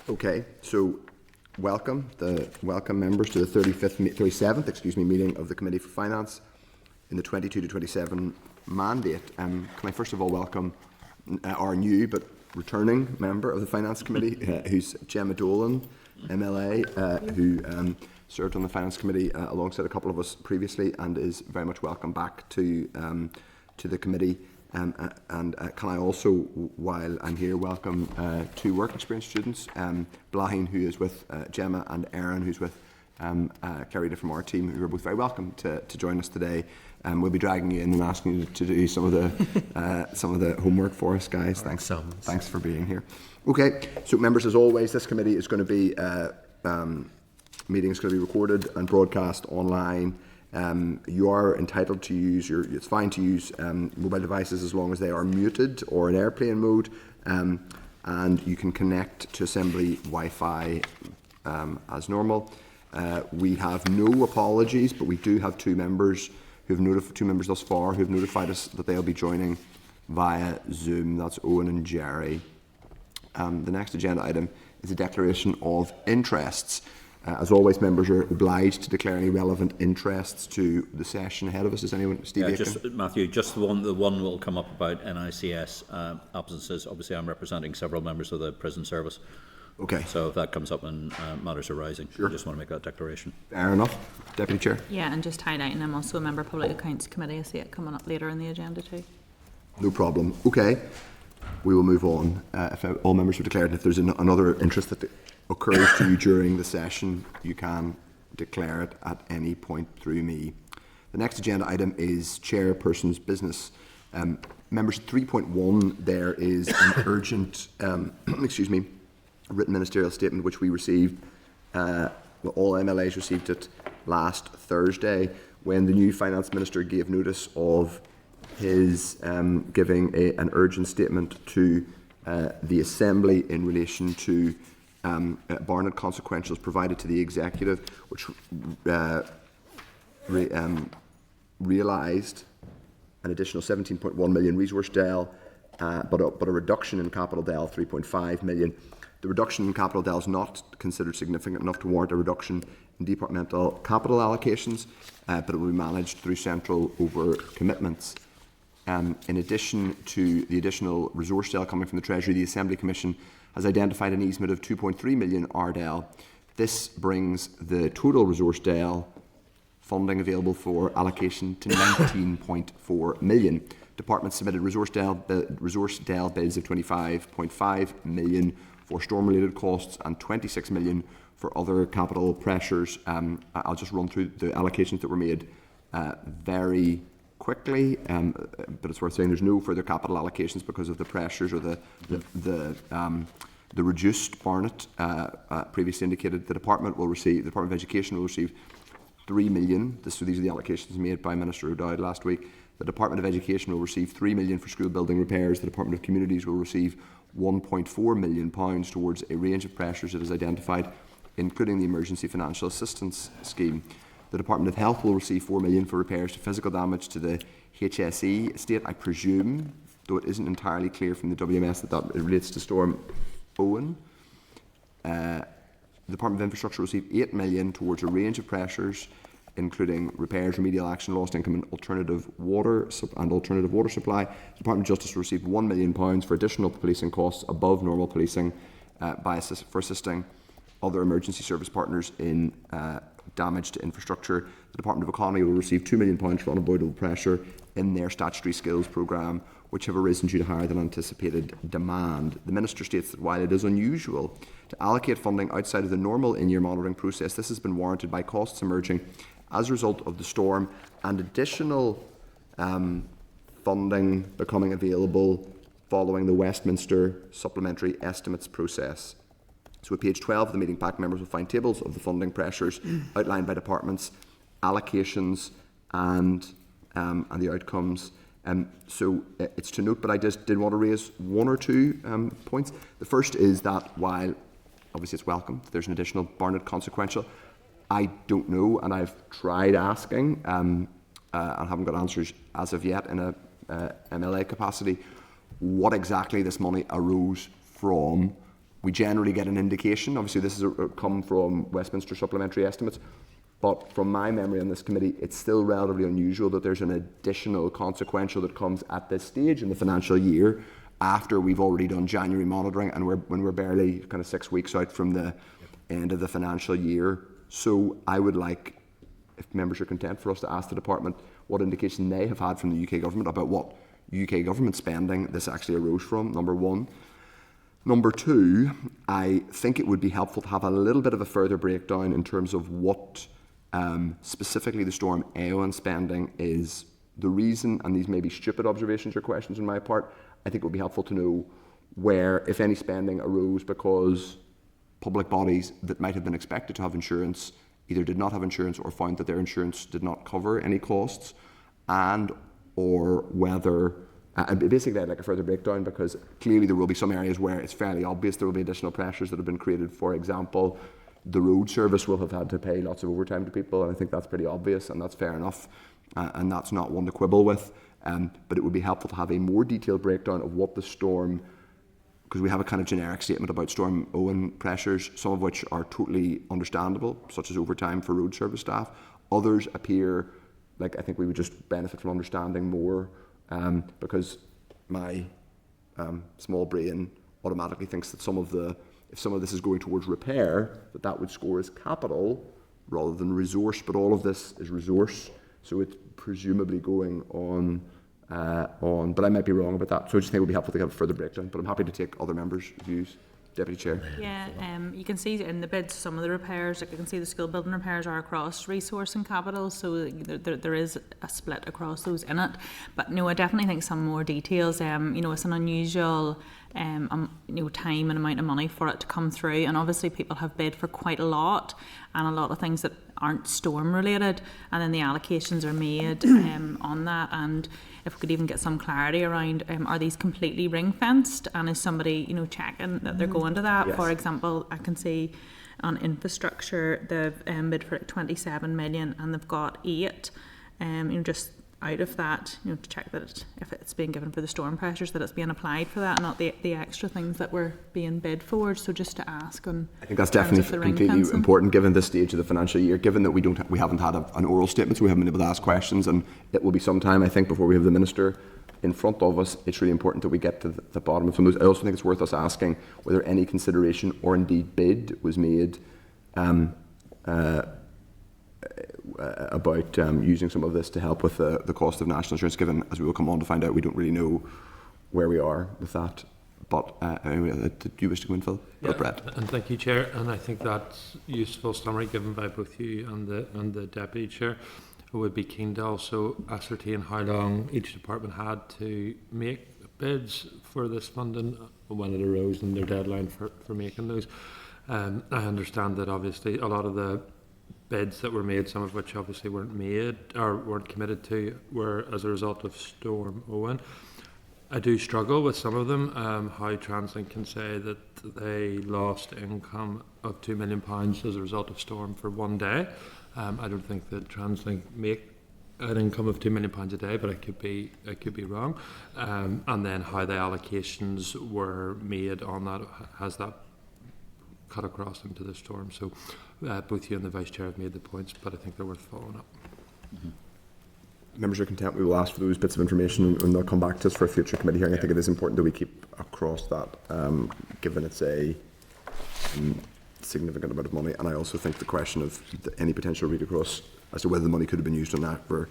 Okay, so welcome members to the 37th meeting of the Committee for Finance in the 22 to 27 mandate. Can I first of all welcome our new but returning member of the Finance Committee, who's Gemma Dolan, MLA, who served on the Finance Committee alongside a couple of us previously and is very much welcome back to the committee. And can I also, while I'm here, welcome two work experience students, Blahin, who is with Gemma, and Aaron, who's with Kerry from our team, who are both very welcome to join us today. We'll be dragging you in and asking you to do some of the homework for us, guys. Thanks for being here. Okay, so members, as always, this committee is going to be meeting is going to be recorded and broadcast online. You are entitled to use it's fine to use mobile devices as long as they are muted or in airplane mode, and you can connect to Assembly Wi-Fi as normal. We have no apologies, but we do have two members thus far who have notified us that they'll be joining via Zoom. That's Owen and Jerry. The next agenda item is a declaration of interests. As always, members are obliged to declare any relevant interests to the session ahead of us. Is anyone, Steve? Yeah, Matthew, just the one will come up about NICS absences. Obviously, I'm representing several members of the prison service. Okay. So if that comes up in matters arising, sure. I just want to make that declaration. Fair enough. Deputy Chair. Yeah, and just highlighting, I'm also a member of Public Accounts Committee. I see it coming up later in the agenda too. No problem. Okay. We will move on. If all members have declared, and if there's another interest that occurs to you during the session, you can declare it at any point through me. The next agenda item is Chairperson's business. Members, 3.1, there is an urgent, written ministerial statement which we received. All MLAs received it last Thursday when the new Finance Minister gave notice of his giving an urgent statement to the Assembly in relation to Barnett consequentials provided to the Executive, which realised an additional 17.1 million resource DEL, but a reduction in capital DEL 3.5 million. The reduction in capital DEL is not considered significant enough to warrant a reduction in departmental capital allocations, but it will be managed through central over-commitments. In addition to the additional resource DEL coming from the Treasury, the Assembly Commission has identified an easement of 2.3 million RDEL. This brings the total resource DEL funding available for allocation to 19.4 million. Department submitted resource DEL bids of 25.5 million for storm-related costs and 26 million for other capital pressures. I'll just run through the allocations that were made very quickly, but it's worth saying there's no further capital allocations because of the pressures or the reduced Barnett. Previously indicated the Department of Education will receive 3 million. These are the allocations made by Minister O'Dowd last week. The Department of Education will receive 3 million for school building repairs. The Department of Communities will receive £1.4 million towards a range of pressures it has identified, including the Emergency Financial Assistance Scheme. The Department of Health will receive 4 million for repairs to physical damage to the HSE estate. I presume, though it isn't entirely clear from the WMS, that it relates to Storm Owen. The Department of Infrastructure will receive 8 million towards a range of pressures, including repairs, remedial action, lost income and alternative water supply. The Department of Justice will receive £1 million for additional policing costs above normal policing for assisting other emergency service partners in damage to infrastructure. The Department of Economy will receive £2 million for unavoidable pressure in their statutory skills programme, which have arisen due to higher than anticipated demand. The Minister states that while it is unusual to allocate funding outside of the normal in-year monitoring process, this has been warranted by costs emerging as a result of the storm and additional funding becoming available following the Westminster supplementary estimates process. So at page 12 of the meeting pack, members will find tables of the funding pressures outlined by departments, allocations and the outcomes. So it's to note, but I just did want to raise one or two points. The first is that while obviously it's welcome, there's an additional Barnett consequential. I don't know, and I've tried asking and haven't got answers as of yet in a MLA capacity, what exactly this money arose from we generally get an indication. Obviously, this has come from Westminster supplementary estimates, but from my memory on this committee, it's still relatively unusual that there's an additional consequential that comes at this stage in the financial year after we've already done January monitoring, and when we're barely kind of 6 weeks out from the end of the financial year. So I would like, if members are content, for us to ask the department what indication they have had from the UK government about what UK government spending this actually arose from, number one. Number two, I think it would be helpful to have a little bit of a further breakdown in terms of what specifically the Storm Éowyn spending is the reason, and these may be stupid observations or questions on my part. I think it would be helpful to know where, if any, spending arose because public bodies that might have been expected to have insurance either did not have insurance or found that their insurance did not cover any costs, and or whether basically I'd like a further breakdown, because clearly there will be some areas where it's fairly obvious there will be additional pressures that have been created. For example, the road service will have had to pay lots of overtime to people, and I think that's pretty obvious, and that's fair enough, and that's not one to quibble with. But it would be helpful to have a more detailed breakdown of what the storm, because we have a kind of generic statement about Storm Éowyn pressures, some of which are totally understandable, such as overtime for road service staff. Others appear like I think we would just benefit from understanding more, because my small brain automatically thinks that if some of this is going towards repair, that would score as capital rather than resource, but all of this is resource, so it's presumably going on, but I might be wrong about that. So I just think it would be helpful to have a further breakdown, but I'm happy to take other members' views. Deputy Chair. Yeah, you can see in the bids some of the repairs, like you can see the school building repairs are across resource and capital, so there is a split across those in it. But no, I definitely think some more details. It's an unusual time and amount of money for it to come through, and obviously people have bid for quite a lot, and a lot of things that aren't storm related, and then the allocations are made on that. And if we could even get some clarity around, are these completely ring fenced, and is somebody checking that they're going to that? Yes. For example, I can see on infrastructure they've bid for 27 million and they've got 8. Just out of that, to check that if it's being given for the storm pressures, that it's being applied for that, and not the extra things that were being bid for. So just to ask on, I think that's definitely completely important given this stage of the financial year, given that we haven't had an oral statement, so we haven't been able to ask questions, and it will be some time, I think, before we have the Minister in front of us. It's really important that we get to the bottom of some of those. I also think it's worth us asking whether any consideration or indeed bid was made about using some of this to help with the cost of national insurance, given, as we will come on to find out, we don't really know where we are with that. But anyway, do you wish to go in, Phil? Yeah, Brett? and thank you, Chair. And I think that's useful summary given by both you and the Deputy Chair. I would be keen to also ascertain how long each department had to make bids for this funding, when it arose, and their deadline for making those. I understand that obviously a lot of the bids that were made, some of which obviously weren't made or weren't committed to, were as a result of Storm Éowyn. I do struggle with some of them, how TransLink can say that they lost income of £2 million as a result of storm for one day. I don't think that TransLink make an income of £2 million a day, but I could be wrong. And then how the allocations were made on that, has that cut across into the storm? So both you and the Vice Chair have made the points, but I think they're worth following up. Mm-hmm. Members are content, we will ask for those bits of information and they'll come back to us for a future committee hearing. I think it is important that we keep across that, given it's a significant amount of money. And I also think the question of any potential read across as to whether the money could have been used on that for,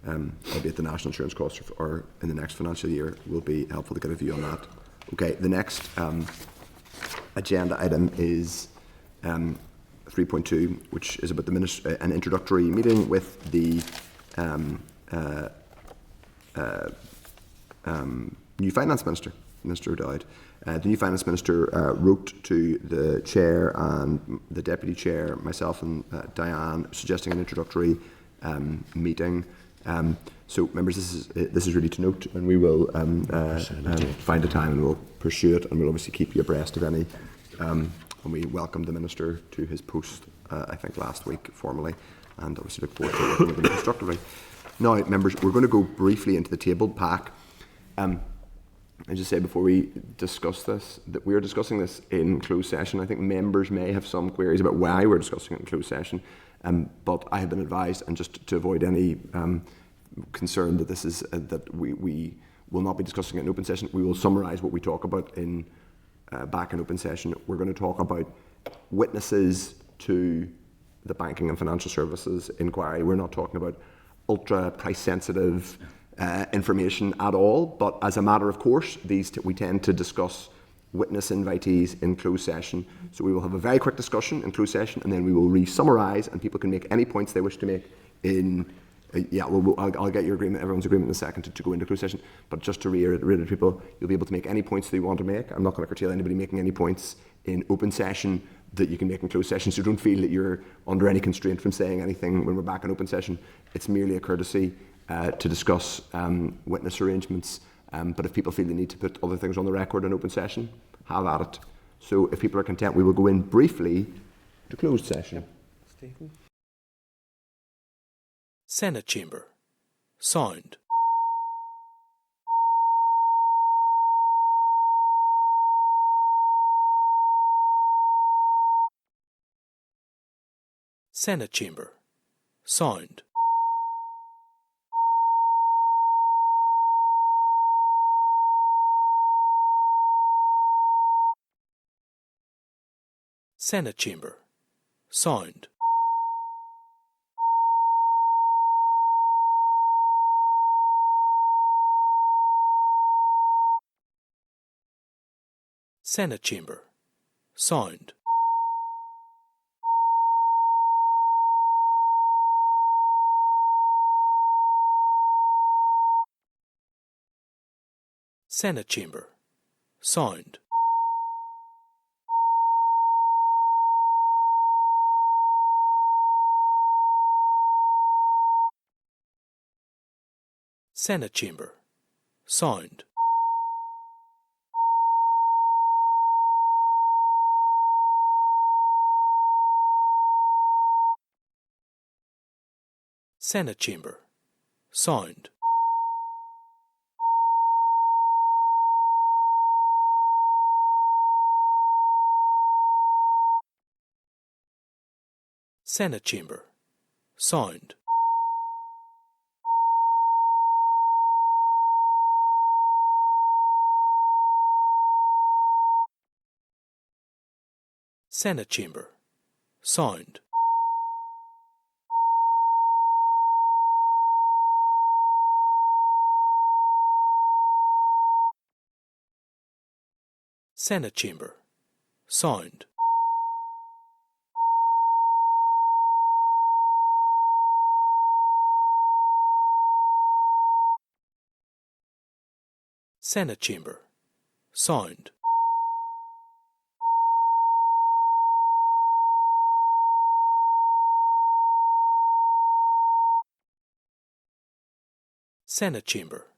albeit the national insurance costs or in the next financial year, will be helpful to get a view on that. Okay, the next agenda item is 3.2, which is about an introductory meeting with the new Finance Minister, Minister O'Dowd. The new Finance Minister wrote to the Chair and the Deputy Chair, myself and Diane, suggesting an introductory meeting. So, members, this is really to note, and we will find a time and we'll pursue it, and we'll obviously keep you abreast of any. And we welcomed the Minister to his post, I think, last week formally, and obviously look forward to working with him constructively. Now, members, we're going to go briefly into the tabled pack. I just say before we discuss this, that we are discussing this in closed session. I think members may have some queries about why we're discussing it in closed session, but I have been advised, and just to avoid any concern that this is that we will not be discussing it in open session, we will summarise what we talk about in back in open session. We're going to talk about witnesses to the banking and financial services inquiry. We're not talking about ultra price sensitive information at all, but as a matter of course, we tend to discuss witness invitees in closed session. So we will have a very quick discussion in closed session, and then we will re-summarise, and people can make any points they wish to make in. I'll get your agreement, everyone's agreement in a second to go into closed session. But just to reiterate to people, you'll be able to make any points that you want to make. I'm not going to curtail anybody making any points in open session that you can make in closed session. So don't feel that you're under any constraint from saying anything when we're back in open session. It's merely a courtesy to discuss witness arrangements. But if people feel they need to put other things on the record in open session, have at it. So if people are content, we will go in briefly to closed session. Stephen? Senate Chamber. Sound. Senate Chamber. Sound. Senate Chamber. Sound. Senate Chamber. Sound. Senate Chamber. Sound. Senate Chamber. Sound. Senate Chamber. Sound. Senate Chamber. Sound. Senate Chamber. Sound. Senate Chamber. Sound. Senate Chamber. Sound. Senate Chamber.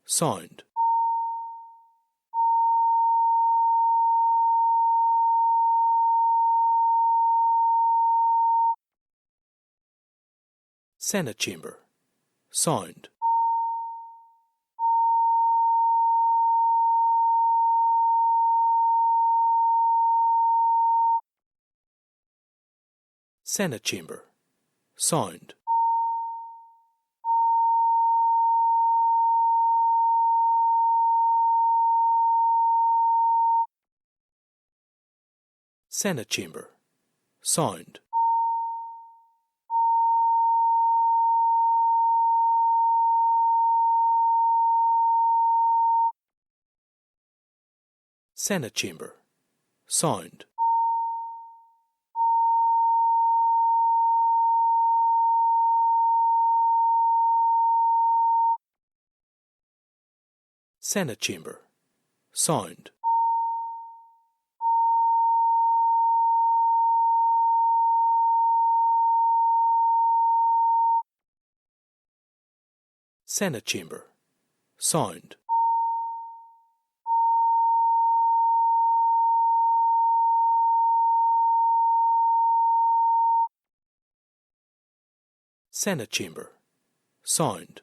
Sound. Senate Chamber. Sound. Senate Chamber. Sound. Senate Chamber. Sound. Senate Chamber. Sound. Senate Chamber. Sound. Senate Chamber. Sound. Senate Chamber. Sound.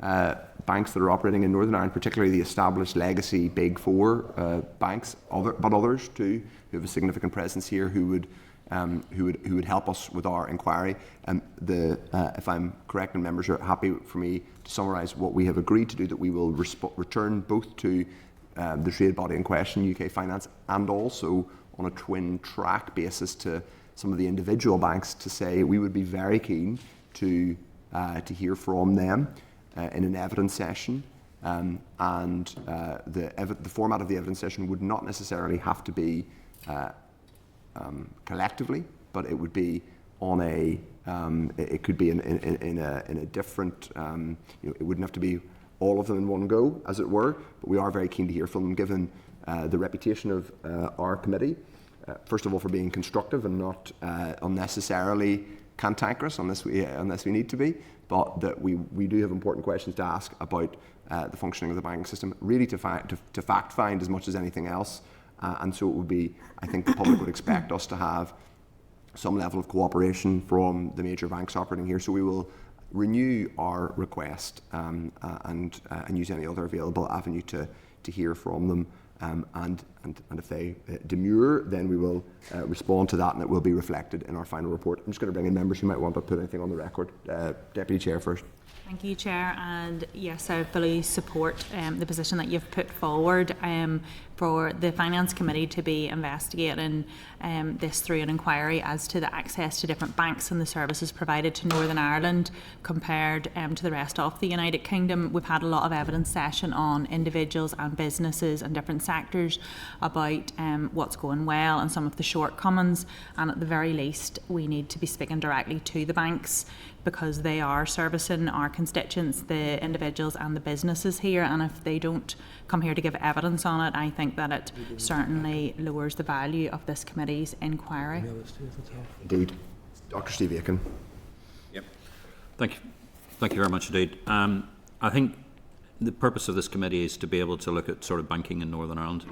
banks that are operating in Northern Ireland, particularly the established legacy Big Four banks, but others too, who have a significant presence here, who would help us with our inquiry. If I'm correct, and members are happy for me to summarise what we have agreed to do, that we will return both to the trade body in question, UK Finance, and also on a twin track basis to some of the individual banks, to say we would be very keen to hear from them in an evidence session, and the format of the evidence session would not necessarily have to be collectively, but it would be on a it could be in a different it wouldn't have to be all of them in one go, as it were, but we are very keen to hear from them, given the reputation of our committee, first of all for being constructive and not unnecessarily cantankerous unless we need to be, but that we do have important questions to ask about the functioning of the banking system, really to fact find as much as anything else. And so it would be, I think the public would expect us to have some level of cooperation from the major banks operating here. So we will renew our request and use any other available avenue to hear from them. And if they demur, then we will respond to that, and it will be reflected in our final report. I'm just going to bring in members who might want to put anything on the record. Deputy Chair first. Thank you, Chair. And yes, I fully support the position that you've put forward for the Finance Committee to be investigating this through an inquiry as to the access to different banks and the services provided to Northern Ireland compared to the rest of the United Kingdom. We've had a lot of evidence session on individuals and businesses and different sectors about what's going well and some of the shortcomings, and at the very least we need to be speaking directly to the banks, because they are servicing our constituents, the individuals and the businesses here, and if they don't come here to give evidence on it, I think that it certainly lowers the value of this committee's inquiry. Indeed. Dr. Steve Aiken. Yep. Thank you very much indeed. I think the purpose of this committee is to be able to look at sort of banking in Northern Ireland,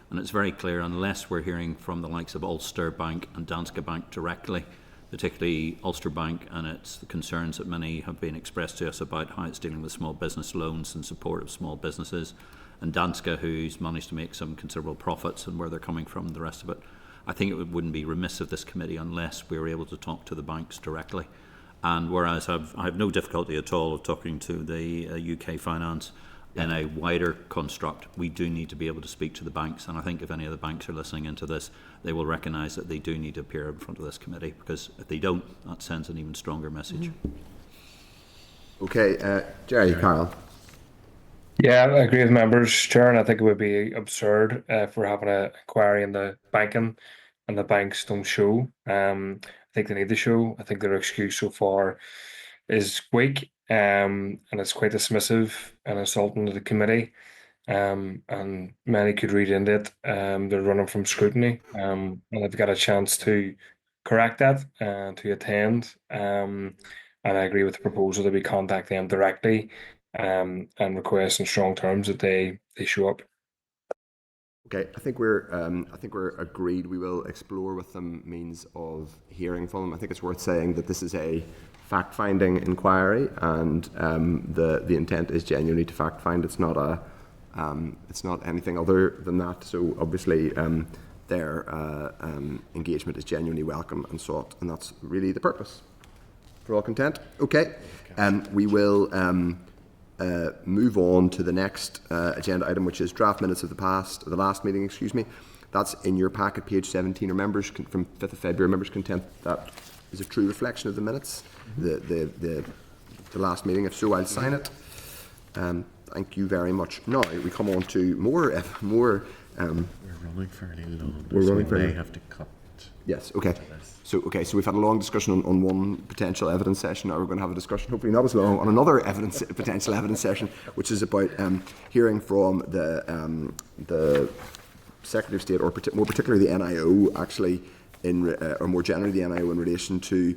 and it's very clear, unless we're hearing from the likes of Ulster Bank and Danske Bank directly, particularly Ulster Bank, and it's the concerns that many have been expressed to us about how it's dealing with small business loans and support of small businesses, and Danske, who's managed to make some considerable profits, and where they're coming from, the rest of it. I think it wouldn't be remiss of this committee unless we were able to talk to the banks directly. And whereas I have no difficulty at all of talking to the UK Finance in a wider construct, we do need to be able to speak to the banks, and I think if any of the banks are listening into this, they will recognise that they do need to appear in front of this committee, because if they don't, that sends an even stronger message. Okay, Jerry, Carl. Yeah, I agree with members, Chair, and I think it would be absurd if we're having an inquiry in the banking and the banks don't show. I think they need to show. I think their excuse so far is weak, and it's quite dismissive and insulting to the committee, and many could read into it. They're running from scrutiny, and they've got a chance to correct that and to attend. And I agree with the proposal that we contact them directly and request in strong terms that they show up. Okay, I think we're agreed. We will explore with them means of hearing from them. I think it's worth saying that this is a fact-finding inquiry, and the intent is genuinely to fact-find. It's not anything other than that. So obviously their engagement is genuinely welcome and sought, and that's really the purpose. For all content, okay. We will move on to the next agenda item, which is draft minutes of the last meeting. Excuse me. That's in your packet, page 17. Are members from 5th of February? Members content that is a true reflection of the minutes, the last meeting? If so, I'll sign it. Thank you very much. Now we come on to more. We're running fairly long. We're running fairly. They have to cut. Yes. Okay. So we've had a long discussion on one potential evidence session. Now we're going to have a discussion, hopefully not as long, on another potential evidence session, which is about hearing from the Secretary of State, or more particularly the NIO, actually, or more generally the NIO, in relation to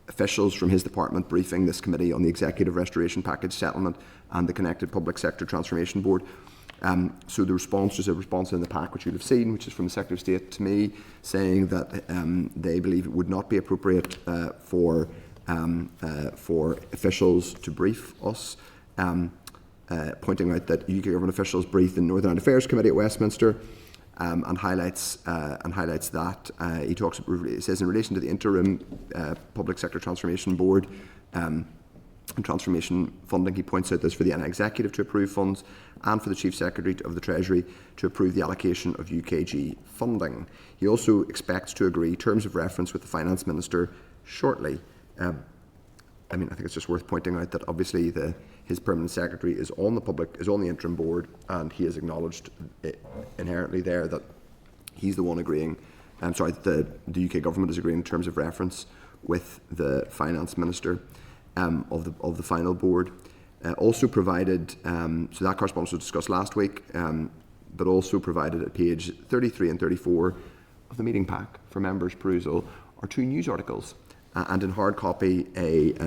officials from his department briefing this committee on the Executive Restoration Package settlement and the Connected Public Sector Transformation Board. So the response is a response in the pack, which you'll have seen, which is from the Secretary of State to me, saying that they believe it would not be appropriate for for officials to brief us, pointing out that UK government officials briefed the Northern Ireland Affairs Committee at Westminster and highlights that. He says in relation to the interim Public Sector Transformation Board and transformation funding, he points out this for the executive to approve funds and for the Chief Secretary of the Treasury to approve the allocation of UKG funding. He also expects to agree terms of reference with the Finance Minister shortly. I think it's just worth pointing out that obviously his permanent secretary is on the interim board, and he has acknowledged inherently there that he's the one agreeing. The UK government is agreeing in terms of reference with the Finance Minister of the final board. Also provided, so that correspondence was discussed last week, but also provided at page 33 and 34 of the meeting pack for members' perusal are 2 news articles, and in hard copy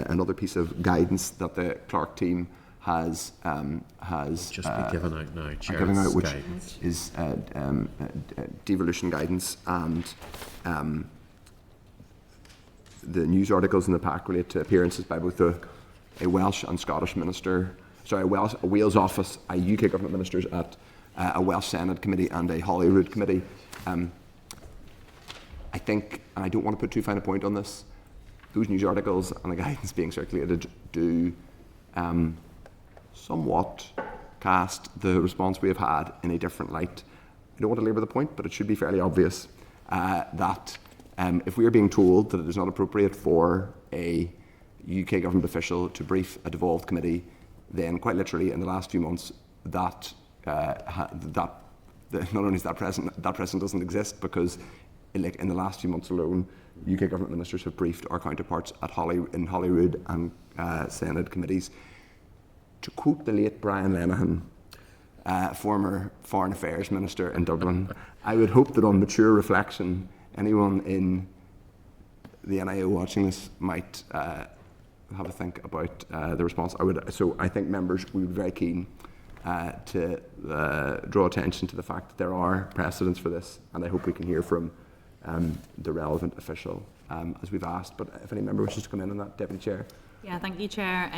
another piece of guidance that the clerk team has Just be given out now, Chair. giving out, which Guidance. is devolution guidance, and the news articles in the pack relate to appearances by both a Welsh and Scottish minister, a Wales office, a UK government ministers at a Welsh Senate committee and a Holyrood committee. I think, and I don't want to put too fine a point on this, those news articles and the guidance being circulated do somewhat cast the response we have had in a different light. I don't want to labour the point, but it should be fairly obvious that if we are being told that it is not appropriate for a UK government official to brief a devolved committee, then quite literally in the last few months not only is that precedent doesn't exist, because in the last few months alone, UK government ministers have briefed our counterparts in Holyrood and Senate committees. To quote the late Brian Lenihan, former Foreign Affairs Minister in Dublin, I would hope that on mature reflection, anyone in the NIO watching this might have a think about the response. I think members, we would be very keen to draw attention to the fact that there are precedents for this, and I hope we can hear from the relevant official as we've asked. But if any member wishes to come in on that, Deputy Chair. Yeah, thank you, Chair.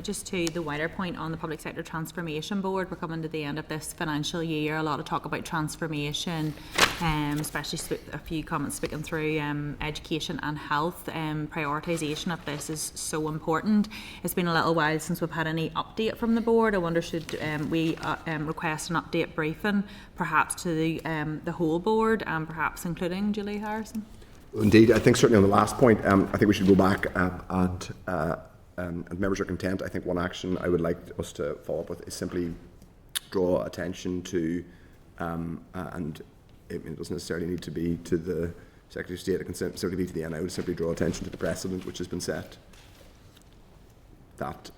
Just to the wider point on the Public Sector Transformation Board, we're coming to the end of this financial year. A lot of talk about transformation, especially a few comments speaking through education and health. Prioritisation of this is so important. It's been a little while since we've had any update from the board. I wonder, should we request an update briefing, perhaps to the whole board, and perhaps including Julie Harrison? Indeed, I think certainly on the last point, I think we should go back and members are content. I think one action I would like us to follow up with is simply draw attention to, and it doesn't necessarily need to be to the Secretary of State, it can simply be to the NIO, to simply draw attention to the precedent which has been set, that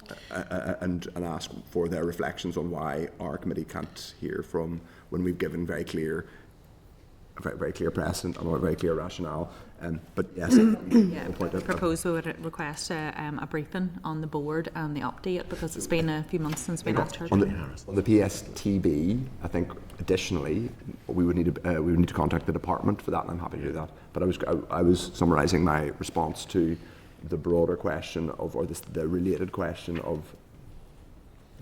and ask for their reflections on why our committee can't hear from, when we've given very clear precedent and a very clear rationale. But yes, Propose we would request a briefing on the board and the update, because it's been a few months since we last heard. On the PSTB, I think additionally we would need to contact the department for that, and I'm happy to do that. But I was summarising my response to the broader question of, or the related question of,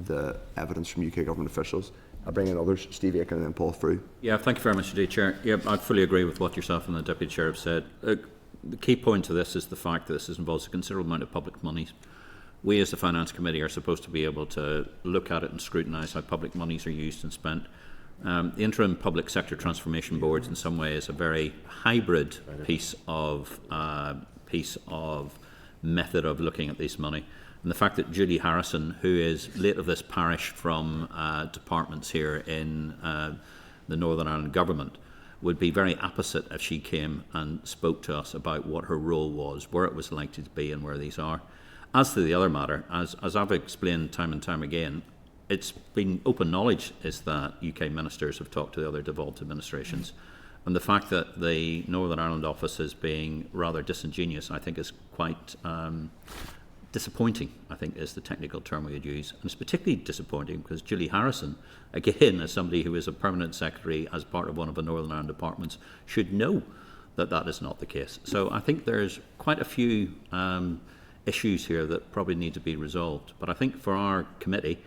the evidence from UK government officials. I'll bring in others, Steve Aiken and then Paul Frew. Yeah, thank you very much indeed, Chair. Yeah, I fully agree with what yourself and the Deputy Chair have said. The key point to this is the fact that this involves a considerable amount of public monies. We as the Finance Committee are supposed to be able to look at it and scrutinise how public monies are used and spent. The Interim Public Sector Transformation Board in some way is a very hybrid piece of method of looking at this money. And the fact that Julie Harrison, who is late of this parish from departments here in the Northern Ireland Government, would be very apposite if she came and spoke to us about what her role was, where it was likely to be and where these are. As to the other matter, as I've explained time and time again, it's been open knowledge is that UK ministers have talked to the other devolved administrations. And the fact that the Northern Ireland office is being rather disingenuous, I think, is quite disappointing, I think, is the technical term we would use. And it's particularly disappointing because Julie Harrison, again, as somebody who is a permanent secretary as part of one of the Northern Ireland departments, should know that that is not the case. So I think there's quite a few issues here that probably need to be resolved. But I think for our committee,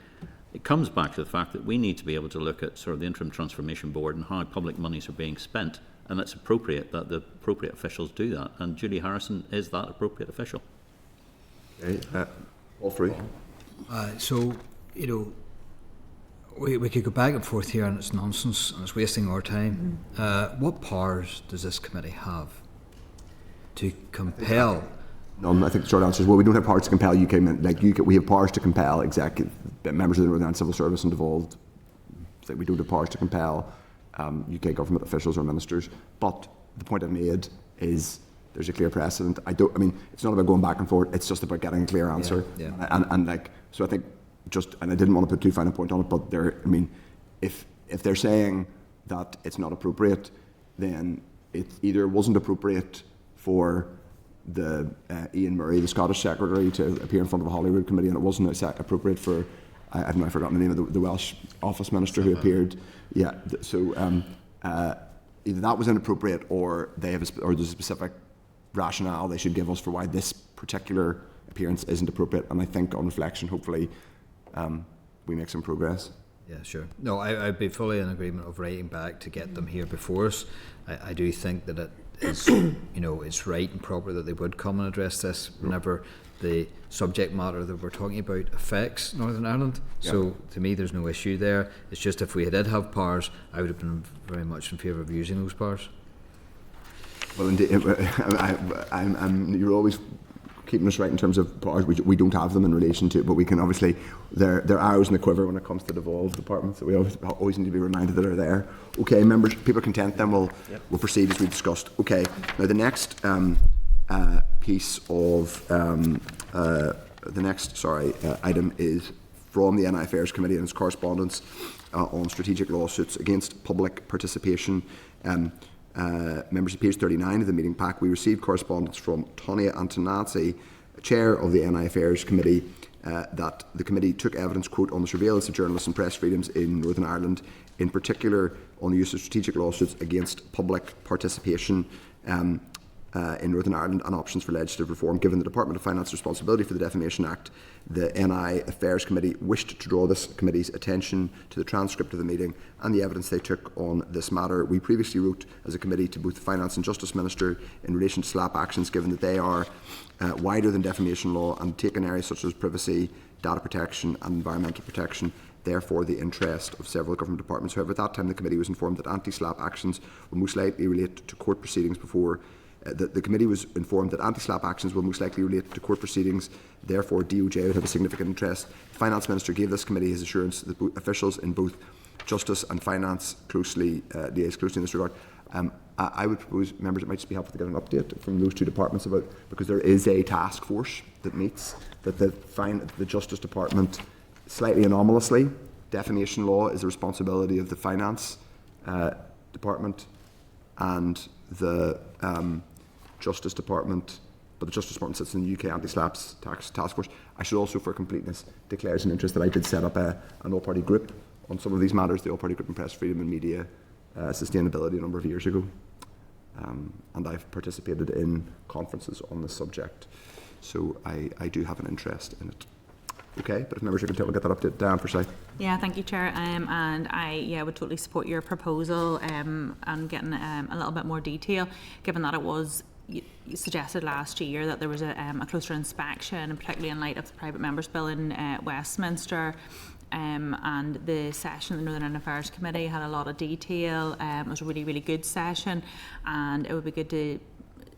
it comes back to the fact that we need to be able to look at sort of the Interim Transformation Board and how public monies are being spent, and it's appropriate that the appropriate officials do that. And Julie Harrison is that appropriate official. Okay, all three. So, you know, we could go back and forth here and it's nonsense and it's wasting our time. What powers does this committee have to compel? None. I think the short answer is, well, we don't have powers to compel UK, we have powers to compel executive members of the Northern Ireland Civil Service and devolved. So we don't have powers to compel UK government officials or ministers. But the point I've made is there's a clear precedent. I mean, it's not about going back and forth. It's just about getting a clear answer. Yeah. And so I think and I didn't want to put too fine a point on it, but if they're saying that it's not appropriate, then it either wasn't appropriate for the Ian Murray, the Scottish Secretary, to appear in front of a Holyrood committee, and it wasn't appropriate for, I've now forgotten the name of the Welsh Office Minister who appeared. Yeah, so either that was inappropriate, or there's a specific rationale they should give us for why this particular appearance isn't appropriate. And I think on reflection, hopefully, we make some progress. Yeah, sure. No, I'd be fully in agreement of writing back to get them here before us. I do think that it is, it's right and proper that they would come and address this whenever the subject matter that we're talking about affects Northern Ireland. Yeah. So to me, there's no issue there. It's just if we did have powers, I would have been very much in favour of using those powers. Well, indeed, you're always keeping us right in terms of powers. We don't have them in relation to it, but we can obviously, they're arrows in the quiver when it comes to devolved departments that we always need to be reminded that are there. Okay, members, people are content, then we'll proceed as we discussed. Okay, now the next piece of item is from the NI Affairs Committee and its correspondence on strategic lawsuits against public participation. Members of page 39 of the meeting pack, we received correspondence from Tonia Antonazzi, chair of the NI Affairs Committee, that the committee took evidence, quote, on the surveillance of journalists and press freedoms in Northern Ireland, in particular on the use of strategic lawsuits against public participation in Northern Ireland and options for legislative reform. Given the Department of Finance responsibility for the Defamation Act, the NI Affairs Committee wished to draw this committee's attention to the transcript of the meeting and the evidence they took on this matter. We previously wrote as a committee to both the Finance and Justice Minister in relation to SLAPP actions, given that they are wider than defamation law and take in areas such as privacy, data protection and environmental protection, therefore the interest of several government departments. However, at that time the committee was informed that anti-SLAPP actions will most likely relate to court proceedings before the committee was informed that anti-SLAPP actions will most likely relate to court proceedings, therefore DOJ would have a significant interest. The Finance Minister gave this committee his assurance that officials in both Justice and Finance liaise closely in this regard. I would propose, members, it might just be helpful to get an update from those two departments about, because there is a task force that meets, that the Justice Department, slightly anomalously, defamation law is the responsibility of the Finance Department and the Justice Department, but the Justice Department sits in the UK Anti-SLAPP task force. I should also, for completeness, declare as an interest that I did set up an all-party group on some of these matters, the all-party group on press freedom and media sustainability a number of years ago, and I've participated in conferences on this subject, so I do have an interest in it. Okay, but if members are content, we'll get that update down for Forsyth. Yeah, thank you, Chair. And I would totally support your proposal and getting a little bit more detail, given that it was you suggested last year that there was a closer inspection, and particularly in light of the Private Members Bill in Westminster. And the session of the Northern Ireland Affairs Committee had a lot of detail. It was a really, really good session, and it would be good to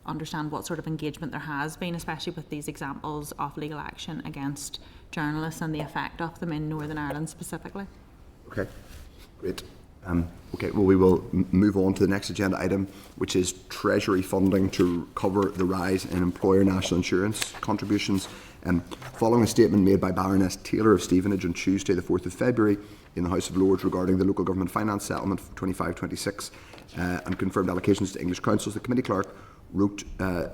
understand what sort of engagement there has been, especially with these examples of legal action against journalists and the effect of them in Northern Ireland specifically. Okay, great. Okay, well, we will move on to the next agenda item, which is Treasury funding to cover the rise in employer national insurance contributions. Following a statement made by Baroness Taylor of Stevenage on Tuesday, the 4th of February, in the House of Lords regarding the local government finance settlement for 25-26 and confirmed allocations to English councils, the committee clerk wrote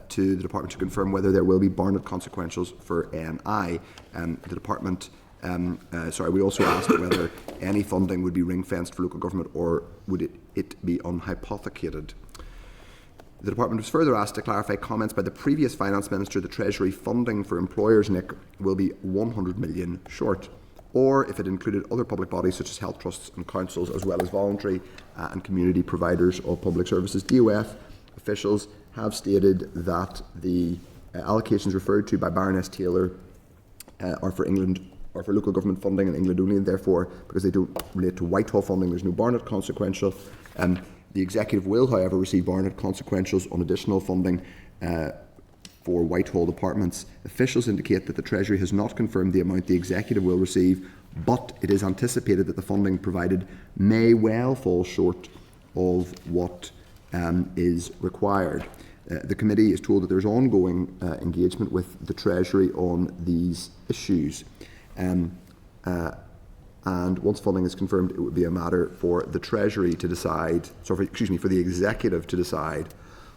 to the department to confirm whether there will be Barnett consequentials for NI. The department, we also asked whether any funding would be ring-fenced for local government or would it be unhypothecated. The Department was further asked to clarify comments by the previous Finance Minister that Treasury funding for employers, Nick, will be 100 million short, or if it included other public bodies such as health trusts and councils, as well as voluntary and community providers of public services. DOF officials have stated that the allocations referred to by Baroness Taylor are for England or for local government funding in England only, and therefore, because they don't relate to Whitehall funding, there's no Barnett consequential. The Executive will, however, receive Barnett consequentials on additional funding for Whitehall departments. Officials indicate that the Treasury has not confirmed the amount the Executive will receive, but it is anticipated that the funding provided may well fall short of what is required. The committee is told that there is ongoing engagement with the Treasury on these issues. And once funding is confirmed, it would be a matter for the Treasury to decide, for the Executive to decide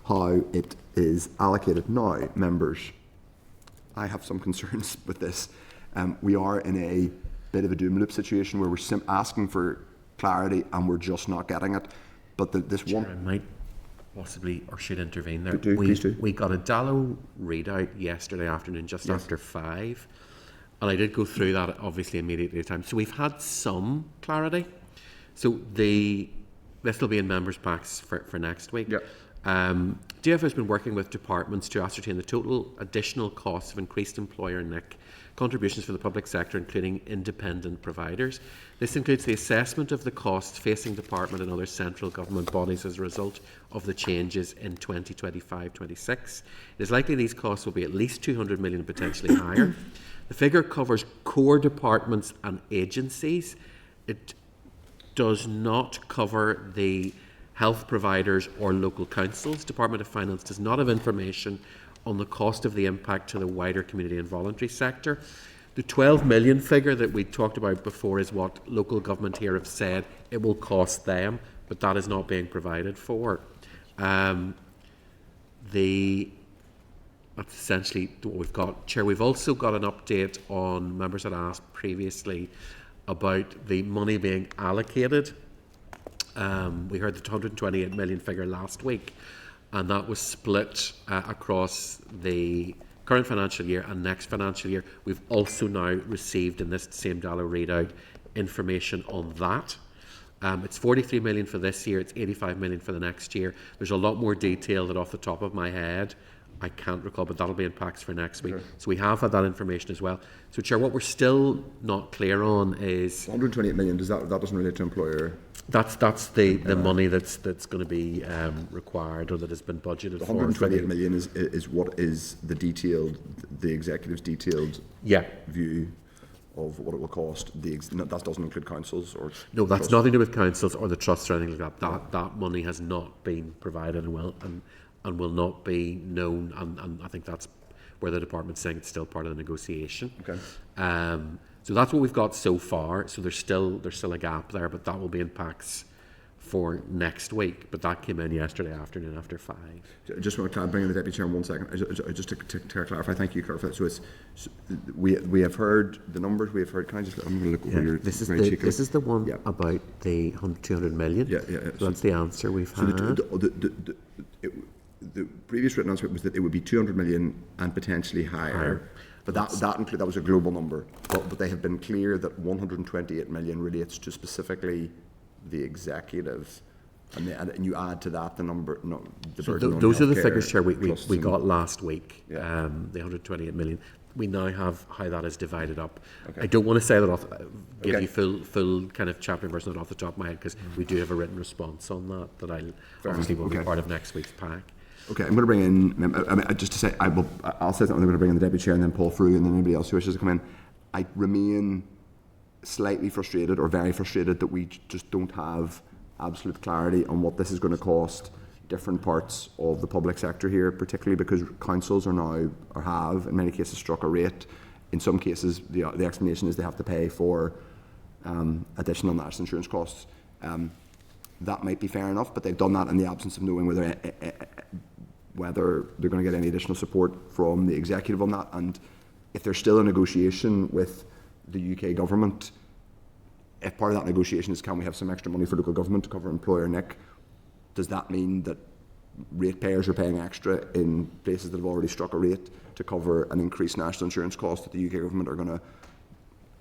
how it is allocated. Now, members, I have some concerns with this. We are in a bit of a doom loop situation where we're asking for clarity and we're just not getting it. But Chair, I might possibly or should intervene there. Please do. We got a Dallo readout yesterday afternoon, just after 5. And I did go through that, obviously, immediately at the time. So we've had some clarity. So this will be in members' packs for next week. Yep. DF has been working with departments to ascertain the total additional costs of increased employer NIC contributions for the public sector, including independent providers. This includes the assessment of the costs facing department and other central government bodies as a result of the changes in 2025-26. It is likely these costs will be at least 200 million, potentially higher. The figure covers core departments and agencies. It does not cover the health providers or local councils. Department of Finance does not have information on the cost of the impact to the wider community and voluntary sector. The 12 million figure that we talked about before is what local government here have said it will cost them, but that is not being provided for. That's essentially what we've got. Chair, we've also got an update on, members had asked previously about the money being allocated. We heard the 128 million figure last week, and that was split across the current financial year and next financial year. We've also now received in this same Dallo readout information on that. It's 43 million for this year, it's 85 million for the next year. There's a lot more detail that off the top of my head I can't recall, but that'll be in packs for next week. Okay. So we have had that information as well. So, Chair, what we're still not clear on is 128 million. That doesn't relate to employer? That's the money that's going to be required or that has been budgeted. The 128 million is what is the Executive's detailed view of what it will cost. That doesn't include councils or no, that's nothing to do with councils or the trusts or anything like that. That money has not been provided and will not be known, and I think that's where the department's saying it's still part of the negotiation. Okay. So that's what we've got so far. So there's still a gap there, but that will be in packs for next week. But that came in yesterday afternoon after 5. Just want to bring in the Deputy Chair in 1 second. Just to clarify, thank you, clarify. So we have heard the numbers. We have heard. Can I just? I'm going to look over your. This is the one about the 200 million. Yeah. So that's the answer we've had. The previous written answer was that it would be 200 million and potentially higher. But that was a global number. But they have been clear that 128 million relates to specifically the Executive, and you add to that the number. Those are the figures, Chair, we got last week. The 128 million. We now have how that is divided up. Okay. I don't want to say that give you full kind of chapter and verse off the top of my head, because we do have a written response on that obviously will be part of next week's pack. Okay, I'm going to bring in, just to say, I'll say something. I'm going to bring in the Deputy Chair and then Paul Frew and then anybody else who wishes to come in. I remain slightly frustrated or very frustrated that we just don't have absolute clarity on what this is going to cost different parts of the public sector here, particularly because councils are now, or have in many cases, struck a rate. In some cases, the explanation is they have to pay for additional national insurance costs. That might be fair enough, but they've done that in the absence of knowing whether they're going to get any additional support from the Executive on that. And if there's still a negotiation with the UK government, if part of that negotiation is can we have some extra money for local government to cover employer NIC, does that mean that ratepayers are paying extra in places that have already struck a rate to cover an increased national insurance cost that the UK government are going to,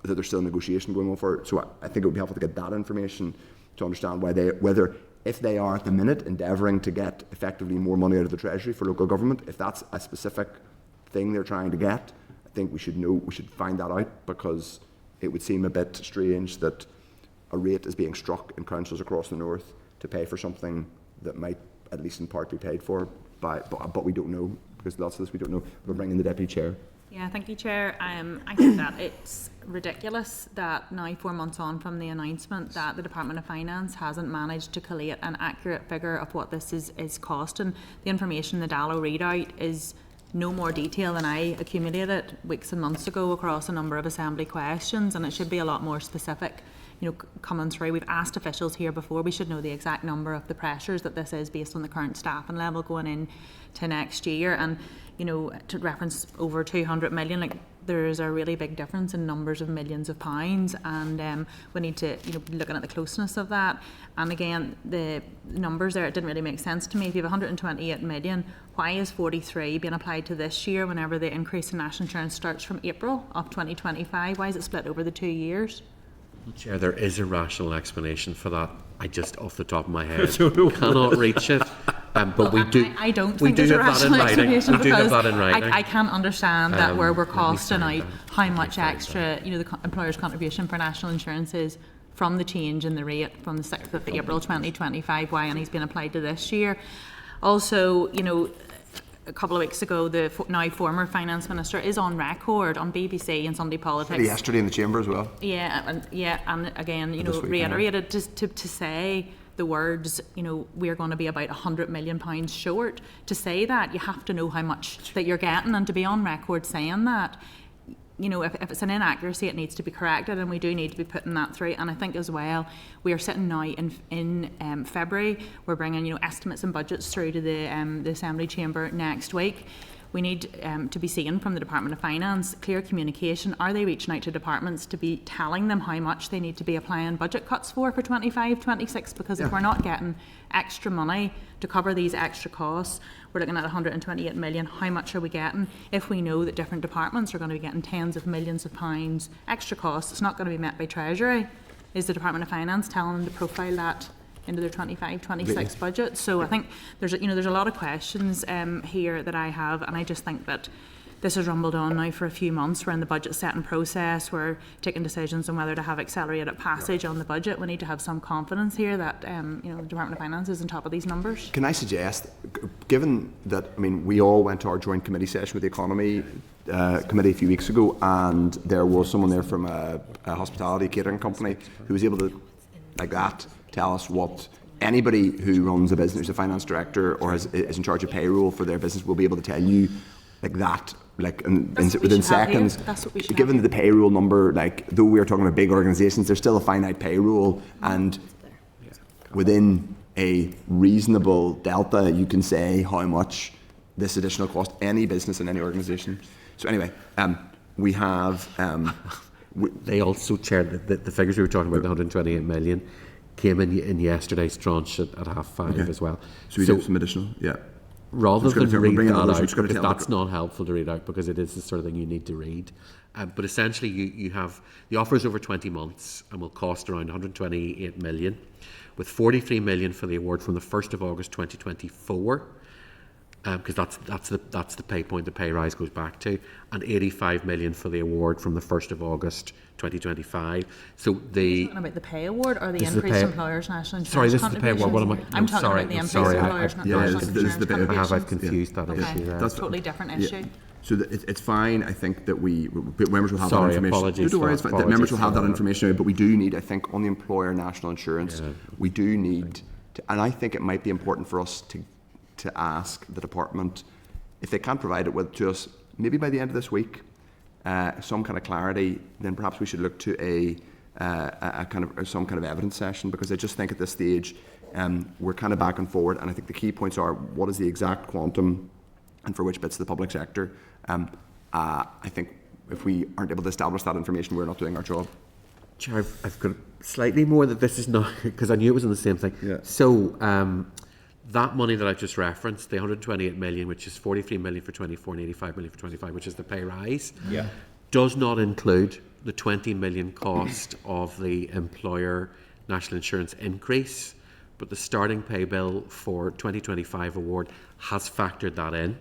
that there's still a negotiation going on for. So I think it would be helpful to get that information to understand why whether if they are at the minute endeavouring to get effectively more money out of the Treasury for local government, if that's a specific thing they're trying to get, I think we should find that out, because it would seem a bit strange that a rate is being struck in councils across the north to pay for something that might at least in part be paid for by, but we don't know, because lots of this we don't know. We're bringing the Deputy Chair. Yeah, thank you, Chair. I think that it's ridiculous that now, 4 months on from the announcement, that the Department of Finance hasn't managed to collate an accurate figure of what this is costing. The information the DALO readout is no more detail than I accumulated weeks and months ago across a number of Assembly questions, and it should be a lot more specific, you know, coming through. We've asked officials here before, we should know the exact number of the pressures that this is based on the current staffing level going in to next year. And, you know, to reference over 200 million, like, there's a really big difference in numbers of millions of pounds, and we need to, you know, be looking at the closeness of that. And again, the numbers there, it didn't really make sense to me. If you have 128 million, why is 43 being applied to this year whenever the increase in national insurance starts from April of 2025? Why is it split over the 2 years? Chair, there is a rational explanation for that. I just, off the top of my head, cannot reach it. But we do. I don't think there's a rational explanation, because I can't understand that where we're costing out how much extra, you know, the employer's contribution for national insurance is from the change in the rate from the 6th of April 2025, why any's been applied to this year. Also, you know, a couple of weeks ago, the now former Finance Minister is on record on BBC and Sunday Politics. Yesterday in the Chamber as well. And again, you know, reiterated to say the words, you know, we're going to be about £100 million short. To say that, you have to know how much that you're getting, and to be on record saying that, you know, if it's an inaccuracy, it needs to be corrected, and we do need to be putting that through. And I think as well, we are sitting now in February. We're bringing, you know, estimates and budgets through to the Assembly Chamber next week. We need to be seeing from the Department of Finance clear communication. Are they reaching out to departments to be telling them how much they need to be applying budget cuts for 25, 26? Because if we're not getting extra money to cover these extra costs, we're looking at 128 million. How much are we getting? If we know that different departments are going to be getting tens of millions of pounds extra costs, it's not going to be met by Treasury. Is the Department of Finance telling them to profile that into their 25, 26 budget? So I think there's a lot of questions here that I have, and I just think that this has rumbled on now for a few months. We're in the budget setting process. We're taking decisions on whether to have accelerated passage on the budget. We need to have some confidence here that you know, the Department of Finance is on top of these numbers. Can I suggest, given that, I mean, we all went to our joint committee session with the Economy Committee a few weeks ago, and there was someone there from a hospitality catering company who was able to, like that, tell us what anybody who runs a business, who's a finance director or is in charge of payroll for their business, will be able to tell you, like that, like within seconds. That's what we should given the payroll number, like, though we're talking about big organisations, there's still a finite payroll, and within a reasonable delta, you can say how much this additional cost any business and any organisation. So anyway, we have. They also, Chair, the figures we were talking about, the 128 million, came in yesterday's tranche at 5:30 as well. So we have some additional, Rather than read that out, because that's not helpful to read out, because it is the sort of thing you need to read. But essentially, you have the offers over 20 months and will cost around 128 million, with 43 million for the award from the 1st of August 2024, because that's the pay point the pay rise goes back to, and 85 million for the award from the 1st of August 2025. So talking about the pay award or the increased employers' national insurance? Sorry, this is the pay award. What am I? I'm talking about the increased employers' national insurance contributions. I've confused that issue there. That's a totally different issue. So it's fine. I think that members will have that information. Apologies. Don't worry, it's fine. That members will have that information, but we do need, I think, on the employer national insurance, we do need to, and I think it might be important for us to ask the department, if they can't provide it to us, maybe by the end of this week, some kind of clarity, then perhaps we should look to some kind of evidence session, because I just think at this stage we're kind of back and forward, and I think the key points are, what is the exact quantum and for which bits of the public sector. I think if we aren't able to establish that information, we're not doing our job. Chair, I've got slightly more that this is not, because I knew it was in the same thing. Yeah. So that money that I've just referenced, the 128 million, which is 43 million for 24 and 85 million for 25, which is the pay rise, does not include the 20 million cost of the employer national insurance increase, but the starting pay bill for 2025 award has factored that in.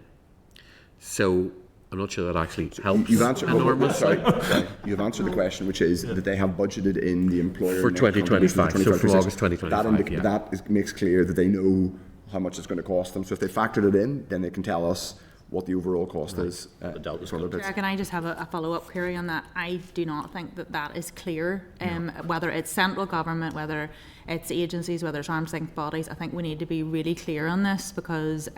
So I'm not sure that actually helps. You've answered, enormously. sorry, you've answered the question, which is that they have budgeted in the employer For net 2025, contribution so for August 2025, that makes clear that they know how much it's going to cost them. So if they factored it in, then they can tell us what the overall cost is. Chair, can I just have a follow-up query on that? I do not think that that is clear. Whether it's central government, whether it's agencies, whether it's arm's length bodies, I think we need to be really clear on this, because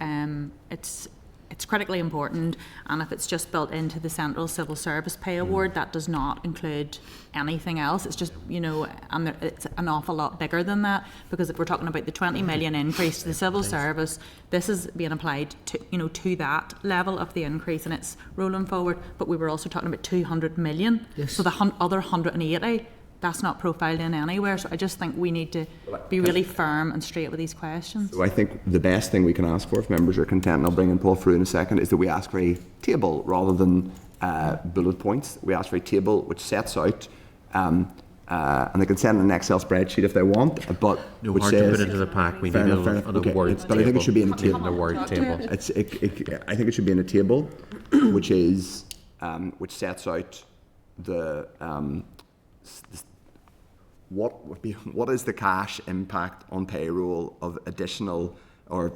it's critically important, and if it's just built into the central civil service pay award, that does not include anything else. It's just, and it's an awful lot bigger than that, because if we're talking about the 20 million increase to the civil service, this is being applied to, to that level of the increase, and it's rolling forward. But we were also talking about 200 million. Yes. So the other 180, that's not profiled in anywhere. So I just think we need to be really firm and straight with these questions. So I think the best thing we can ask for, if members are content, and I'll bring in Paul through in a second, is that we ask for a table rather than bullet points. We ask for a table which sets out, and they can send an Excel spreadsheet if they want, but no, which hard says, to put into the pack. We need a word but I think it should be in a table. A word table. I think it should be in a table, which is which sets out the what is the cash impact on payroll of additional, or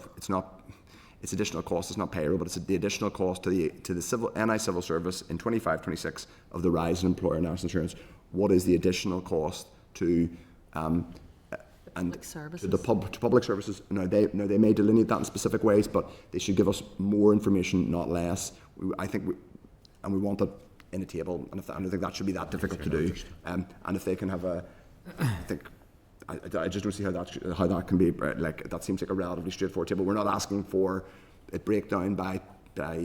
it's additional cost, it's not payroll, but it's the additional cost to the civil NI civil service in 25-26 of the rise in employer national insurance. What is the additional cost to public services? To public services? Now they may delineate that in specific ways, but they should give us more information, not less. We want that in a table, and I don't think that should be that difficult to do. And if they can have I just don't see how that can be, like, that seems like a relatively straightforward table. We're not asking for it breakdown by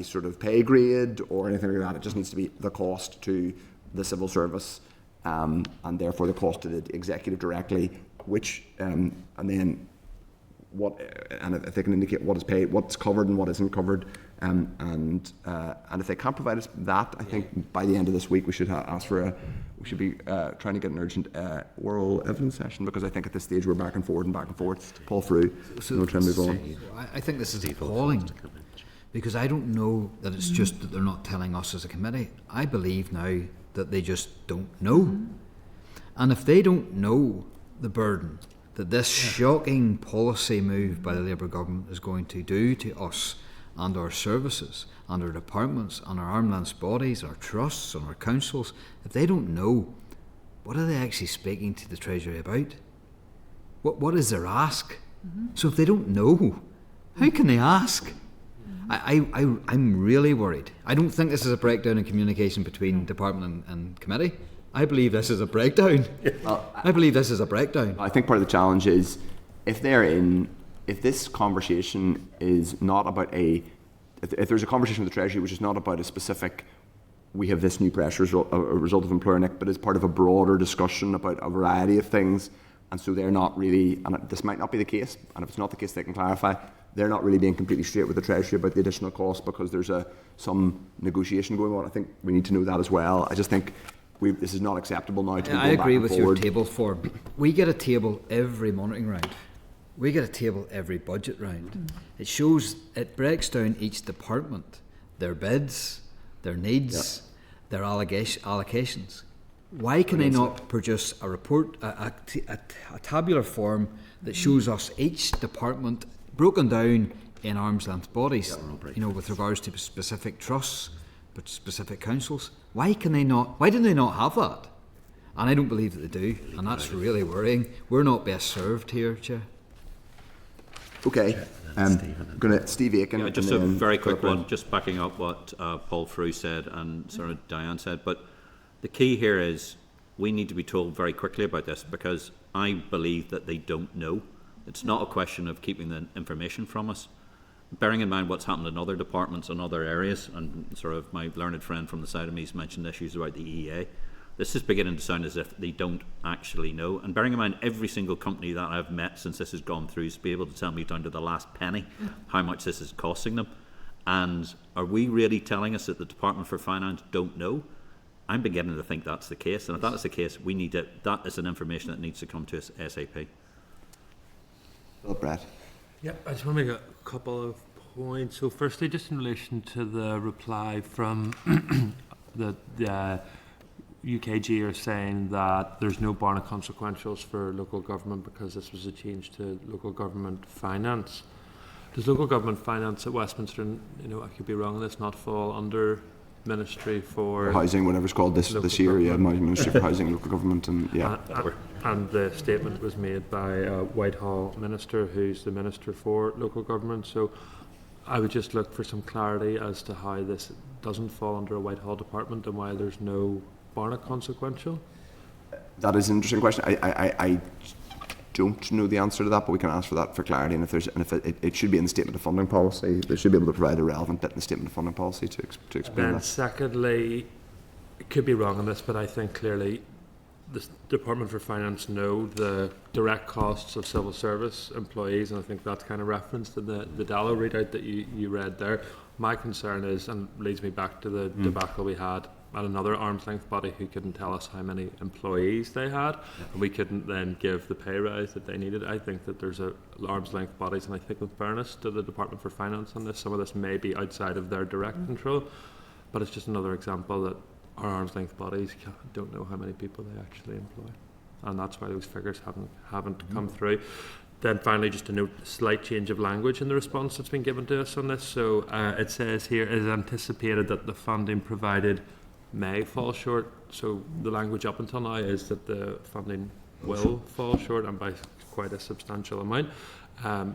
sort of pay grade or anything like that. It just needs to be the cost to the civil service, and therefore the cost to the executive directly, which and then what, and if they can indicate what is paid, what's covered and what isn't covered, and if they can't provide us that, I think by the end of this week we should we should be trying to get an urgent oral evidence session, because I think at this stage we're back and forward. Paul through. So we're trying to move on. I think this is appalling, because I don't know that it's just that they're not telling us as a committee. I believe now that they just don't know, and if they don't know the burden that this shocking policy move by the Labour government is going to do to us and our services and our departments and our arm's length bodies, our trusts and our councils, if they don't know, what are they actually speaking to the Treasury about? What is their ask? So if they don't know, how can they ask? I'm really worried. I don't think this is a breakdown in communication between department and committee. I believe this is a breakdown. I believe this is a breakdown. I think part of the challenge is if this conversation is not about if there's a conversation with the Treasury which is not about a specific, we have this new pressure as a result of employer NIC, but is part of a broader discussion about a variety of things, and so they're not really, and this might not be the case, and if it's not the case they can clarify, they're not really being completely straight with the Treasury about the additional cost because there's some negotiation going on. I think we need to know that as well. I just think this is not acceptable now to be I agree with forward. your table form. We get a table every monitoring round. We get a table every budget round. It breaks down each department, their bids, their needs, their allocations. Why can they not produce a report, a tabular form that shows us each department broken down in arm's length bodies, with regards to specific trusts, but specific councils? Why did they not have that? And I don't believe that they do, and that's really worrying. We're not best served here, Chair. Okay, Steve Aiken. Just a very quick one, just backing up what Paul Frew said and sort of Diane said, but the key here is we need to be told very quickly about this, because I believe that they don't know. It's not a question of keeping the information from us. Bearing in mind what's happened in other departments and other areas, and sort of my learned friend from the side of me has mentioned issues about the EEA, This is beginning to sound as if they don't actually know. And bearing in mind, every single company that I've met since this has gone through is to be able to tell me down to the last penny how much this is costing them. And are we really telling us that the Department for Finance don't know? I'm beginning to think that's the case. And if that is the case, we need it. That is an information that needs to come to us ASAP. Well, Brett. Yeah, I just want to make a couple of points. So firstly, just in relation to the reply from the UKG are saying that there's no bar of consequentials for local government because this was a change to local government finance. Does local government finance at Westminster, I could be wrong on this, not fall under Ministry for Housing, whatever's called this year, Ministry for Housing and Local Government, and and the statement was made by a Whitehall minister who's the Minister for Local Government. So I would just look for some clarity as to how this doesn't fall under a Whitehall department and why there's no Barna consequential. That is an interesting question. I don't know the answer to that, but we can ask for that for clarity. And if it should be in the statement of funding policy, they should be able to provide a relevant bit in the statement of funding policy to explain that. Secondly, I could be wrong on this, but I think clearly the Department for Finance know the direct costs of civil service employees, and I think that's kind of referenced in the Dallo readout that you read there. My concern is, and leads me back to the debacle we had at another arm's length body who couldn't tell us how many employees they had, and we couldn't then give the pay rise that they needed. I think that there's arm's length bodies, and I think with fairness to the Department for Finance on this, some of this may be outside of their direct control, but it's just another example that our arm's length bodies don't know how many people they actually employ, and that's why those figures haven't come through. Then finally, just to note, a slight change of language in the response that's been given to us on this. So it says here, it is anticipated that the funding provided may fall short. So the language up until now is that the funding will fall short, and by quite a substantial amount.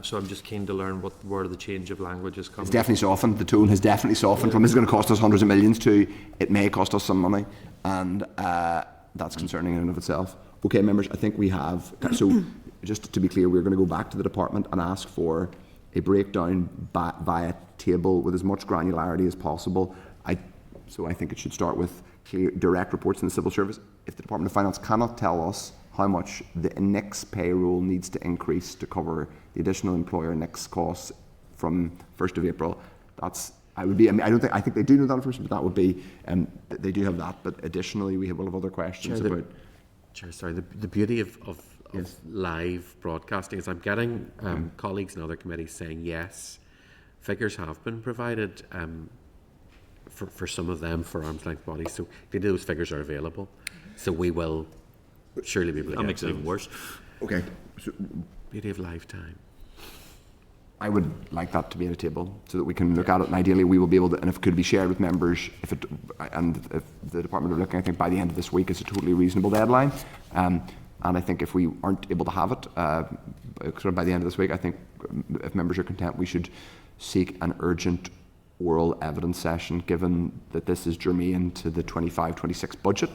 So I'm just keen to learn where the change of language is coming. It's definitely softened. The tone has definitely softened from "it's going to cost us hundreds of millions" to "it may cost us some money," and that's concerning in and of itself. Okay, members, I think we have. So just to be clear, we're going to go back to the department and ask for a breakdown via table with as much granularity as possible. So I think it should start with clear, direct reports in the civil service. If the Department of Finance cannot tell us how much the NICS payroll needs to increase to cover the additional employer NICS costs from 1st of April, I think they do know that first, but that would be, they do have that, but additionally we will have other questions about. Chair, the beauty of live broadcasting is I'm getting colleagues in other committees saying yes, figures have been provided for some of them for arm's length bodies, so those figures are available, so we will surely be able to that makes it even worse. Okay, so beauty of live time. I would like that to be at a table so that we can look at it, and ideally we will be able to, and if it could be shared with members, if the department are looking, I think by the end of this week is a totally reasonable deadline, and I think if we aren't able to have it sort of by the end of this week, I think if members are content, we should seek an urgent oral evidence session, given that this is germane to the 25-26 budget,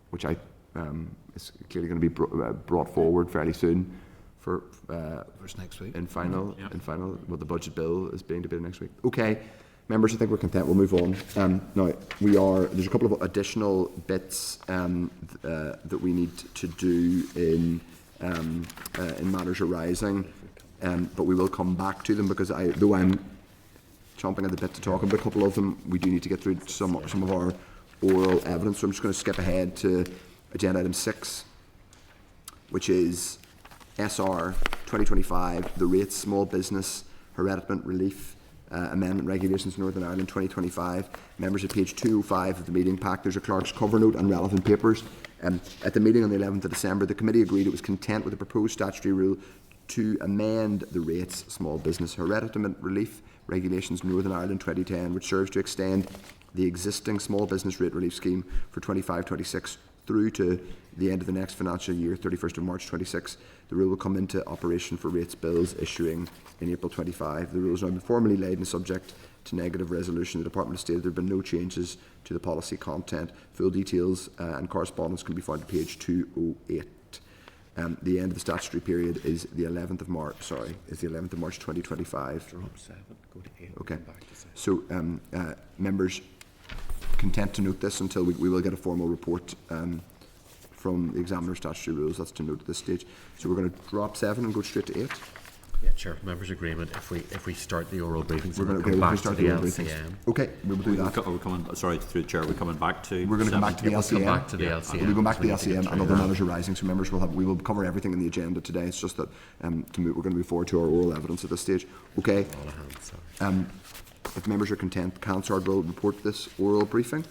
which is clearly going to be brought forward fairly soon for next week. In final, well, the budget bill is being debated next week. Okay, members, I think we're content. We'll move on. Now there's a couple of additional bits that we need to do in matters arising, but we will come back to them because though I'm chomping at the bit to talk about a couple of them, we do need to get through some of our oral evidence. So I'm just going to skip ahead to agenda item 6, which is SR 2025, the Rates Small Business Hereditament Relief Amendment Regulations Northern Ireland 2025. Members, at page 205 of the meeting pack, there's a clerk's cover note and relevant papers. At the meeting on the 11th of December, the committee agreed it was content with the proposed statutory rule to amend the Rates Small Business Hereditament Relief Regulations Northern Ireland 2010, which serves to extend the existing small business rate relief scheme for 25-26 through to the end of the next financial year, 31st of March 26. The rule will come into operation for rates bills issuing in April 25. The rule has now been formally laid and subject to negative resolution. The Department has stated there have been no changes to the policy content. Full details and correspondence can be found at page 208. The end of the statutory period is the 11th of March. Is the 11th of March 2025. Drop 7, go to 8. Okay. So, members, content to note this until we will get a formal report from the examiner's statutory rules. That's to note at this stage. So we're going to drop 7 and go straight to 8. Yeah, Chair. Members' agreement. If we start the oral briefings, We're and going come back to start the oral briefings. LCM. Okay, we will do that. Are we coming, sorry, through the chair, are we coming back to? We're going to come back to the We'll come LCM. back to the LCM. We'll go back to the We need to get LCM and through other that. matters arising. So members we will cover everything in the agenda today. It's just that we're going to move forward to our oral evidence at this stage. Okay. All hands, sorry. If members are content, Councillor will report this oral briefing.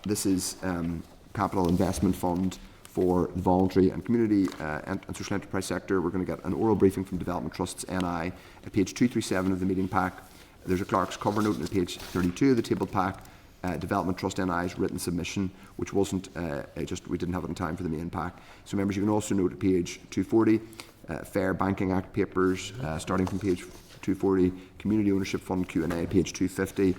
This is Capital Investment Fund for the voluntary and community and social enterprise sector. We're going to get an oral briefing from Development Trusts NI at page 237 of the meeting pack. There's a clerk's cover note at page 32 of the table pack. Development Trust NI's written submission, which wasn't we didn't have it in time for the main pack. So members, you can also note at page 240 Fair Banking Act papers, starting from page 240, Community Ownership Fund Q&A, page 250.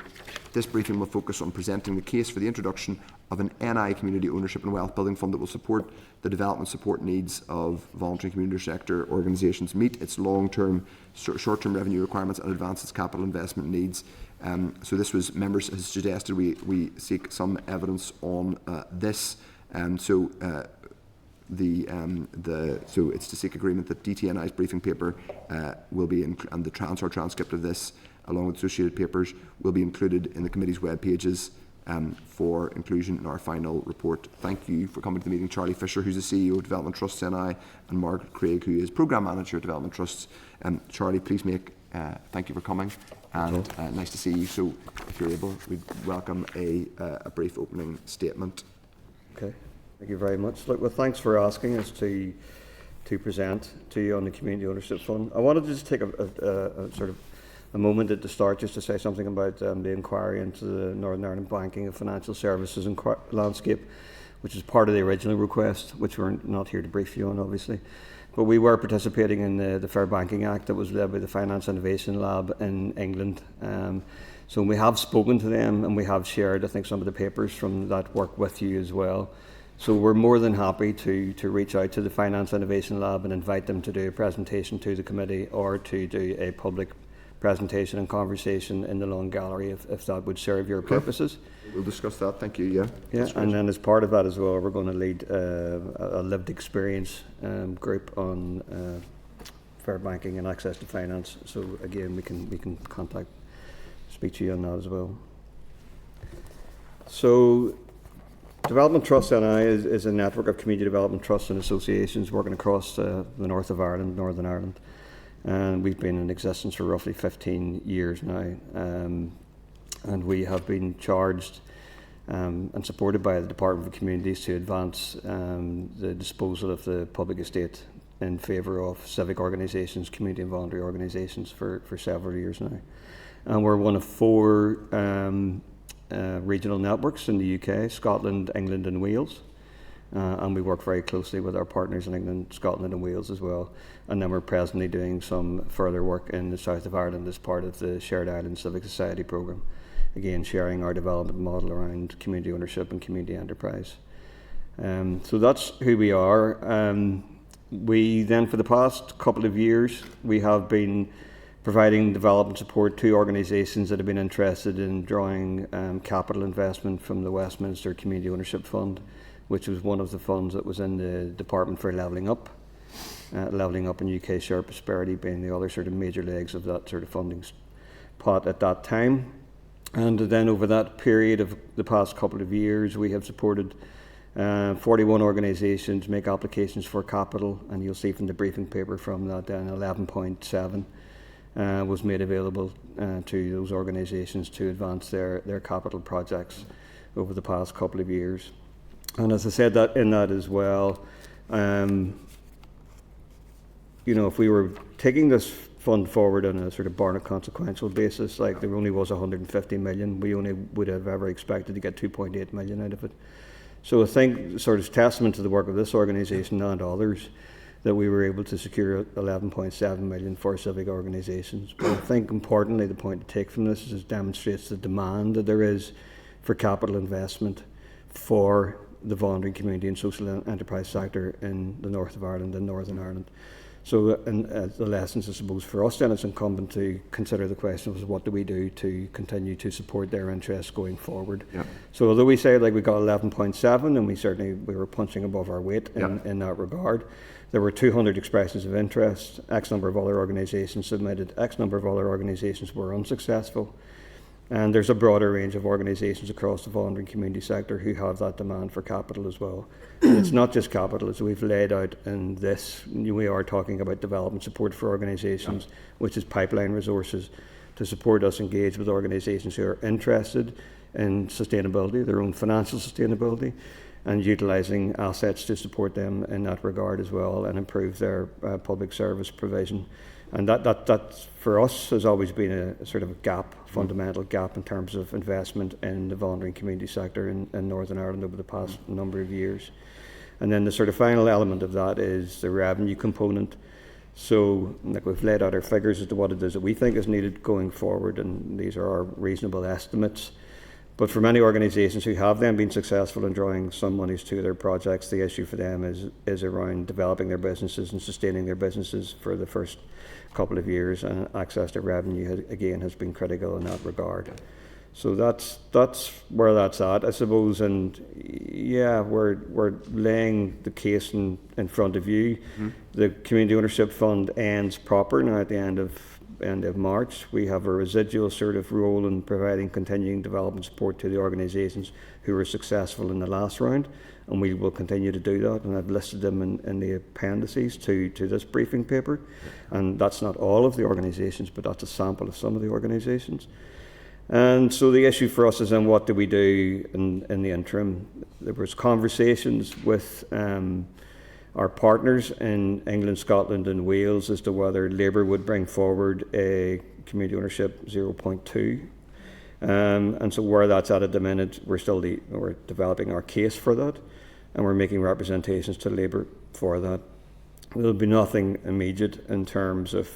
This briefing will focus on presenting the case for the introduction of an NI Community Ownership and Wealth Building Fund that will support the development support needs of voluntary community sector organisations, meet its long-term, short-term revenue requirements and advance its capital investment needs. So this was, members has suggested we seek some evidence on this. So it's to seek agreement that DTNI's briefing paper will be and the transcript of this, along with associated papers, will be included in the committee's web pages for inclusion in our final report. Thank you for coming to the meeting, Charlie Fisher, who's the CEO of Development Trusts NI, and Margaret Craig, who is Programme Manager at Development Trusts. Charlie, please thank you for coming, and nice to see you. So, if you're able, we'd welcome a brief opening statement. Okay. Thank you very much. Look, well, thanks for asking us to present to you on the Community Ownership Fund. I wanted to just take a sort of a moment at the start just to say something about the inquiry into the Northern Ireland banking and financial services landscape, which is part of the original request, which we're not here to brief you on, obviously. But we were participating in the Fair Banking Act that was led by the Finance Innovation Lab in England. So we have spoken to them and we have shared, I think, some of the papers from that work with you as well. So we're more than happy to reach out to the Finance Innovation Lab and invite them to do a presentation to the committee or to do a public presentation and conversation in the Long Gallery if that would serve your purposes. We'll discuss that. Thank you. Yeah. Yeah, and then as part of that as well, we're going to lead a lived experience group on fair banking and access to finance. So again, we can speak to you on that as well. So Development Trust NI is a network of community development trusts and associations working across the north of Ireland, Northern Ireland. And we've been in existence for roughly 15 years now. And we have been charged and supported by the Department for Communities to advance the disposal of the public estate in favour of civic organisations, community and voluntary organisations for several years now. And we're one of 4 regional networks in the UK, Scotland, England and Wales. And we work very closely with our partners in England, Scotland and Wales as well. And then we're presently doing some further work in the south of Ireland as part of the Shared Island Civic Society programme. Again, sharing our development model around community ownership and community enterprise. So that's who we are. We then, for the past couple of years, we have been providing development support to organisations that have been interested in drawing capital investment from the Westminster Community Ownership Fund, which was one of the funds that was in the Department for Levelling Up in UK Shared Prosperity being the other sort of major legs of that sort of funding pot at that time. And then over that period of the past couple of years, we have supported 41 organisations make applications for capital, and you'll see from the briefing paper from that then 11.7 was made available to those organisations to advance their capital projects over the past couple of years. And as I said that in that as well, if we were taking this fund forward on a sort of Barnett consequential basis, like there only was 150 million, we only would have ever expected to get 2.8 million out of it. So I think sort of testament to the work of this organisation and others that we were able to secure 11.7 million for civic organisations. But I think importantly the point to take from this is it demonstrates the demand that there is for capital investment for the voluntary community and social enterprise sector in the north of Ireland and Northern Ireland. So, and the lessons, I suppose, for us then, it's incumbent to consider the question of what do we do to continue to support their interests going forward. Yeah. So although we say like we got 11.7 and we were punching above our weight in that regard, there were 200 expressions of interest, X number of other organisations submitted, X number of other organisations were unsuccessful. And there's a broader range of organisations across the voluntary community sector who have that demand for capital as well. And it's not just capital, as we've laid out in this, we are talking about development support for organisations, which is pipeline resources to support us engage with organisations who are interested in sustainability, their own financial sustainability, and utilising assets to support them in that regard as well and improve their public service provision. And that for us has always been a sort of a gap, fundamental gap in terms of investment in the voluntary community sector in Northern Ireland over the past number of years. And then the sort of final element of that is the revenue component. So like we've laid out our figures as to what it is that we think is needed going forward, and these are our reasonable estimates. But for many organisations who have then been successful in drawing some monies to their projects, the issue for them is around developing their businesses and sustaining their businesses for the first couple of years, and access to revenue has been critical in that regard. So that's where that's at, I suppose. And yeah, we're laying the case in front of you. The Community Ownership Fund ends proper now at the end of March. We have a residual sort of role in providing continuing development support to the organisations who were successful in the last round, and we will continue to do that, and I've listed them in the appendices to this briefing paper. And that's not all of the organisations, but that's a sample of some of the organisations. And so the issue for us is then what do we do in the interim? There was conversations with our partners in England, Scotland and Wales as to whether Labour would bring forward a community ownership 0.2. And so where that's at the minute, we're developing our case for that, and we're making representations to Labour for that. There'll be nothing immediate in terms of,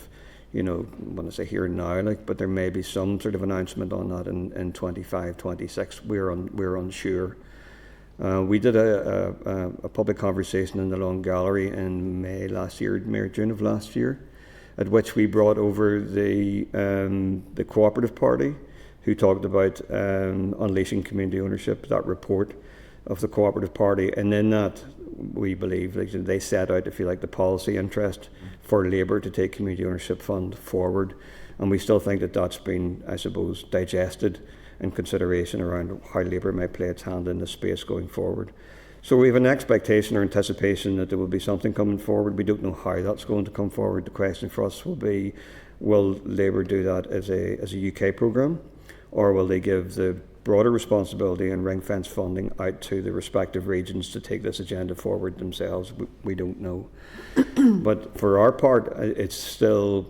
when I say here and now, but there may be some sort of announcement on that in 25, 26. We're unsure. We did a public conversation in the Long Gallery in May or June of last year, at which we brought over the Cooperative Party, who talked about unleashing community ownership, that report of the Cooperative Party. And in that, we believe they set out, if you like, the policy interest for Labour to take Community Ownership Fund forward. And we still think that that's been, I suppose, digested in consideration around how Labour might play its hand in this space going forward. So we have an expectation or anticipation that there will be something coming forward. We don't know how that's going to come forward. The question for us will be, will Labour do that as a UK programme, or will they give the broader responsibility and ring-fence funding out to the respective regions to take this agenda forward themselves? We don't know. But for our part, it's still,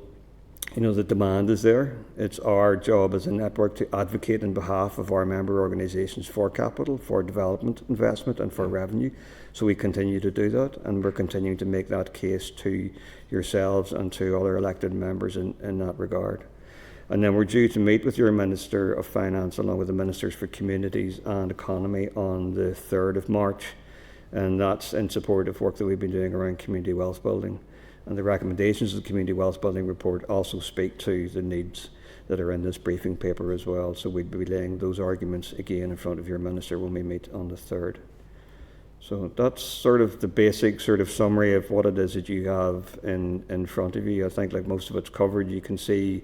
the demand is there. It's our job as a network to advocate on behalf of our member organisations for capital, for development, investment and for revenue. So we continue to do that, and we're continuing to make that case to yourselves and to other elected members in that regard. And then we're due to meet with your Minister of Finance along with the Ministers for Communities and Economy on the 3rd of March. And that's in support of work that we've been doing around community wealth building. And the recommendations of the Community Wealth Building Report also speak to the needs that are in this briefing paper as well. So we'd be laying those arguments again in front of your Minister when we meet on the 3rd. So that's sort of the basic sort of summary of what it is that you have in front of you. I think like most of it's covered. You can see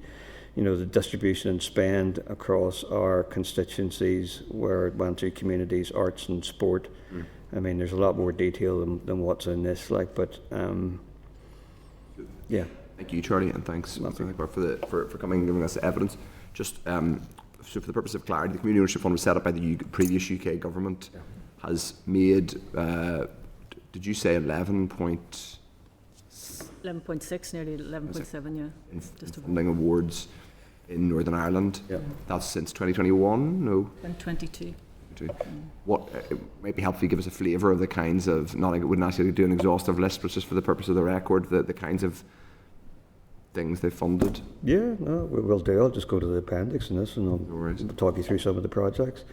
the distribution and spend across our constituencies, where it went to communities, arts and sport. I mean, there's a lot more detail than what's in this, but yeah. Thank you, Charlie, and thanks for coming and giving us the evidence. Just so for the purpose of clarity, the Community Ownership Fund was set up by the previous UK government, has made, did you say 11.6, nearly 11.7, yeah. In funding awards in Northern Ireland. Yeah. That's since 2021? No? 2022. What it might be helpful to give us a flavour of the kinds of, not like it wouldn't actually do an exhaustive list, but just for the purpose of the record, the kinds of things they funded. Yeah, no, we will do. I'll just go to the appendix in this and I'll talk you through some of the projects.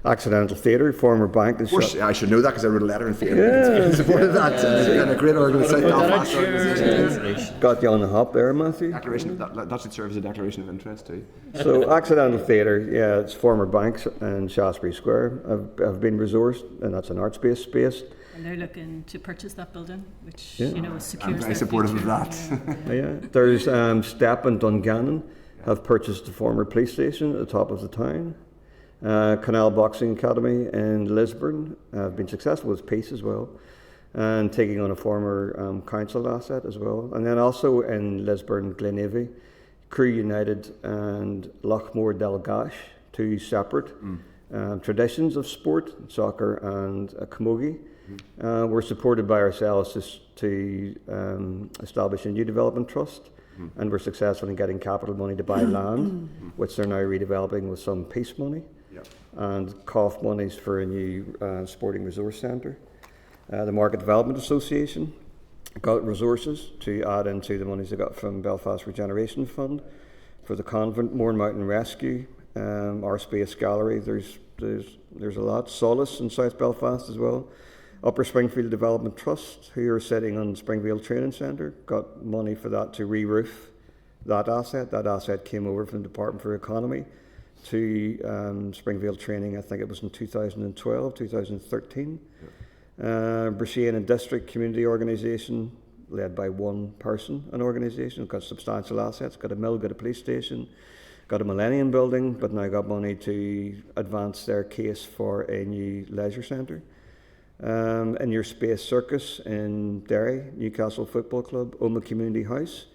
Accidental Theatre, former bank. Of course, I should know that because I wrote a letter in support of that. It's been a great organisation. Belfast organisation. Got you on the hop there, Matthew. Declaration, that should serve as a declaration of interest too. So Accidental Theatre, yeah, it's former banks in Shaftesbury Square have been resourced, and that's an arts-based space. And they're looking to purchase that building, which, Yeah. you know, secures I'm very their supportive future. of that. Yeah, there's Step and Dungannon have purchased the former police station at the top of the town. Canal Boxing Academy in Lisburn have been successful with peace as well, and taking on a former council asset as well. And then also in Lisburn, Glenavy, Crew United and Lochmore Delgash, two separate traditions of sport, soccer and camogie. Were supported by ourselves to establish a new development trust, and we're successful in getting capital money to buy land, which they're now redeveloping with some peace money, and COF monies for a new sporting resource centre. The Market Development Association got resources to add into the monies they got from Belfast Regeneration Fund for the convent, Mourne Mountain Rescue, our Space Gallery. There's a lot. Solace in South Belfast as well. Upper Springfield Development Trust, who are sitting on Springfield Training Centre, got money for that to re-roof that asset. That asset came over from the Department for Economy to Springfield Training, I think it was in 2012, 2013. Brashean and District Community Organisation, led by one person, an organisation, got substantial assets, got a mill, got a police station, got a Millennium Building, but now got money to advance their case for a new leisure centre. In your Space Circus in Derry, Newcastle Football Club, Omagh Community House.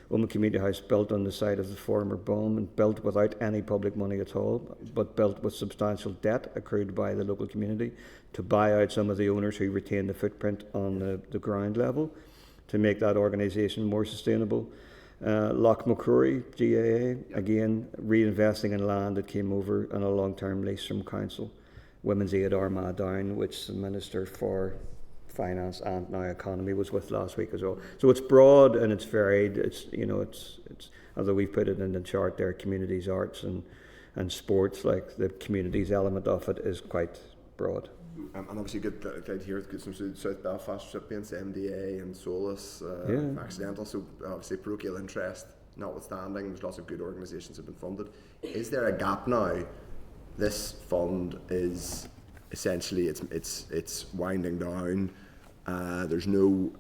Omagh Community House built on the site of the former bomb and built without any public money at all, but built with substantial debt accrued by the local community to buy out some of the owners who retained the footprint on the ground level to make that organisation more sustainable. Loch McCrory, GAA, again, reinvesting in land that came over on a long-term lease from council. Women's Aid Armagh Down, which the Minister for Finance and now Economy was with last week as well. So it's broad and it's varied. It's although we've put it in the chart there, communities, arts and sports, like the communities element of it is quite broad. And obviously good to hear it, some South Belfast recipients, MDA and Solace, Accidental, so obviously parochial interest notwithstanding, there's lots of good organisations have been funded. Is there a gap now? This fund is essentially it's winding down. There's no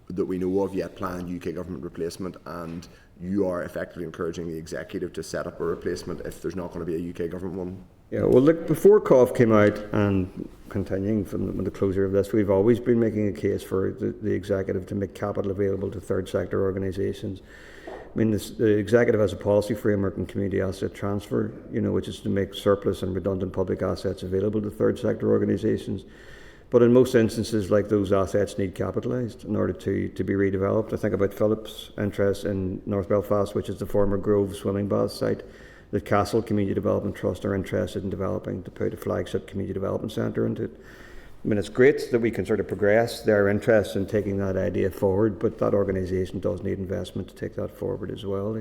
that we know of yet planned UK government replacement, and you are effectively encouraging the executive to set up a replacement if there's not going to be a UK government one. Yeah, well, look, before COF came out and continuing from the closure of this, we've always been making a case for the executive to make capital available to third sector organisations. I mean, the executive has a policy framework in community asset transfer, which is to make surplus and redundant public assets available to third sector organisations. But in most instances, like those assets need capitalised in order to be redeveloped. I think about Philip's interest in North Belfast, which is the former Grove swimming bath site. The Castle Community Development Trust are interested in developing to put a flagship community development centre into it. I mean, it's great that we can sort of progress their interest in taking that idea forward, but that organisation does need investment to take that forward as well,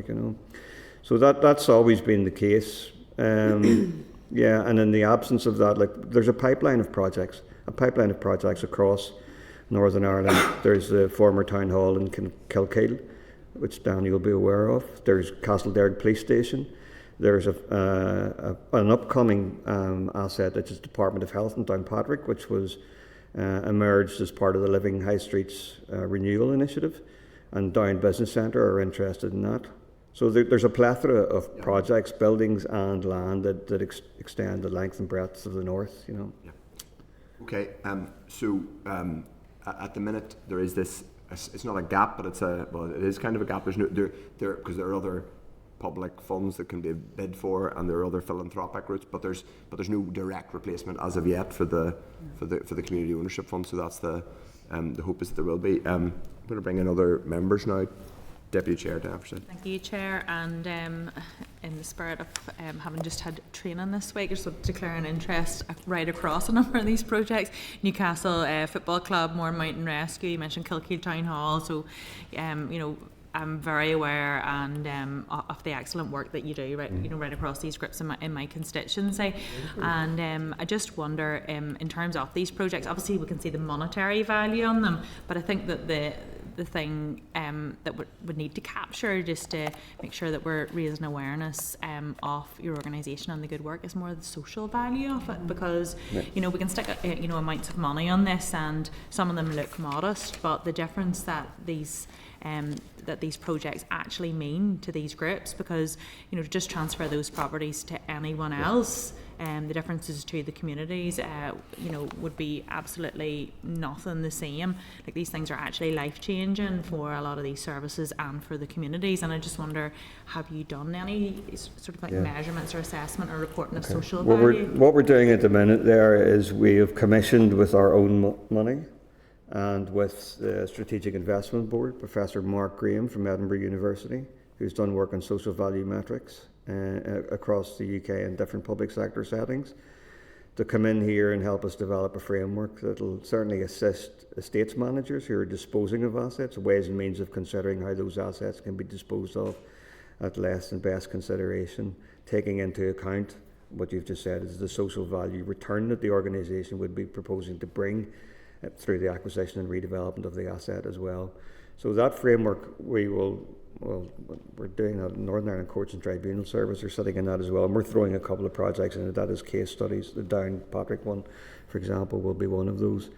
So that's always been the case. Yeah, and in the absence of that, there's a pipeline of projects across Northern Ireland. There's the former town hall in Kilkeel, which Danny will be aware of. There's Castlederg Police Station. There's an upcoming asset, which is Department of Health in Downpatrick, which was emerged as part of the Living High Streets renewal initiative, and Down Business Centre are interested in that. So there's a plethora of projects, buildings and land that extend the length and breadth of the north. Yeah. Okay. So at the minute there is this. It's not a gap, but it is kind of a gap. There's because there are other public funds that can be bid for, and there are other philanthropic routes, but there's no direct replacement as of yet for the community ownership fund. So that's the hope is that there will be. I'm going to bring in other members now. Deputy Chair Danverson. Thank you, Chair. And in the spirit of having just had training this week, just declaring interest right across a number of these projects. Newcastle Football Club, Mourne Mountain Rescue, you mentioned Kilkeel Town Hall. So, I'm very aware and of the excellent work that you do, right, you know, right across these groups in my constituency. And I just wonder, in terms of these projects, obviously we can see the monetary value on them, but I think that the thing that would need to capture, just to make sure that we're raising awareness of your organisation and the good work, is more the social value of it, because you know, we can stick you know, amounts of money on this and some of them look modest, but the difference that these projects actually mean to these groups, because you know, to just transfer those properties to anyone else, the differences to the communities, you know, would be absolutely nothing the same. Like, these things are actually life changing for a lot of these services and for the communities. And I just wonder, have you done any sort of like measurements or assessment or reporting of social value? What we're doing at the minute there is we have commissioned with our own money and with the Strategic Investment Board, Professor Mark Graham from Edinburgh University, who's done work on social value metrics across the UK in different public sector settings, to come in here and help us develop a framework that will certainly assist estates managers who are disposing of assets, ways and means of considering how those assets can be disposed of at less and best consideration, taking into account what you've just said is the social value return that the organisation would be proposing to bring through the acquisition and redevelopment of the asset as well. So that framework, we're doing a Northern Ireland Courts and Tribunal Service are sitting in that as well, and we're throwing a couple of projects in it. That is case studies. The Downpatrick one, for example, will be one of those.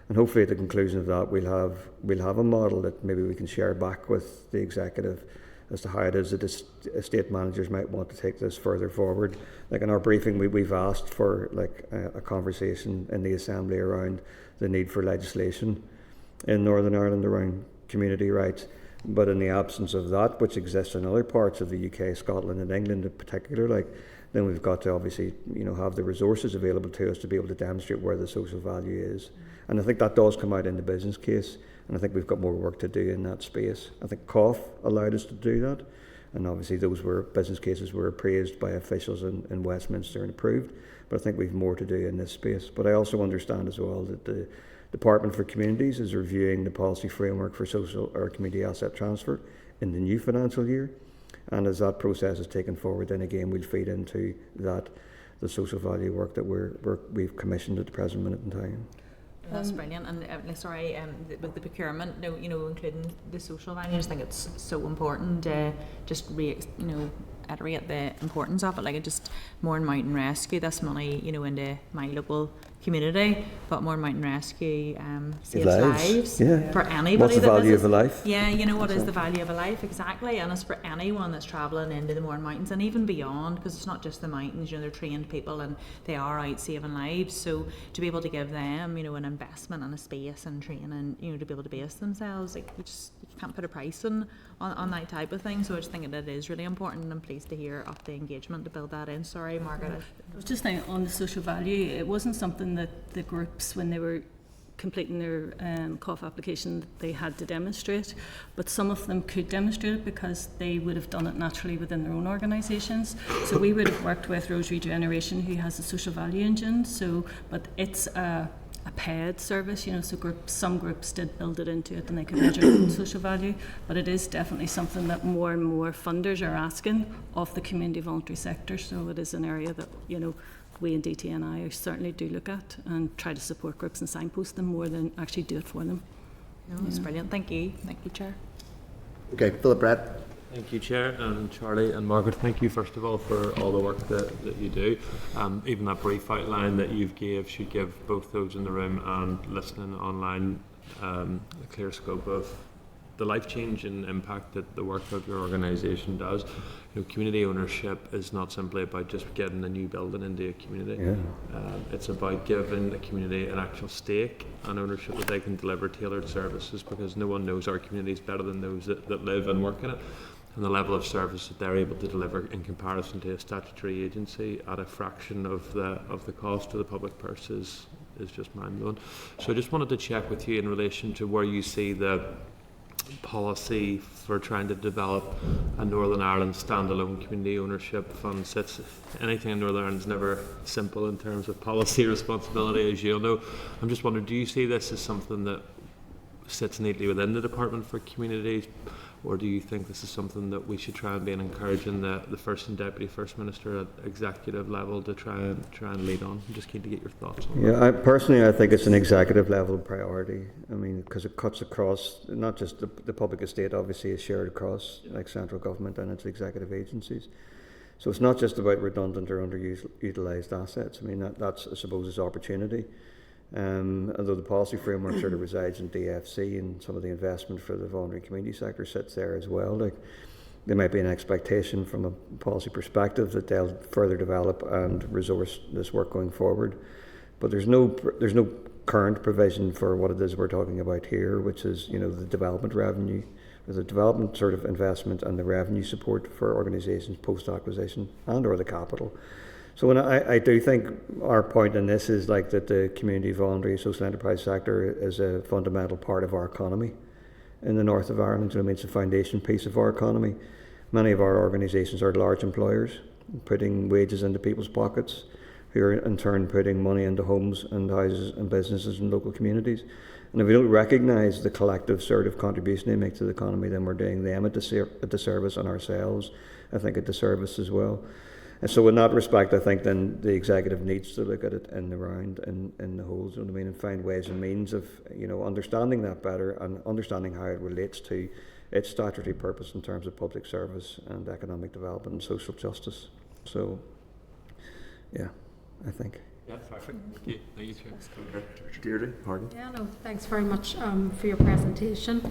And hopefully at the conclusion of that, we'll have a model that maybe we can share back with the executive as to how it is that estate managers might want to take this further forward. Like in our briefing, we've asked for like a conversation in the Assembly around the need for legislation in Northern Ireland around community rights. But in the absence of that, which exists in other parts of the UK, Scotland and England in particular, like, then we've got to obviously, you know, have the resources available to us to be able to demonstrate where the social value is. And I think that does come out in the business case, and I think we've got more work to do in that space. I think COF allowed us to do that, and obviously those business cases were appraised by officials in Westminster and approved, but I think we've more to do in this space. But I also understand as well that the Department for Communities is reviewing the policy framework for social or community asset transfer in the new financial year, and as that process is taken forward, then again we'll feed into that the social value work that we've commissioned at the present minute in time. That's brilliant. And with the procurement, you know, including the social value, I just think it's so important to just iterate the importance of it. Like, just more in mountain rescue, this money, you know, into my local community, but more mountain rescue saves lives for anybody. What's the value of a life? Yeah, you know, what is the value of a life, exactly. And it's for anyone that's travelling into the Mourne Mountains and even beyond, because it's not just the mountains, you know, they're trained people and they are out saving lives. So to be able to give them, you know, an investment and a space and training, you know, to be able to base themselves, like, you can't put a price on that type of thing. So I just think that it is really important, and I'm pleased to hear of the engagement to build that in. Sorry, Margaret. I was just thinking on the social value, it wasn't something that the groups, when they were completing their COF application, they had to demonstrate, but some of them could demonstrate it because they would have done it naturally within their own organisations. So we would have worked with Rose Regeneration, who has a social value engine, but it's a paid service, you know, so some groups did build it into it and they could measure their own social value, but it is definitely something that more and more funders are asking of the community voluntary sector. So it is an area that, you know, we in DTNI certainly do look at and try to support groups and signpost them more than actually do it for them. No, that's brilliant. Thank you, Chair. Okay, Philip Brett. Thank you, Chair, and Charlie and Margaret. Thank you, first of all, for all the work that you do. Even that brief outline that you've gave should give both those in the room and listening online a clear scope of the life-changing impact that the work of your organisation does. You know, community ownership is not simply about just getting a new building into a community. It's about giving the community an actual stake and ownership that they can deliver tailored services, because no one knows our communities better than those that live and work in it. And the level of service that they're able to deliver in comparison to a statutory agency at a fraction of the cost to the public purse is just mind-blowing. So I just wanted to check with you in relation to where you see the policy for trying to develop a Northern Ireland standalone community ownership fund sits. Anything in Northern Ireland is never simple in terms of policy responsibility, as you'll know. I'm just wondering, do you see this as something that sits neatly within the Department for Communities, or do you think this is something that we should try and be encouraging the First and Deputy First Minister at executive level to try and lead on? I'm just keen to get your thoughts on that. Yeah, I think it's an executive level priority. I mean, because it cuts across, not just the public estate, obviously is shared across like central government and its executive agencies. So it's not just about redundant or underutilised assets. I mean, that's, I suppose, its opportunity. Although the policy framework sort of resides in DFC, and some of the investment for the voluntary community sector sits there as well. Like, there might be an expectation from a policy perspective that they'll further develop and resource this work going forward. But there's no current provision for what it is we're talking about here, which is, you know, the development revenue. There's a development sort of investment and the revenue support for organisations post-acquisition and or the capital. So when I do think our point in this is like that the community, voluntary, social enterprise sector is a fundamental part of our economy in the north of Ireland. So I mean, it's a foundation piece of our economy. Many of our organisations are large employers, putting wages into people's pockets, who are in turn putting money into homes and houses and businesses and local communities. And if we don't recognise the collective sort of contribution they make to the economy, then we're doing them a disservice and ourselves, I think, a disservice as well. And so in that respect, I think then the executive needs to look at it in the round, in the whole, you know what I mean, and find ways and means of, you know, understanding that better and understanding how it relates to its statutory purpose in terms of public service and economic development and social justice. So, yeah, I think. Yeah, perfect. Thank you. Thank you, Chair. Deirdre, Harden. Yeah, no, thanks very much for your presentation.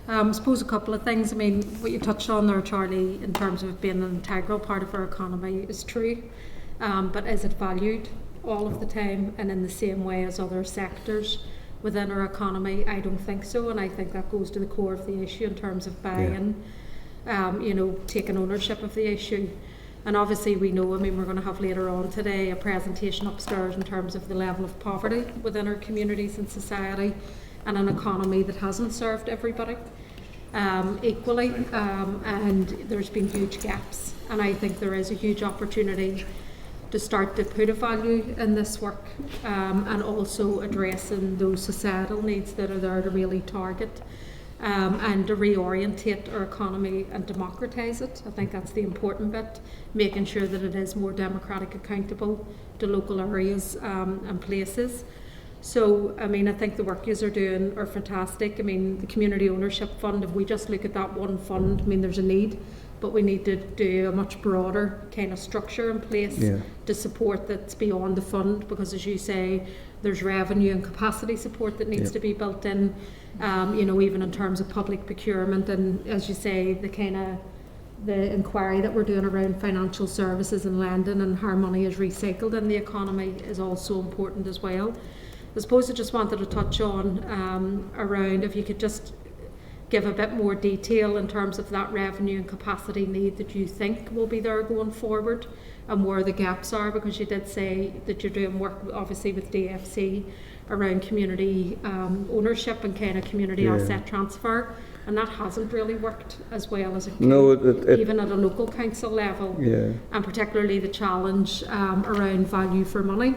I suppose a couple of things. I mean, what you touched on there, Charlie, in terms of being an integral part of our economy is true, but is it valued all of the time and in the same way as other sectors within our economy? I don't think so, and I think that goes to the core of the issue in terms of buy-in, you know, taking ownership of the issue. And obviously we know, I mean, we're going to have later on today a presentation upstairs in terms of the level of poverty within our communities and society, and an economy that hasn't served everybody equally, and there's been huge gaps. And I think there is a huge opportunity to start to put a value in this work, and also addressing those societal needs that are there to really target and to reorientate our economy and democratise it. I think that's the important bit, making sure that it is more democratic, accountable to local areas and places. So, I mean, I think the work yous are doing are fantastic. I mean, the Community Ownership Fund, if we just look at that one fund, I mean, there's a need, but we need to do a much broader kind of structure in place to support that's beyond the fund, because as you say, there's revenue and capacity support that needs to be built in, you know, even in terms of public procurement, and as you say, the kind of the inquiry that we're doing around financial services and lending and how money is recycled in the economy is also important as well. I suppose I just wanted to touch on around if you could just give a bit more detail in terms of that revenue and capacity need that you think will be there going forward and where the gaps are, because you did say that you're doing work obviously with DFC around community ownership and kind of community asset transfer, and that hasn't really worked as well as it could, even at a local council level, and particularly the challenge around value for money.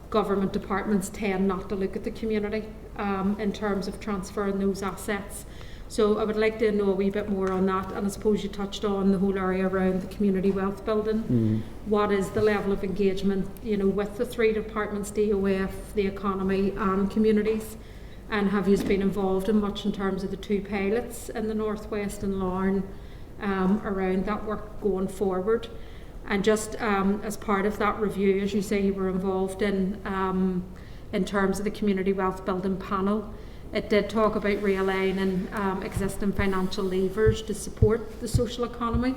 Government departments tend not to look at the community in terms of transferring those assets. So I would like to know a wee bit more on that, and I suppose you touched on the whole area around the community wealth building. What is the level of engagement, you know, with the three departments, DOF, the economy and communities, and have you been involved in much in terms of the two pilots in the Northwest and Larne around that work going forward? And just as part of that review, as you say, you were involved in terms of the community wealth building panel. It did talk about realigning existing financial levers to support the social economy.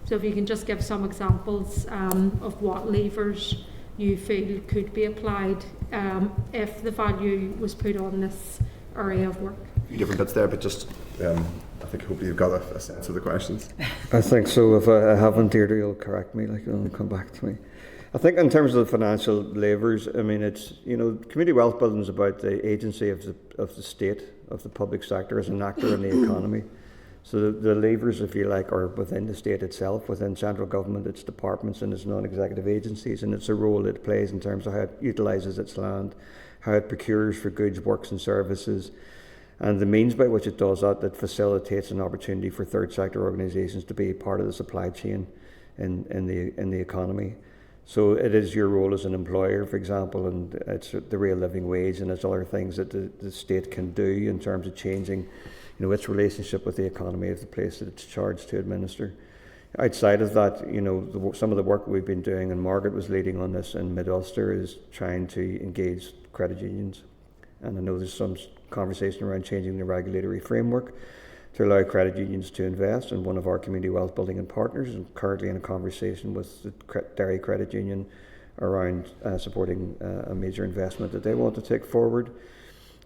So if you can just give some examples of what levers you feel could be applied if the value was put on this area of work. A few different bits there, but just I think hopefully you've got a sense of the questions. I think so. If I haven't, Deirdre, you'll correct me, like, it'll come back to me. I think in terms of the financial levers, I mean, it's, you know, community wealth building is about the agency of the state, of the public sector as an actor in the economy. So the levers, if you like, are within the state itself, within central government, its departments and its non-executive agencies, and it's a role it plays in terms of how it utilises its land, how it procures for goods, works and services, And the means by which it does that, that facilitates an opportunity for third sector organisations to be part of the supply chain in the economy. So it is your role as an employer, for example, and it's the real living wage, and it's other things that the state can do in terms of changing, its relationship with the economy of the place that it's charged to administer. Outside of that, some of the work we've been doing, and Margaret was leading on this in Mid-Ulster, is trying to engage credit unions. And I know there's some conversation around changing the regulatory framework to allow credit unions to invest. And one of our community wealth building and partners is currently in a conversation with the Derry Credit Union around supporting a major investment that they want to take forward.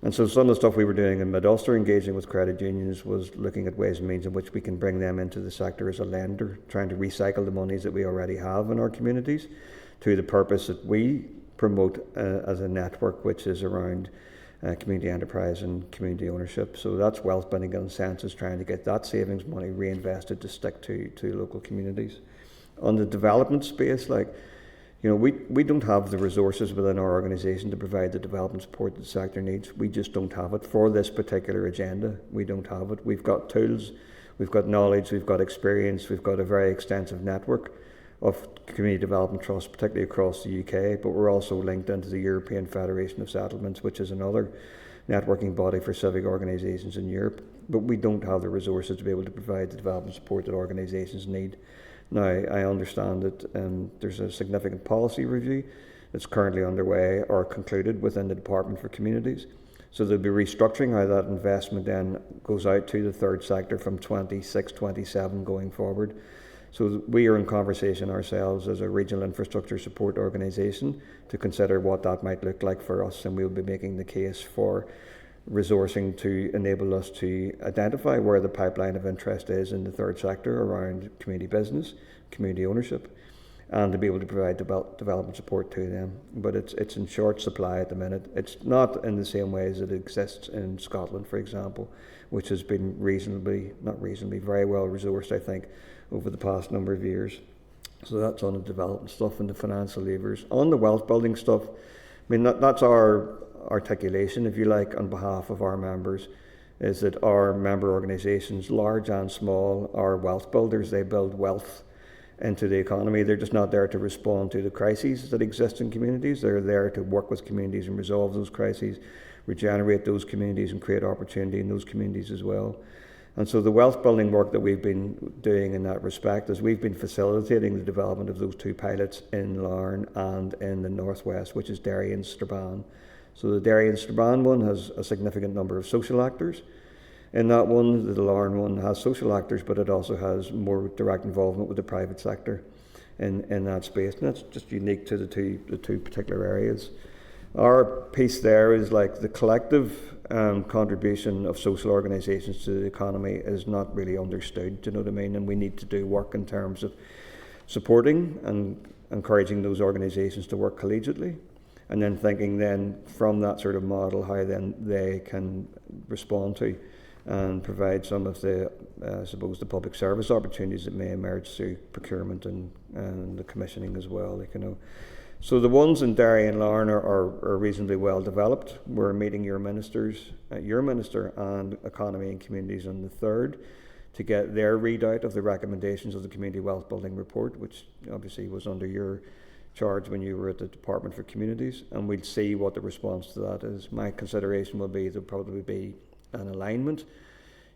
And so some of the stuff we were doing in Mid-Ulster, engaging with credit unions, was looking at ways and means in which we can bring them into the sector as a lender, trying to recycle the monies that we already have in our communities to the purpose that we promote as a network, which is around community enterprise and community ownership. So that's wealth building in a sense, is trying to get that savings money reinvested to stick to local communities. On the development space, we don't have the resources within our organisation to provide the development support that the sector needs. We just don't have it for this particular agenda. We don't have it. We've got tools, we've got knowledge, we've got experience, we've got a very extensive network of community development trusts, particularly across the UK, but we're also linked into the European Federation of Settlements, which is another networking body for civic organisations in Europe. But we don't have the resources to be able to provide the development support that organisations need. Now, I understand that there's a significant policy review that's currently underway or concluded within the Department for Communities. So there'll be restructuring how that investment then goes out to the third sector from 26-27 going forward. So we are in conversation ourselves as a regional infrastructure support organisation to consider what that might look like for us, and we'll be making the case for resourcing to enable us to identify where the pipeline of interest is in the third sector around community business, community ownership, and to be able to provide development support to them. But it's in short supply at the minute. It's not in the same way as it exists in Scotland, for example, which has been very well resourced, I think, over the past number of years. So that's on the development stuff and the financial levers. On the wealth building stuff, that's our articulation, if you like, on behalf of our members, is that our member organisations, large and small, are wealth builders. They build wealth into the economy. They're just not there to respond to the crises that exist in communities. They're there to work with communities and resolve those crises, regenerate those communities and create opportunity in those communities as well. And so the wealth building work that we've been doing in that respect is we've been facilitating the development of those two pilots in Larne and in the northwest, which is Derry and Strabane. So the Derry and Strabane one has a significant number of social actors. In that one, the Larne one has social actors, but it also has more direct involvement with the private sector in that space. And that's just unique to the two particular areas. Our piece there is like the collective contribution of social organisations to the economy is not really understood, do you know what I mean? And we need to do work in terms of supporting and encouraging those organisations to work collegiately, and then thinking then from that sort of model how then they can respond to and provide some of the, the public service opportunities that may emerge through procurement and the commissioning as well, So the ones in Derry and Larne are reasonably well developed. We're meeting your minister and Economy and Communities on the 3rd to get their readout of the recommendations of the Community Wealth Building Report, which obviously was under your charge when you were at the Department for Communities, and we'll see what the response to that is. My consideration will be there'll probably be an alignment,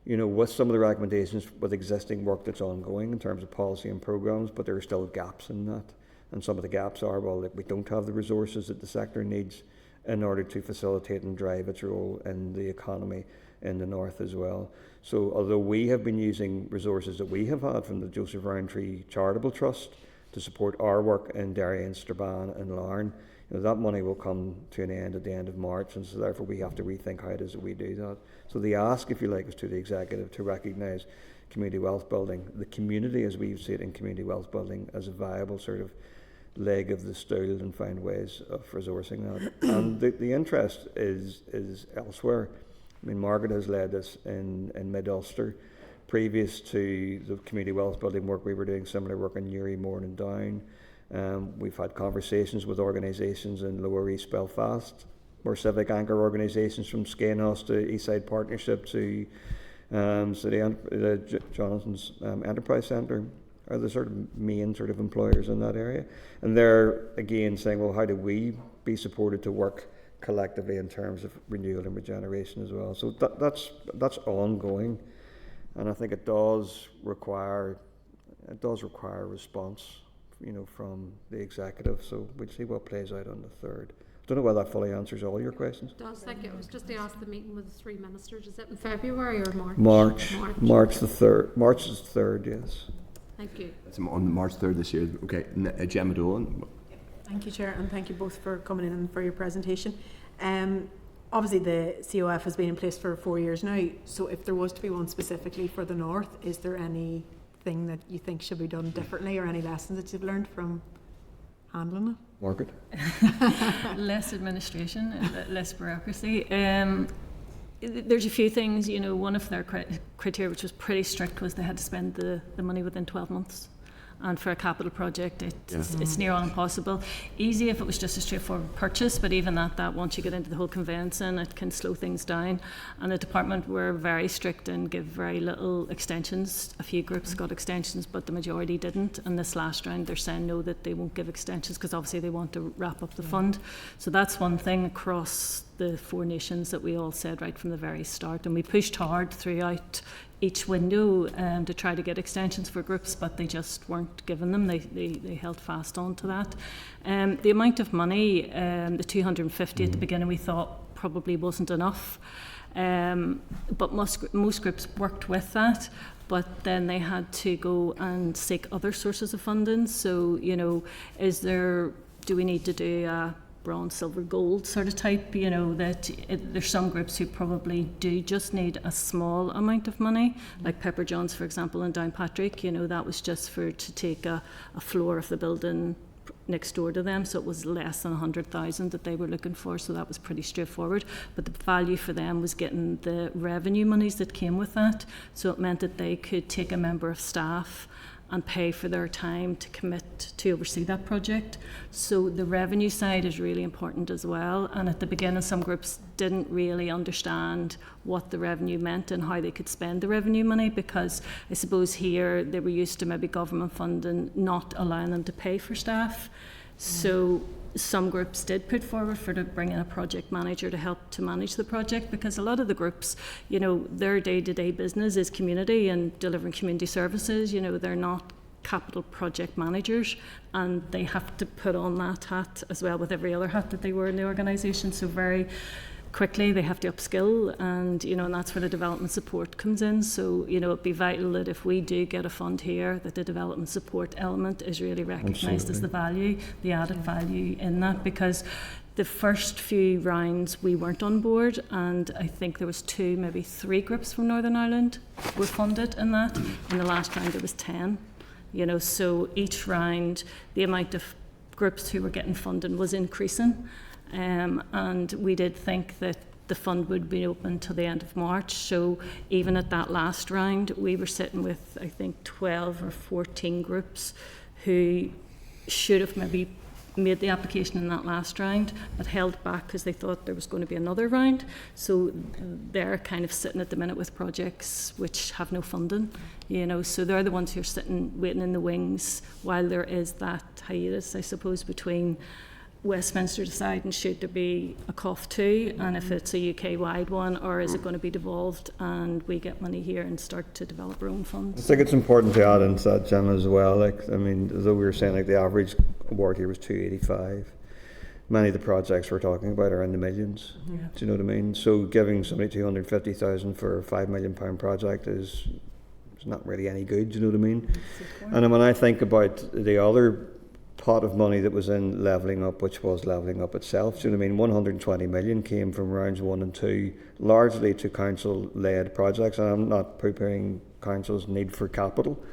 with some of the recommendations with existing work that's ongoing in terms of policy and programmes, but there are still gaps in that. And some of the gaps are, that we don't have the resources that the sector needs in order to facilitate and drive its role in the economy in the north as well. So although we have been using resources that we have had from the Joseph Rowntree Charitable Trust to support our work in Derry and Strabane and Larne, that money will come to an end at the end of March, and so therefore we have to rethink how it is that we do that. So the ask, if you like, is to the executive to recognise community wealth building, the community as we see it in community wealth building, as a viable sort of leg of the stool, and find ways of resourcing that. And the interest is elsewhere. Margaret has led this in Mid-Ulster. Previous to the community wealth building work, we were doing similar work in Newry, Mourne and Down. We've had conversations with organisations in Lower East Belfast more civic anchor organisations from Skenos to Eastside Partnership to Jonathan's Enterprise Centre are the sort of main sort of employers in that area. And they're again saying, well, how do we be supported to work collectively in terms of renewal and regeneration as well? So that's ongoing, and I think it does require a response, from the executive. So we'll see what plays out on the 3rd. I don't know whether that fully answers all your questions. I think it was just to ask the meeting with the 3 ministers. Is it in February or March? March the 3rd. March is the 3rd, yes. Thank you. It's on March 3rd this year. Okay, Gemma Dolan. Thank you, Chair, and thank you both for coming in and for your presentation. Obviously, the COF has been in place for 4 years now, so if there was to be one specifically for the North, is there anything that you think should be done differently, or any lessons that you've learned from handling it? Margaret? Less administration, less bureaucracy. There's a few things, one of their criteria, which was pretty strict, was they had to spend the money within 12 months. And for a capital project, it's near on impossible. Easy if it was just a straightforward purchase, but even that once you get into the whole conveyancing, it can slow things down. And the department were very strict and give very little extensions. A few groups got extensions, but the majority didn't. And this last round, they're saying no, that they won't give extensions because obviously they want to wrap up the fund. So that's one thing across the 4 nations that we all said right from the very start. And we pushed hard throughout each window to try to get extensions for groups, but they just weren't given them. They held fast on to that. The amount of money, the 250 at the beginning, we thought probably wasn't enough, but most groups worked with that. But then they had to go and seek other sources of funding. So, do we need to do a bronze, silver, gold sort of type, there's some groups who probably do just need a small amount of money, like Pepper John's, for example, in Downpatrick, that was just to take a floor of the building next door to them, so it was less than 100,000 that they were looking for, so that was pretty straightforward. But the value for them was getting the revenue monies that came with that, so it meant that they could take a member of staff and pay for their time to commit to oversee that project. So the revenue side is really important as well. And at the beginning, some groups didn't really understand what the revenue meant and how they could spend the revenue money, because I suppose here they were used to maybe government funding not allowing them to pay for staff. So some groups did put forward to bring in a project manager to help to manage the project, because a lot of the groups, their day-to-day business is community and delivering community services. They're not capital project managers, and they have to put on that hat as well with every other hat that they wear in the organisation. So very quickly they have to upskill, and and that's where the development support comes in. So it'd be vital that if we do get a fund here, that the development support element is really recognised as the value, the added value in that, because the first few rounds we weren't on board, and I think there was 2, maybe 3 groups from Northern Ireland were funded in that. In the last round there was 10. So each round the amount of groups who were getting funded was increasing. And we did think that the fund would be open till the end of March. So even at that last round, we were sitting with, I think, 12 or 14 groups who should have maybe made the application in that last round, but held back because they thought there was going to be another round. So they're kind of sitting at the minute with projects which have no funding, so they're the ones who are sitting, waiting in the wings while there is that hiatus, I suppose, between Westminster deciding should there be a COF 2, and if it's a UK-wide one, or is it going to be devolved and we get money here and start to develop our own funds. I think it's important to add into that, Gemma, as well. Though we were saying the average award here was 285, many of the projects we're talking about are in the millions. Yeah. Do you know what I mean? So giving somebody 250,000 for a £5 million project is not really any good. Do you know what I mean? And when I think about the other pot of money that was in Levelling Up, which was Levelling Up itself, do you know what I mean? 120 million came from rounds 1 and 2, largely to council-led projects, and I'm not preparing council's need for capital,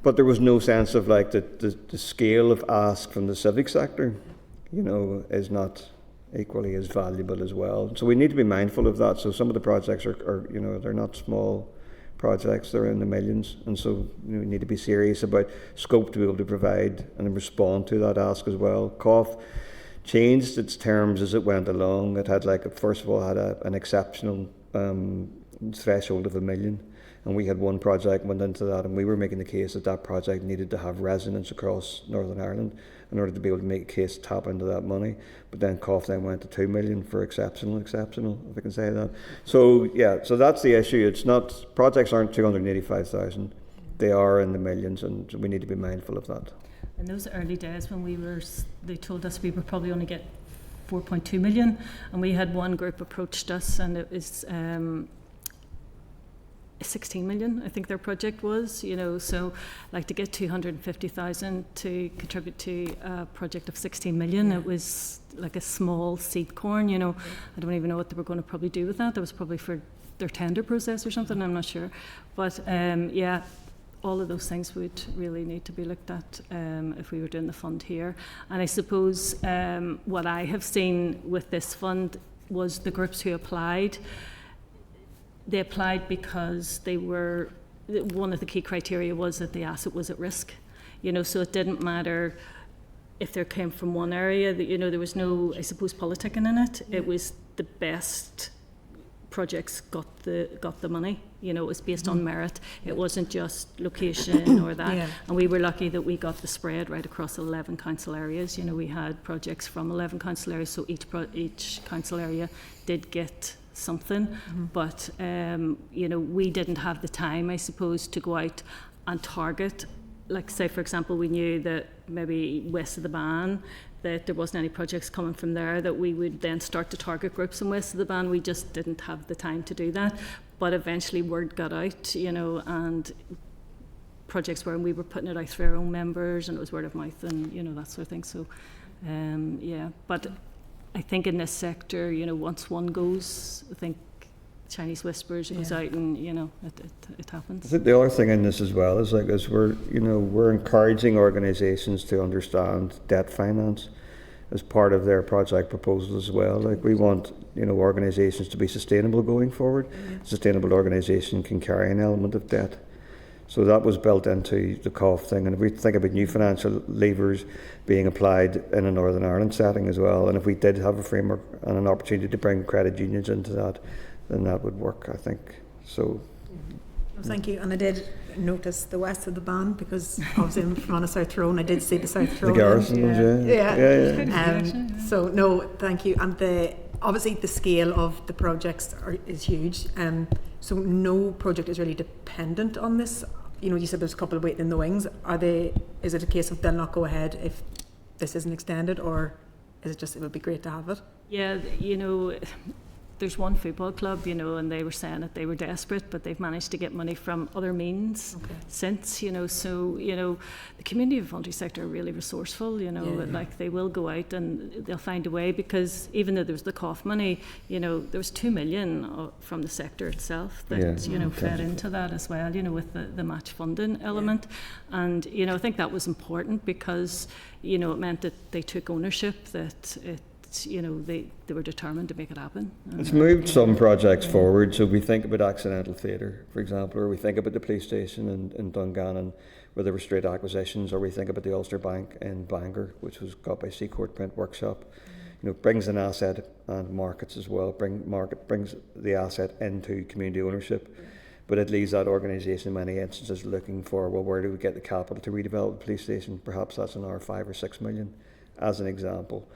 but there was no sense of the scale of ask from the civic sector, is not equally as valuable as well. So we need to be mindful of that. So some of the projects are they're not small projects, they're in the millions, and so we need to be serious about scope to be able to provide and respond to that ask as well. COF changed its terms as it went along. It had first of all had an exceptional threshold of $1 million, and we had one project went into that, and we were making the case that that project needed to have resonance across Northern Ireland in order to be able to make a case to tap into that money. But then COF then went to $2 million for exceptional, if I can say that. So yeah, so that's the issue. It's not, projects aren't 285,000. They are in the millions, and we need to be mindful of that. In those early days when they told us we would probably only get 4.2 million, and we had one group approached us, and it was 16 million, I think their project was, so to get 250,000 to contribute to a project of 16 million, it was like a small seed corn, I don't even know what they were going to probably do with that. That was probably for their tender process or something, I'm not sure. But yeah, all of those things would really need to be looked at if we were doing the fund here. And I suppose what I have seen with this fund was the groups who applied, they applied because one of the key criteria was that the asset was at risk, so it didn't matter if they came from one area, that there was no, I suppose, politicking in it. It was the best projects got the money, it was based on merit. It wasn't just location or that. And we were lucky that we got the spread right across 11 council areas. We had projects from 11 council areas, so each council area did get something, but we didn't have the time, I suppose, to go out and target. Like, say for example, we knew that maybe west of the Ban that there wasn't any projects coming from there, that we would then start to target groups in west of the Ban. We just didn't have the time to do that, but eventually word got out, and projects where we were putting it out through our own members, and it was word of mouth and that sort of thing. So yeah, but I think in this sector, once one goes, I think Chinese whispers, it goes out, and it happens. I think the other thing in this as well is we're encouraging organisations to understand debt finance as part of their project proposals as well. We want organisations to be sustainable going forward. Sustainable organisation can carry an element of debt. So that was built into the COF thing. And if we think about new financial levers being applied in a Northern Ireland setting as well, and if we did have a framework and an opportunity to bring credit unions into that, then that would work, I think. So. Thank you. And I did notice the west of the Ban, because obviously I'm from on a South Throne. I did see the South Throne. The garrison, yeah. So no, thank you. And obviously the scale of the projects is huge. So no project is really dependent on this. You said there's a couple waiting in the wings. Is it a case of they'll not go ahead if this isn't extended, or is it just it would be great to have it? Yeah, there's one football club, and they were saying that they were desperate, but they've managed to get money from other means since, so, the community and voluntary sector are really resourceful, they will go out and they'll find a way, because even though there was the COF money, there was 2 million from the sector itself that, fed into that as well, with the match funding element. And, I think that was important because, it meant that they took ownership, that they were determined to make it happen. It's moved some projects forward. So we think about Accidental Theatre, for example, or we think about the police station in Dungannon, where there were straight acquisitions, or we think about the Ulster Bank in Bangor, which was got by Seacourt Print Workshop. Brings an asset and markets as well. Brings the asset into community ownership, but it leaves that organisation in many instances looking for, well, where do we get the capital to redevelop the police station? Perhaps that's another 5 or 6 million, as an example.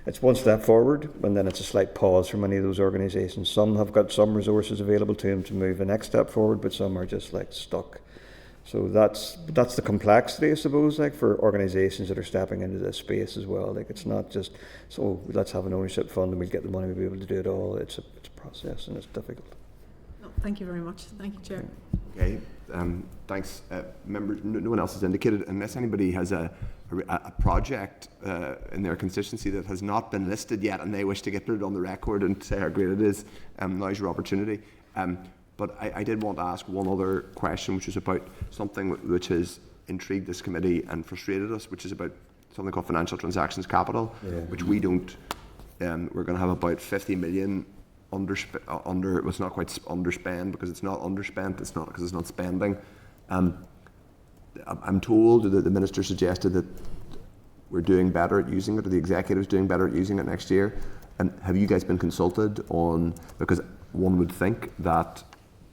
It's one step forward, and then it's a slight pause for many of those organisations. Some have got some resources available to them to move the next step forward, but some are just stuck. So that's the complexity, I suppose, for organisations that are stepping into this space as well. It's not just, so let's have an ownership fund and we'll get the money, we'll be able to do it all. It's a process, and it's difficult. No, thank you very much. Thank you, Chair. Okay, thanks. Members, no one else has indicated, unless anybody has a project in their constituency that has not been listed yet and they wish to get it on the record and say how great it is, now's your opportunity. But I did want to ask one other question, which is about something which has intrigued this committee and frustrated us, which is about something called financial transactions capital, which we don't. We're going to have about 50 million under. It's not quite underspend because it's not underspent. It's not because it's not spending. I'm told that the minister suggested that we're doing better at using it, or the executive's doing better at using it next year? And have you guys been consulted on, because one would think that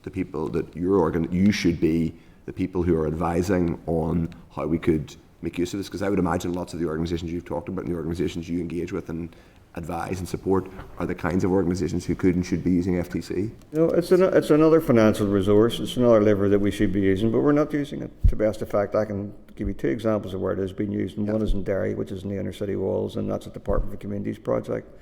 the people that you should be the people who are advising on how we could make use of this, because I would imagine lots of the organisations you've talked about and the organisations you engage with and advise and support are the kinds of organisations who could and should be using FTC. It's another financial resource, it's another lever that we should be using, but we're not using it. To best of fact, I can give you 2 examples of where it is being used, and one is in Derry, which is in the inner city walls, and that's a Department for Communities project.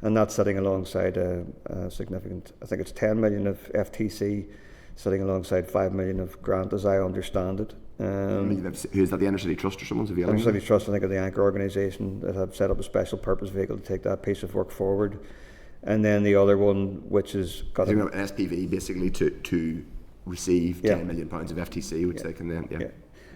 And that's sitting alongside a significant, I think it's 10 million of FTC, sitting alongside 5 million of grant, as I understand it. Who's that, the Inner City Trust or someone's available? Inner City Trust, I think, are the anchor organisation that have set up a special purpose vehicle to take that piece of work forward. And then the other one, which has got an SPV, basically to receive £10 million of FTC, which they can then,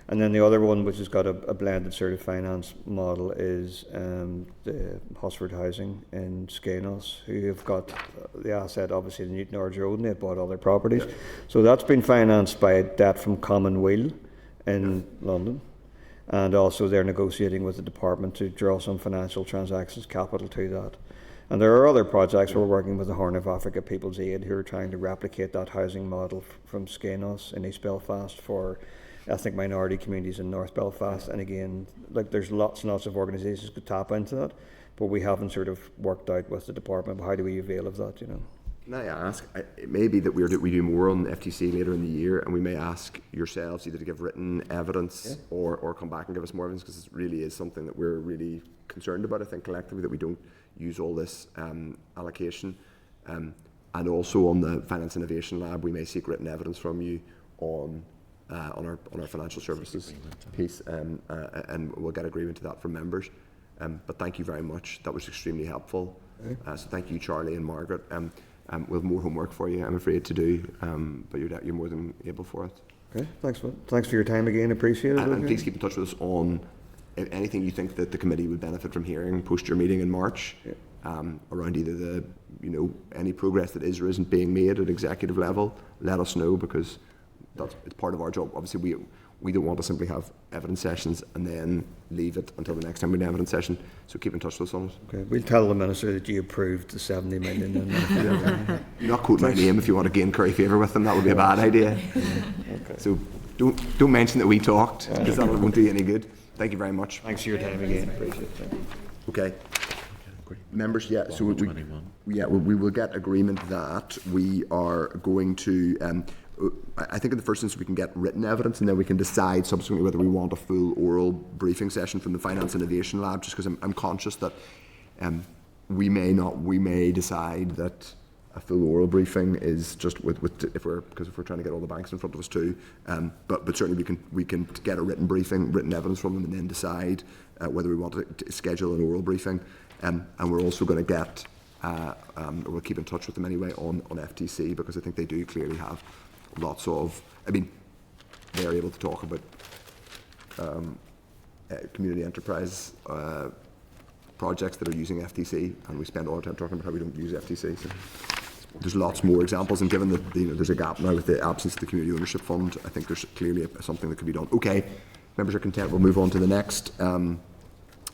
And then the other one, which has got a blended sort of finance model, is the Hosford Housing in Skenos, who have got the asset, obviously, in Newton Orge Road, and they've bought other properties. Yeah. So that's been financed by debt from Commonweal in London. And also they're negotiating with the department to draw some financial transactions capital to that. And there are other projects we're working with the Horn of Africa People's Aid, who are trying to replicate that housing model from Skenos in East Belfast for ethnic minority communities in North Belfast. And again, like, there's lots and lots of organisations could tap into that, but we haven't sort of worked out with the department how do we avail of that, you know. Can I ask, it may be that we do more on FTC later in the year, and we may ask yourselves either to give written evidence or come back and give us more evidence, because it really is something that we're really concerned about, I think, collectively, that we don't use all this allocation. And also on the Finance Innovation Lab, we may seek written evidence from you on our financial services piece, and we'll get agreement to that from members. But thank you very much. That was extremely helpful. So thank you, Charlie and Margaret. We'll have more homework for you, I'm afraid, to do, but you're more than able for it. Okay, thanks for your time again. Appreciate it. And please keep in touch with us on anything you think that the committee would benefit from hearing post your meeting in March, around either any progress that is or isn't being made at executive level. Let us know, because it's part of our job. Obviously, we don't want to simply have evidence sessions and then leave it until the next time we have an evidence session. So keep in touch with us on it. Okay, we'll tell the Minister that you approved the 70 million. And you're not quoting my name if you want to gain curry favour with them. That would be a bad idea. Okay. So don't mention that we talked, because that won't do you any good. Thank you very much. Thanks for your time again. Appreciate it. Okay. Members, so we will get agreement that we are going to. I think in the first instance we can get written evidence, and then we can decide subsequently whether we want a full oral briefing session from the Finance Innovation Lab, just because I'm conscious that we may decide that a full oral briefing is just if we're trying to get all the banks in front of us too, but certainly we can get a written evidence from them, and then decide whether we want to schedule an oral briefing, and we're also going to get we'll keep in touch with them anyway on FTC, because I think they do clearly have lots of, they're able to talk about community enterprise projects that are using FTC, and we spend all our time talking about how we don't use FTC. So there's lots more examples, and given that there's a gap now with the absence of the community ownership fund, I think there's clearly something that could be done. Okay, members are content. We'll move on to the next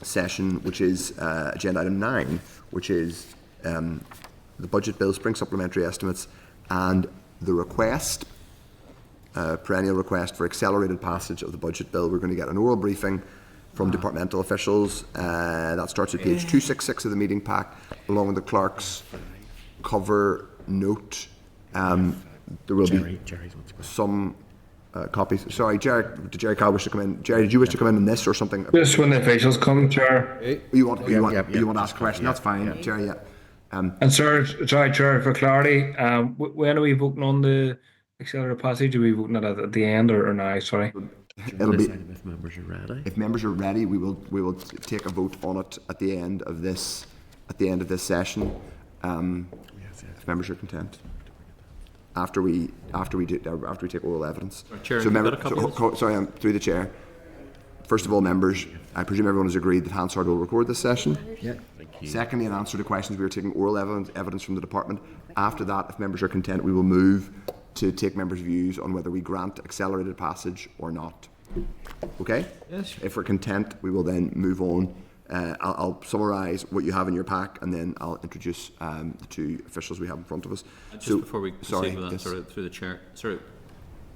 session, which is agenda item 9, which is the budget bill, spring supplementary estimates, and the request, perennial request for accelerated passage of the budget bill. We're going to get an oral briefing from departmental officials. That starts at page 266 of the meeting pack, along with the clerk's cover note. There will be some copies. Sorry, Did Jerry Cow wish to come in? Jerry, did you wish to come in on this or something? Just when the officials come, Chair. You want to ask a question? That's fine, Jerry. Yeah. And sorry, Chair, for clarity, when are we voting on the accelerated passage? Are we voting at the end or now? Sorry. It'll be if members are ready. If members are ready, we will take a vote on it at the end of this session. If members are content. After we take oral evidence. Chair, sorry, through the chair. First of all, members, I presume everyone has agreed that Hansard will record this session. Yeah. Secondly, in answer to questions, we are taking oral evidence from the department. After that, if members are content, we will move to take members' views on whether we grant accelerated passage or not. Okay? Yes. If we're content, we will then move on. I'll summarise what you have in your pack, and then I'll introduce the two officials we have in front of us. Just before we proceed with that, yes. sort of through the chair, sorry,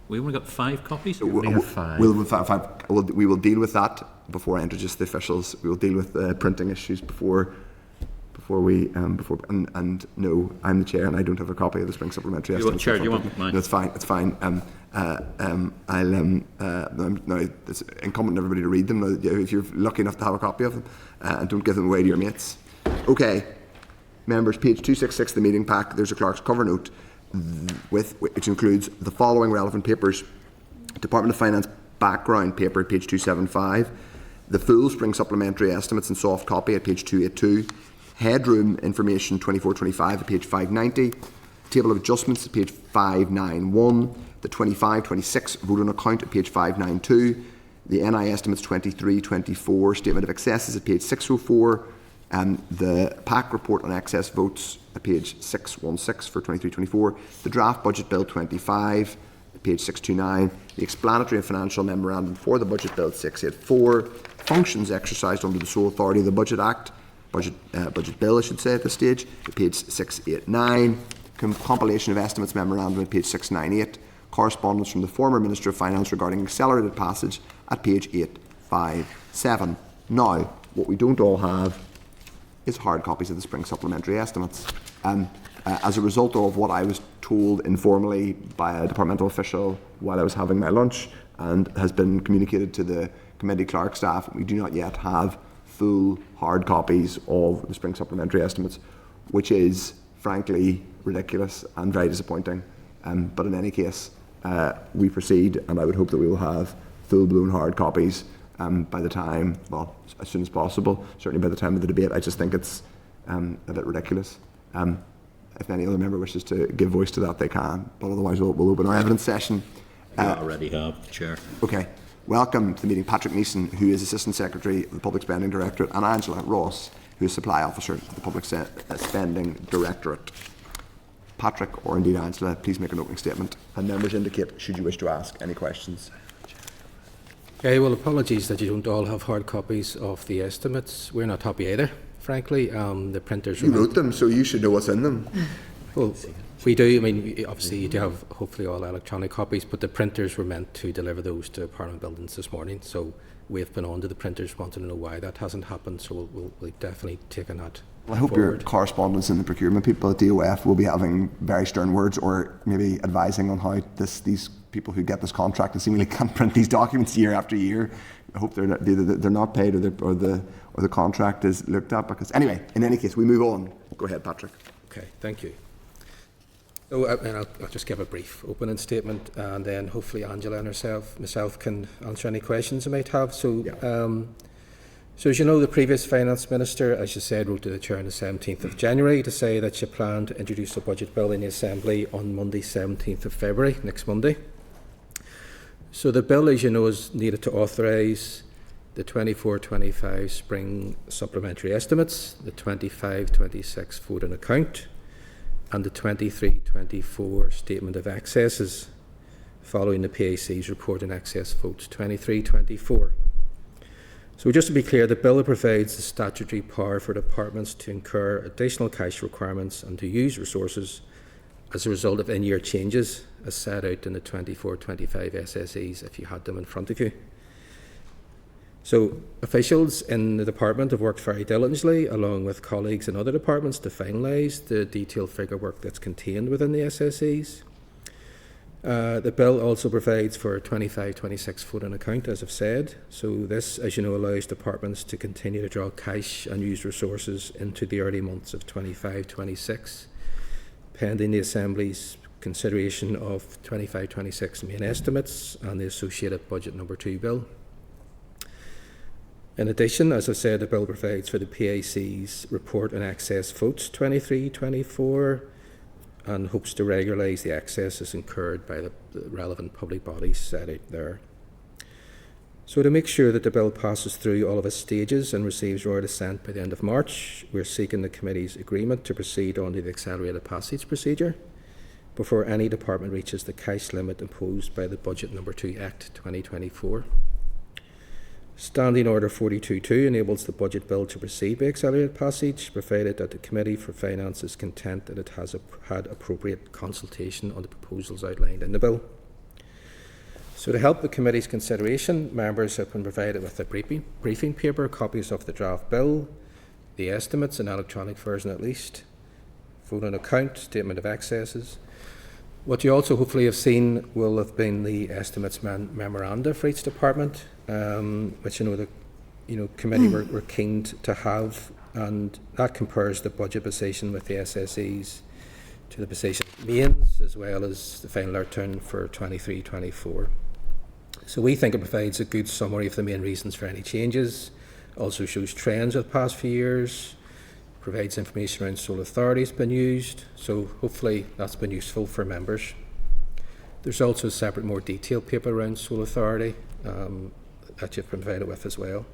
we only got 5 copies? We have 5. We will deal with that before I introduce the officials. We will deal with the printing issues before no, I'm the chair and I don't have a copy of the spring supplementary estimates. Chair, do you want mine? No, it's fine. It's fine. Now it's incumbent on everybody to read them. Now, if you're lucky enough to have a copy of them, and don't give them away to your mates. Okay, members, page 266 of the meeting pack. There's a clerk's cover note which includes the following relevant papers: Department of Finance background paper at page 275, the full spring supplementary estimates in soft copy at page 282, headroom information 24-25 at page 590, table of adjustments at page 591, the 25-26 vote on account at page 592, the NI estimates 23-24 statement of excesses at page 604, and the PAC report on excess votes at page 616 for 23-24, the draft budget bill 25 at page 629, the explanatory and financial memorandum for the budget bill 684, functions exercised under the sole authority of the Budget Act, budget bill I should say at this stage, at page 689, compilation of estimates memorandum at page 698, correspondence from the former Minister of Finance regarding accelerated passage at page 857. Now, what we don't all have is hard copies of the spring supplementary estimates. As a result of what I was told informally by a departmental official while I was having my lunch, and has been communicated to the committee clerk staff, we do not yet have full hard copies of the spring supplementary estimates, which is frankly ridiculous and very disappointing. But in any case, we proceed, and I would hope that we will have full-blown hard copies by the time, well, as soon as possible, certainly by the time of the debate. I just think it's a bit ridiculous. If any other member wishes to give voice to that, they can, but otherwise we'll open our evidence session. You already have, Chair. Okay. Welcome to the meeting Patrick Neeson, who is Assistant Secretary of the Public Spending Directorate, and Angela Ross, who is Supply Officer of the Public Spending Directorate. Patrick, or indeed Angela, please make an opening statement, and members indicate should you wish to ask any questions. Okay, well, apologies that you don't all have hard copies of the estimates. We're not happy either, frankly. The printers... You wrote them, so you should know what's in them. Well, we do. I mean, obviously you do have hopefully all electronic copies, but the printers were meant to deliver those to Parliament buildings this morning, so we've been on to the printers, wanting to know why that hasn't happened, so we'll definitely take on that. Well, I hope forward. your correspondence and the procurement people at DOF will be having very stern words, or maybe advising on how these people who get this contract and seemingly can't print these documents year after year. I hope they're not paid, or the contract is looked at. Because anyway, in any case, we move on. Go ahead, Patrick. Okay, thank you. So, and I'll just give a brief opening statement, and then hopefully Angela and myself can answer any questions I might have. So, yeah. So as you know, the previous Finance Minister, as you said, wrote to the Chair on the 17th of January to say that she planned to introduce a budget bill in the Assembly on Monday, 17th of February, next Monday. So the bill, as you know, is needed to authorise the 24-25 spring supplementary estimates, the 25-26 vote on account, and the 23-24 statement of excesses, following the PAC's report on excess votes 23-24. So just to be clear, the bill provides the statutory power for departments to incur additional cash requirements and to use resources as a result of in-year changes as set out in the 24-25 SSEs, if you had them in front of you. So officials in the department have worked very diligently, along with colleagues in other departments, to finalise the detailed figure work that's contained within the SSEs. The bill also provides for a 25-26 vote on account, as I've said. So this, as you know, allows departments to continue to draw cash and use resources into the early months of 25-26, pending the Assembly's consideration of 25-26 main estimates and the associated Budget Number 2 bill. In addition, as I've said, the bill provides for the PAC's report on excess votes 23-24, and hopes to regularise the excesses incurred by the relevant public bodies set out there. So to make sure that the bill passes through all of its stages and receives royal assent by the end of March, we're seeking the committee's agreement to proceed under the accelerated passage procedure before any department reaches the cash limit imposed by the Budget Number 2 Act 2024. Standing Order 42.2 enables the budget bill to proceed by accelerated passage, provided that the Committee for Finance is content that it has had appropriate consultation on the proposals outlined in the bill. So to help the Committee's consideration, members have been provided with a briefing paper, copies of the draft bill, the estimates in electronic version at least, vote on account, statement of excesses. What you also hopefully have seen will have been the estimates memoranda for each department, which the committee were keen to have, and that compares the budget position with the SSEs to the position mains, as well as the final outturn for 23-24. So we think it provides a good summary of the main reasons for any changes, also shows trends of the past few years, provides information around sole authority has been used, so hopefully that's been useful for members. There's also a separate, more detailed paper around sole authority that you've been provided with as well.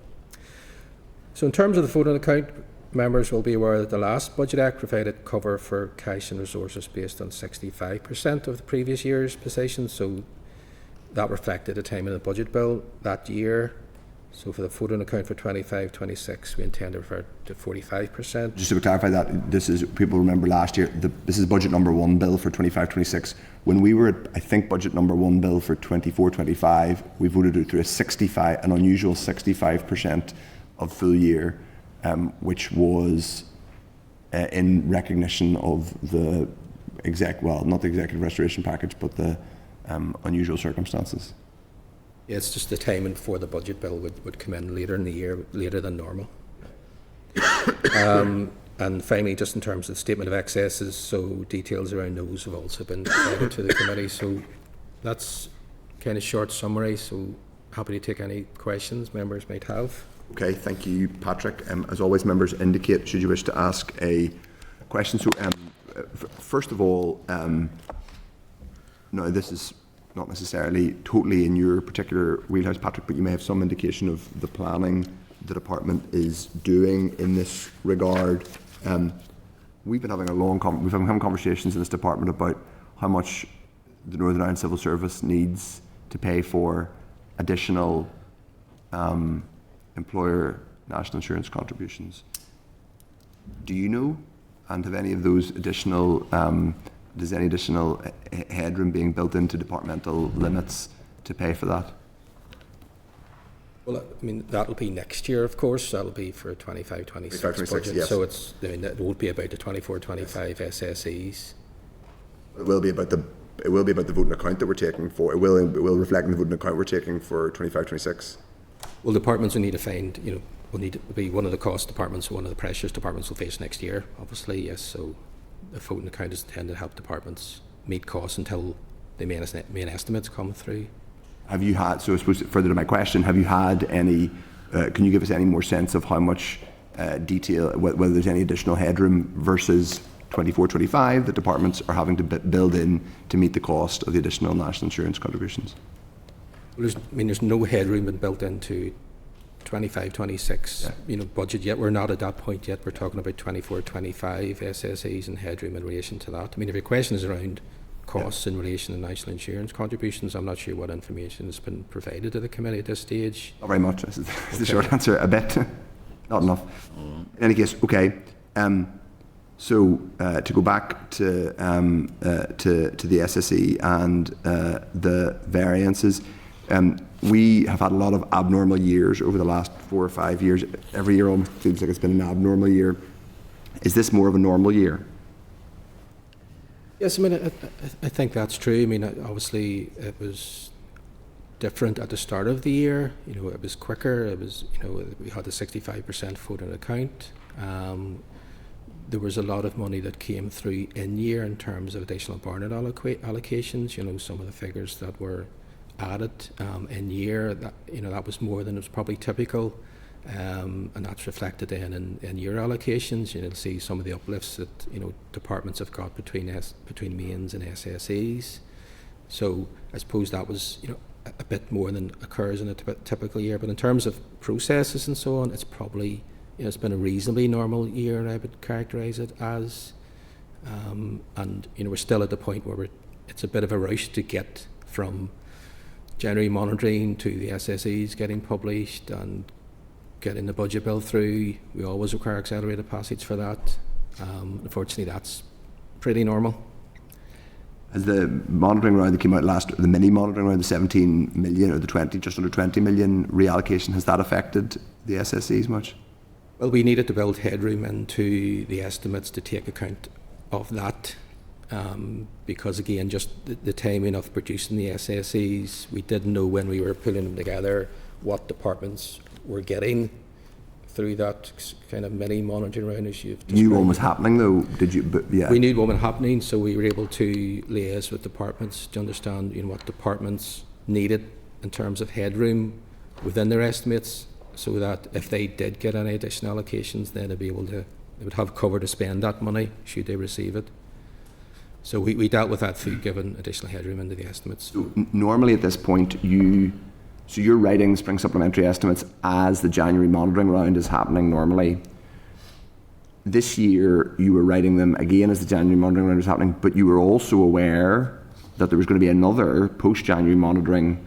So in terms of the vote on account, members will be aware that the last Budget Act provided cover for cash and resources based on 65% of the previous year's position, so that reflected the time in the budget bill that year. So for the vote on account for 25-26, we intend to refer to 45%. Just to clarify that, this is, people remember last year, this is budget number 1 bill for 25-26. When we were at, I think, budget number 1 bill for 24-25, we voted it through an unusual 65% of full year, which was in recognition of the not the executive restoration package, but the unusual circumstances. Yeah, it's just the timing for the budget bill would come in later in the year, later than normal. And finally, just in terms of the statement of excesses, so details around those have also been provided to the committee. So that's kind of short summary, so happy to take any questions members might have. Okay, thank you, Patrick. As always, members indicate should you wish to ask a question. So first of all, no, this is not necessarily totally in your particular wheelhouse, Patrick, but you may have some indication of the planning the department is doing in this regard. We've been having conversations in this department about how much the Northern Ireland Civil Service needs to pay for additional employer national insurance contributions. Do you know? And have any of those additional does any additional headroom being built into departmental limits to pay for that? Well, I mean, that'll be next year, of course. That'll be for 25-26 budget. Yes. So it won't be about the 24-25 SSEs. It will be about the voting account that we're taking for. It will reflect in the voting account we're taking for 25-26. Well, departments will need to find, will need to be one of the cost departments, one of the pressures departments will face next year, obviously, yes. So the voting account is intended to help departments meet costs until the main estimates come through. Have you had, so I suppose further to my question, have you had any, can you give us any more sense of how much detail, whether there's any additional headroom versus 24-25 that departments are having to build in to meet the cost of the additional national insurance contributions? Well, there's no headroom been built into 25-26 budget yet. We're not at that point yet. We're talking about 24-25 SSEs and headroom in relation to that. I mean, if your question is around costs in relation to national insurance contributions, I'm not sure what information has been provided to the committee at this stage. Not very much. This is the short answer. A bit. Not enough. In any case, okay. So to go back to the SSE and the variances, we have had a lot of abnormal years over the last 4 or 5 years. Every year almost feels like it's been an abnormal year. Is this more of a normal year? Yes, I mean, I think that's true. I mean, obviously it was different at the start of the year. It was quicker. It was, we had the 65% vote on account. There was a lot of money that came through in year in terms of additional burnout allocations. Some of the figures that were added in year, that was more than was probably typical, and that's reflected then in year allocations. You'll see some of the uplifts that departments have got between mains and SSEs. So I suppose that was a bit more than occurs in a typical year. But in terms of processes and so on, it's probably it's been a reasonably normal year, I would characterise it as. And we're still at the point where it's a bit of a rush to get from January monitoring to the SSEs getting published and getting the budget bill through. We always require accelerated passage for that. Unfortunately, that's pretty normal. Has the monitoring round that came out the mini monitoring round, the 17 million or the 20, just under 20 million reallocation, has that affected the SSEs much? Well, we needed to build headroom into the estimates to take account of that. Because again, just the timing of producing the SSEs, we didn't know when we were pulling them together what departments were getting through that kind of mini monitoring round, as you've described. Knew one was happening though, did you? But yeah. We knew one was happening, so we were able to liaise with departments to understand what departments needed in terms of headroom within their estimates, so that if they did get any additional allocations, then they would have cover to spend that money should they receive it. So we dealt with that through giving additional headroom into the estimates. So normally at this point, you're writing spring supplementary estimates as the January monitoring round is happening normally. This year, you were writing them again as the January monitoring round was happening, but you were also aware that there was going to be another post-January monitoring.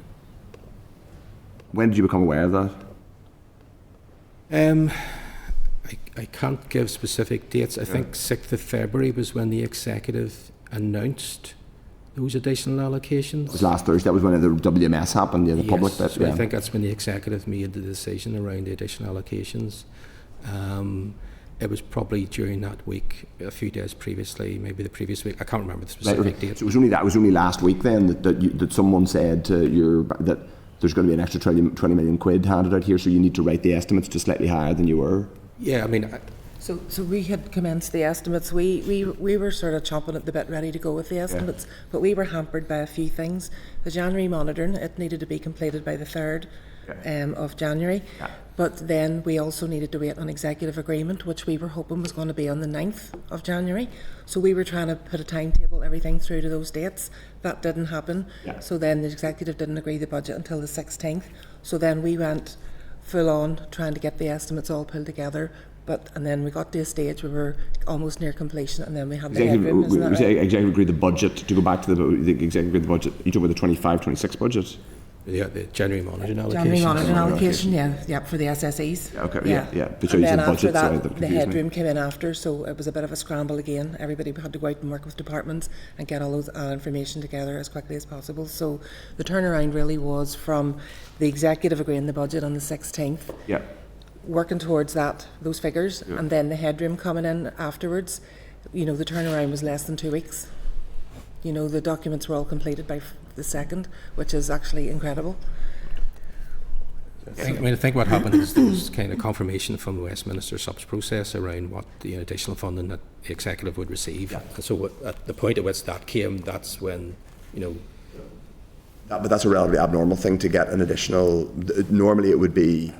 When did you become aware of that? I can't give specific dates. I think 6th of February was when the executive announced those additional allocations. It was last Thursday. That was when the WMS happened, the public bit. So I think that's when the executive made the decision around the additional allocations. It was probably during that week, a few days previously, maybe the previous week. I can't remember the specific date. So it was only last week then that someone said that there's going to be an extra 20 million quid handed out here, so you need to write the estimates to slightly higher than you were. Yeah, I mean. So we had commenced the estimates. We were sort of chomping at the bit, ready to go with the estimates, but we were hampered by a few things. The January monitoring, it needed to be completed by the 3rd of January, but then we also needed to wait on executive agreement, which we were hoping was going to be on the 9th of January. So we were trying to put a timetable, everything through to those dates. That didn't happen. So then the executive didn't agree the budget until the 16th. So then we went full on trying to get the estimates all pulled together. And then we got to a stage where we were almost near completion, and then we had the headroom. Executive agreed the budget, to go back to the executive agreed the budget, you talk about the 25-26 budget? Yeah, the January monitoring allocation. January monitoring allocation, yeah, for the SSEs. Okay, yeah. And then after that, the headroom came in after, so it was a bit of a scramble again. Everybody had to go out and work with departments and get all those information together as quickly as possible. So the turnaround really was from the executive agreeing the budget on the 16th. Yeah. Working towards those figures, and then the headroom coming in afterwards. The turnaround was less than 2 weeks. The documents were all completed by the 2nd, which is actually incredible. I think what happened is there was kind of confirmation from the Westminster subs process around what the additional funding that the executive would receive. And so at the point at which that came, that's when, But that's a relatively abnormal thing to get an additional. Normally it would be.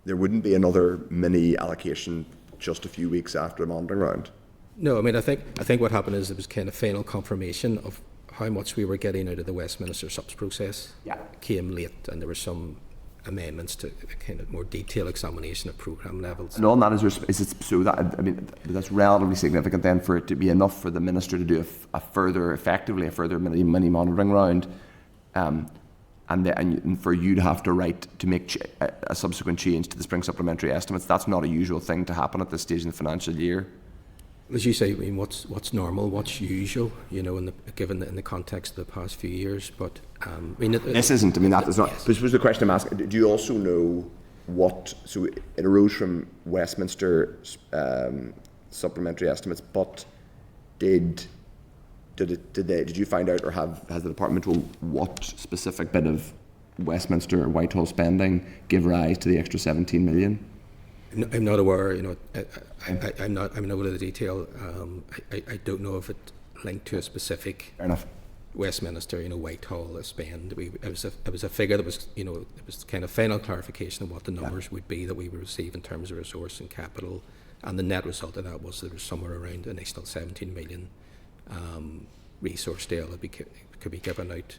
There wouldn't be another mini allocation just a few weeks after the monitoring round. No, I mean, I think what happened is it was kind of final confirmation of how much we were getting out of the Westminster subs process. Came late, and there were some amendments to a kind of more detailed examination of programme levels. And all that that's relatively significant then for it to be enough for the minister to do a further mini monitoring round. And for you to have to write to make a subsequent change to the spring supplementary estimates, that's not a usual thing to happen at this stage in the financial year. As you say, I mean, what's normal, what's usual, given in the context of the past few years. But this isn't. I mean, that is not. Yes. But I suppose the question I'm asking: do you also know what? So it arose from Westminster supplementary estimates, but did you find out, or has the department told what specific bit of Westminster or Whitehall spending give rise to the extra 17 million? I'm not aware. I'm not aware of the detail. I don't know if it linked to a specific. Fair enough. Westminster, Whitehall spend. It was a figure that was, it was kind of final clarification of what the numbers would be that we would receive in terms of resource and capital, and the net result of that was there was somewhere around an additional 17 million. Resource deal that could be given out.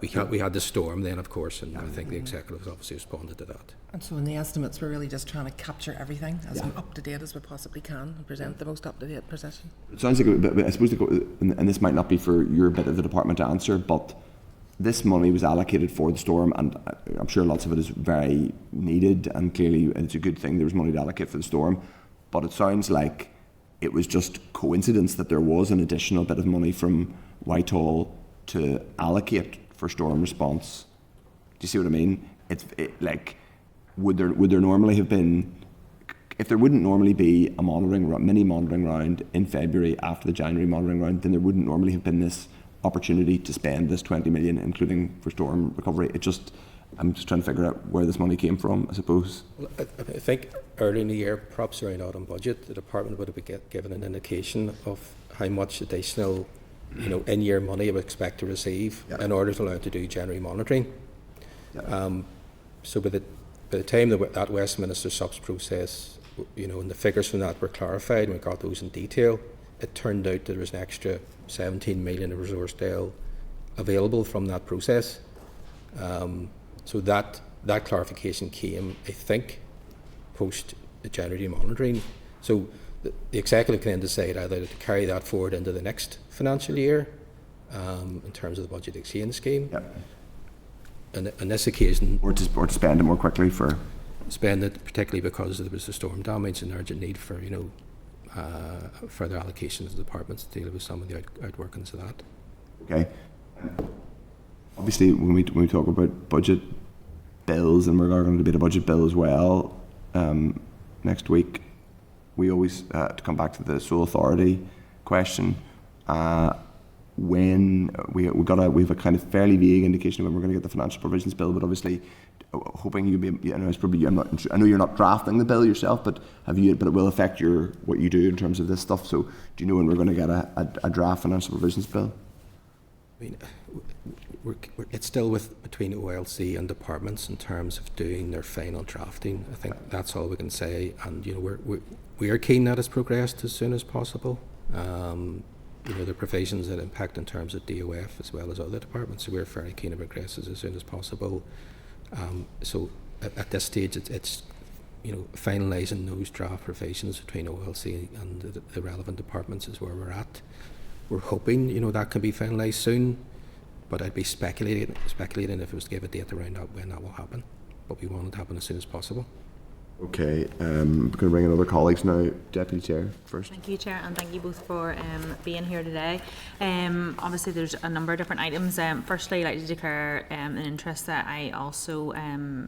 We had the storm then, of course, and I think the executive obviously responded to that. And so in the estimates, we're really just trying to capture everything as up to date as we possibly can and present the most up to date position. It sounds like, but I suppose, and this might not be for your bit of the department to answer, but this money was allocated for the storm, and I'm sure lots of it is very needed, and clearly it's a good thing there was money to allocate for the storm, but it sounds like it was just coincidence that there was an additional bit of money from Whitehall to allocate for storm response. Do you see what I mean? Like, would there normally have been, if there wouldn't normally be a mini monitoring round in February after the January monitoring round, then there wouldn't normally have been this opportunity to spend this 20 million, including for storm recovery. I'm just trying to figure out where this money came from, I suppose. Well, I think early in the year, perhaps around autumn budget, the department would have been given an indication of how much additional, in-year money it would expect to receive in order to allow it to do January monitoring. So by the time that Westminster subs process, and the figures from that were clarified, and we got those in detail, it turned out that there was an extra 17 million of resource deal available from that process. So that clarification came, I think, post the January monitoring. So the Executive can then decide either to carry that forward into the next financial year in terms of the budget exchange scheme. And on this occasion, or to spend it more quickly spend it, particularly because there was the storm damage and urgent need for further allocations of departments to deal with some of the outworkings of that. Okay. Obviously, when we talk about budget bills, and we're going to debate a budget bill as well next week, we always to come back to the sole authority question. When we have a kind of fairly vague indication of when we're going to get the financial provisions bill, but obviously hoping you'll be, it's probably, I know you're not drafting the bill yourself, but but it will affect what you do in terms of this stuff. So do you know when we're going to get a draft financial provisions bill? I mean, it's still between OLC and departments in terms of doing their final drafting. I think that's all we can say, and we are keen that it's progressed as soon as possible. The provisions that impact in terms of DOF as well as other departments, so we're very keen to progress as soon as possible. So at this stage, it's finalising those draft provisions between OLC and the relevant departments is where we're at. We're hoping that can be finalised soon, but I'd be speculating if it was to give a date around when that will happen. But we want it to happen as soon as possible. Okay, I'm going to bring in other colleagues now. Deputy Chair first. Thank you, Chair, and thank you both for being here today. Obviously, there's a number of different items. Firstly, I'd like to declare an interest that I also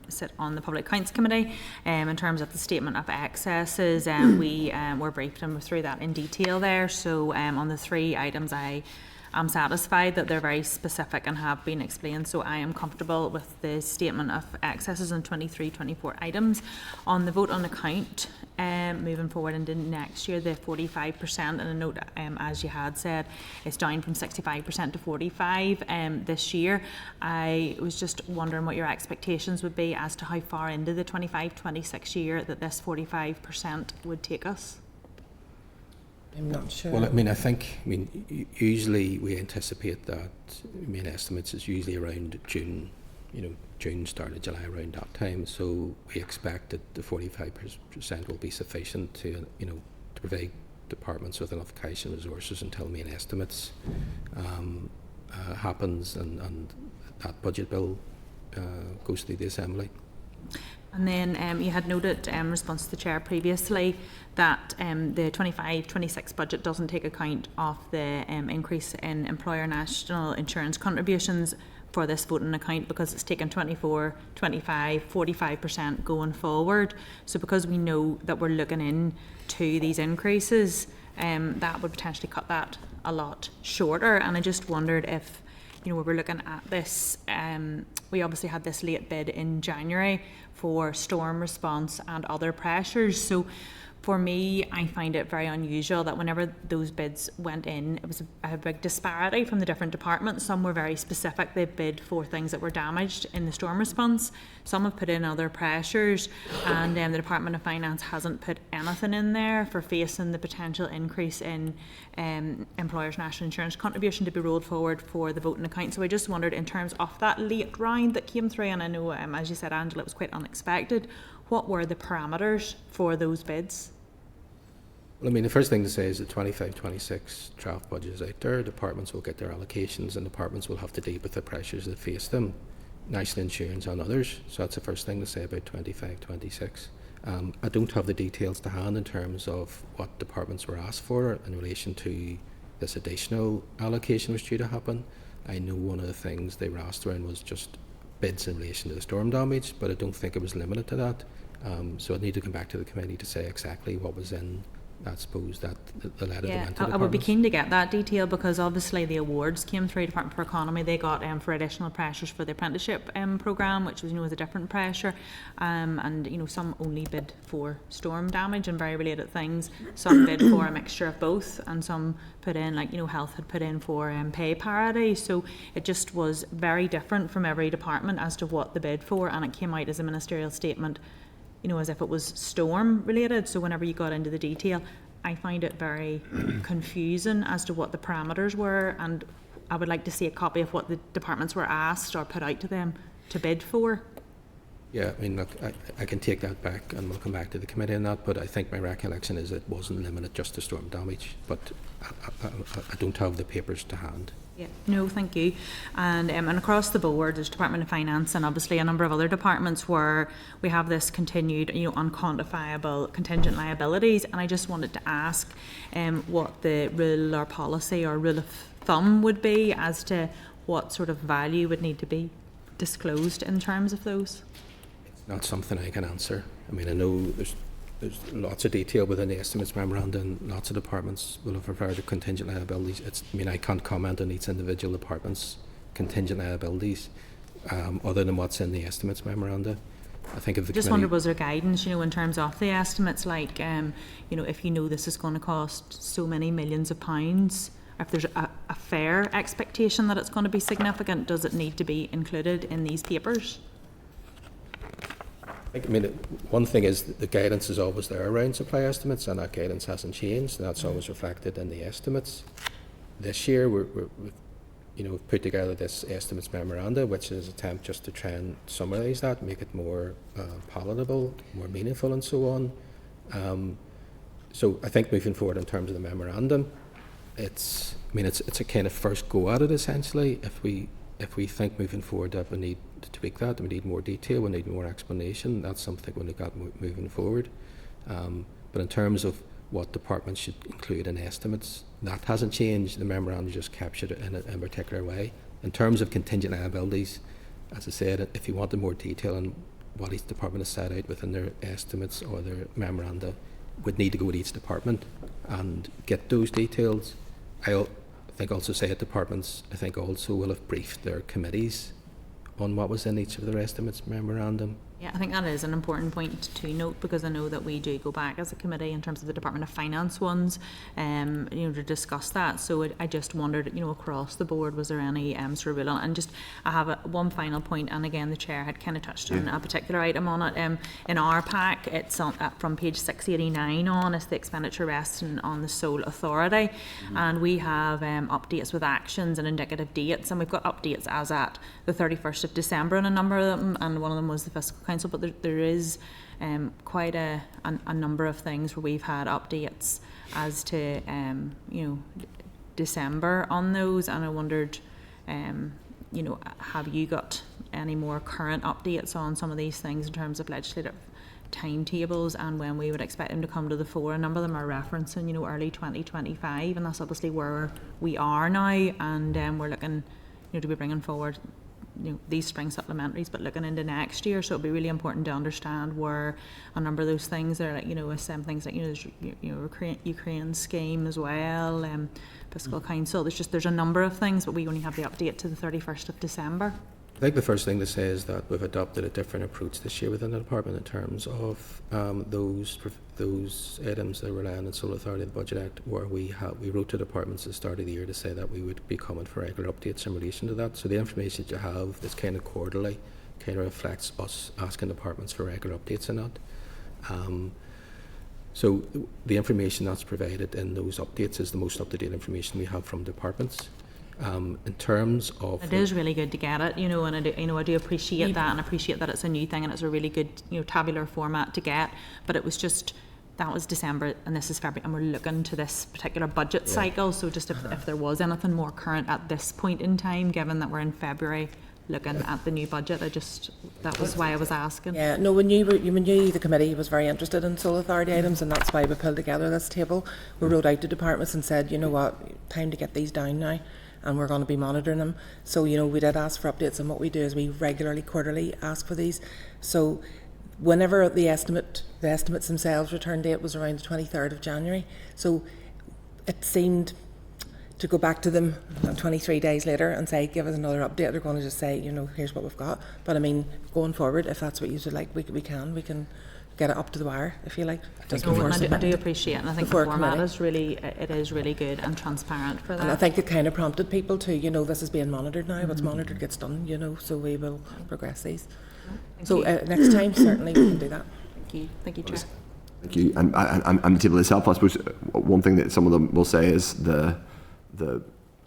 sit on the Public Accounts Committee in terms of the statement of excesses. We were briefed and we're through that in detail there. So on the three items, I'm satisfied that they're very specific and have been explained, so I am comfortable with the statement of excesses on 23-24 items. On the vote on account, moving forward into next year, the 45%, and a note, as you had said, it's down from 65% to 45% this year. I was just wondering what your expectations would be as to how far into the 25-26 year that this 45% would take us. I'm not sure. Well, I think usually we anticipate that main estimates is usually around June, June, start of July, around that time. So we expect that the 45% will be sufficient to provide departments with enough cash and resources until main estimates happens and that budget bill goes through the Assembly. And then you had noted in response to the Chair previously that the 25-26 budget doesn't take account of the increase in employer national insurance contributions for this voting account because it's taken 24, 25, 45% going forward. So because we know that we're looking into these increases, that would potentially cut that a lot shorter. And I just wondered if we were looking at this, we obviously had this late bid in January for storm response and other pressures. So for me, I find it very unusual that whenever those bids went in, it was a big disparity from the different departments. Some were very specific. They bid for things that were damaged in the storm response. Some have put in other pressures, and the Department of Finance hasn't put anything in there for facing the potential increase in employers' national insurance contribution to be rolled forward for the voting account. So I just wondered, in terms of that late round that came through, and I know, as you said, Angela, it was quite unexpected, what were the parameters for those bids? Well, I mean, the first thing to say is the 25-26 draft budget is out there. Departments will get their allocations, and departments will have to deal with the pressures that face them, national insurance and others. So that's the first thing to say about 25-26. I don't have the details to hand in terms of what departments were asked for in relation to this additional allocation was due to happen. I know one of the things they were asked around was just bids in relation to the storm damage, but I don't think it was limited to that. So I need to come back to the committee to say exactly what was in, I suppose, that the letter that went to I would be departments. keen to get that detail, because obviously the awards came through Department for Economy. They got for additional pressures for the apprenticeship programme, which was, was a different pressure, and some only bid for storm damage and very related things. Some bid for a mixture of both, and some put in, like health had put in for pay parity. So it just was very different from every department as to what they bid for, and it came out as a ministerial statement, as if it was storm related. So whenever you got into the detail, I find it very confusing as to what the parameters were, and I would like to see a copy of what the departments were asked or put out to them to bid for. Yeah, I mean, look, I can take that back, and we'll come back to the committee on that, but I think my recollection is it wasn't limited just to storm damage, but I don't have the papers to hand. Yeah, no, thank you. And across the board, there's Department of Finance and obviously a number of other departments where we have this continued, unquantifiable contingent liabilities. And I just wanted to ask what the rule or policy or rule of thumb would be as to what sort of value would need to be disclosed in terms of those. It's not something I can answer. I mean, I know there's lots of detail within the estimates memorandum, and lots of departments will have prepared the contingent liabilities. I can't comment on each individual department's contingent liabilities other than what's in the estimates memorandum. I think if the Just wondered, was there guidance, in terms of the estimates, like, if this is going to cost so many millions of pounds, if there's a fair expectation that it's going to be significant, does it need to be included in these papers? One thing is that the guidance is always there around supply estimates, and that guidance hasn't changed, and that's always reflected in the estimates. This year, we've put together this estimates memoranda, which is an attempt just to try and summarise that, make it more palatable, more meaningful, and so on. So I think moving forward in terms of the memorandum, it's a kind of first go at it essentially. If we think moving forward that we need to tweak that, we need more detail, we need more explanation, that's something we'll look at moving forward. But in terms of what departments should include in estimates, that hasn't changed. The memorandum just captured it in a particular way. In terms of contingent liabilities, as I said, if you wanted more detail on what each department has set out within their estimates or their memoranda, would need to go to each department and get those details. I think also say at departments, I think also will have briefed their committees on what was in each of their estimates memorandum. Yeah, I think that is an important point to note, because I know that we do go back as a committee in terms of the Department of Finance ones, to discuss that. So I just wondered, across the board, was there any sort of rule on it? And just, I have one final point, and again, the chair had kind of touched on a particular item on it. In our pack, it's on, from page 689 on, it's the expenditure resting on the sole authority, and we have updates with actions and indicative dates, and we've got updates as at the 31st of December on a number of them, and one of them was the fiscal council, but there is quite a number of things where we've had updates as to December on those, and I wondered have you got any more current updates on some of these things in terms of legislative timetables and when we would expect them to come to the fore? A number of them are referencing early 2025, and that's obviously where we are now, and we're looking to be bringing forward these spring supplementaries, but looking into next year. So it'll be really important to understand where a number of those things are, with some things like there's Ukraine scheme as well, fiscal council. There's a number of things, but we only have the update to the 31st of December. I think the first thing to say is that we've adopted a different approach this year within the department in terms of those items that rely on the Sole Authority of the Budget Act, where we wrote to departments at the start of the year to say that we would be coming for regular updates in relation to that. So the information that you have is kind of quarterly, kind of reflects us asking departments for regular updates on that. So the information that's provided in those updates is the most up-to-date information we have from departments. In terms of, it is really good to get it, and I do appreciate that, and appreciate that it's a new thing and it's a really good, tabular format to get. But it was just that was December and this is February, and we're looking to this particular budget cycle. So just if there was anything more current at this point in time, given that we're in February looking at the new budget, that was why I was asking. Yeah, no, we knew the committee was very interested in sole authority items, and that's why we pulled together this table. We wrote out to departments and said, you know what, time to get these down now, and we're going to be monitoring them. So, you know, we did ask for updates, and what we do is we regularly, quarterly ask for these. So whenever the estimates themselves return date was around the 23rd of January. So it seemed to go back to them 23 days later and say, give us another update. They're going to just say, you know, here's what we've got. But I mean, going forward, if that's what you would like, we can get it up to the wire, if you like. I do appreciate it, and I think the format is really good and transparent for that. And I think it kind of prompted people to, you know, this is being monitored now. What's monitored gets done, you know, so we will progress these. So next time, certainly we can do that. Thank you, Chair. Thank you. And the table itself, I suppose, one thing that some of them will say is the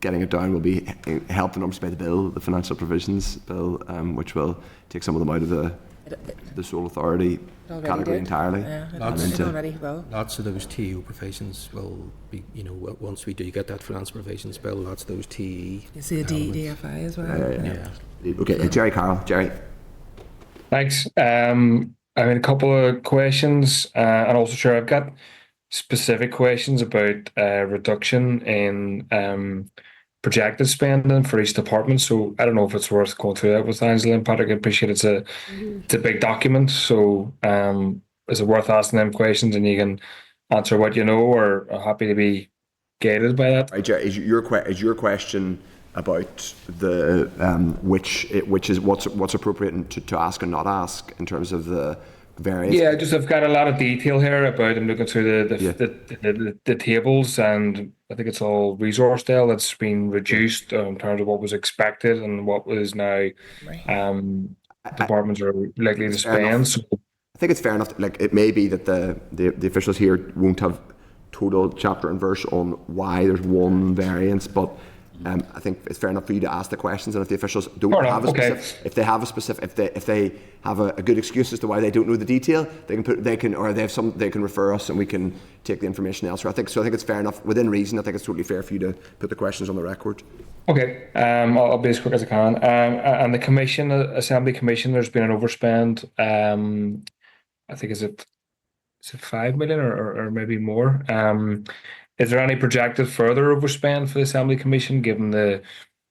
getting it down will be helped enormously by the bill, the financial provisions bill, which will take some of them out of the sole authority category entirely. Yeah, lots of those TEO provisions will be, you know, once we do get that financial provisions bill, lots of those TE. You see a DFI as well. Yeah. Okay, Jerry Carroll. Jerry. Thanks. I mean, a couple of questions, and also, sure, I've got specific questions about reduction in projected spending for each department. So I don't know if it's worth going through that with Angela and Patrick. I appreciate it's a big document. So is it worth asking them questions and you can answer what you know, or are happy to be guided by that? Right, Jerry, is your question about the which is what's appropriate to ask and not ask in terms of the various? Yeah, just I've got a lot of detail here about. I'm looking through the tables, and I think it's all resource style that's been reduced in terms of what was expected and what was now departments are likely to spend. So I think it's fair enough. Like, it may be that the officials here won't have total chapter and verse on why there's one variance, but I think it's fair enough for you to ask the questions, and if the officials don't have a specific, if they have a good excuse as to why they don't know the detail, they can refer us and we can take the information elsewhere. I think it's fair enough within reason. I think it's totally fair for you to put the questions on the record. Okay, I'll be as quick as I can. And the commission, Assembly Commission, there's been an overspend. I think is it 5 million or maybe more. Is there any projected further overspend for the Assembly Commission, given the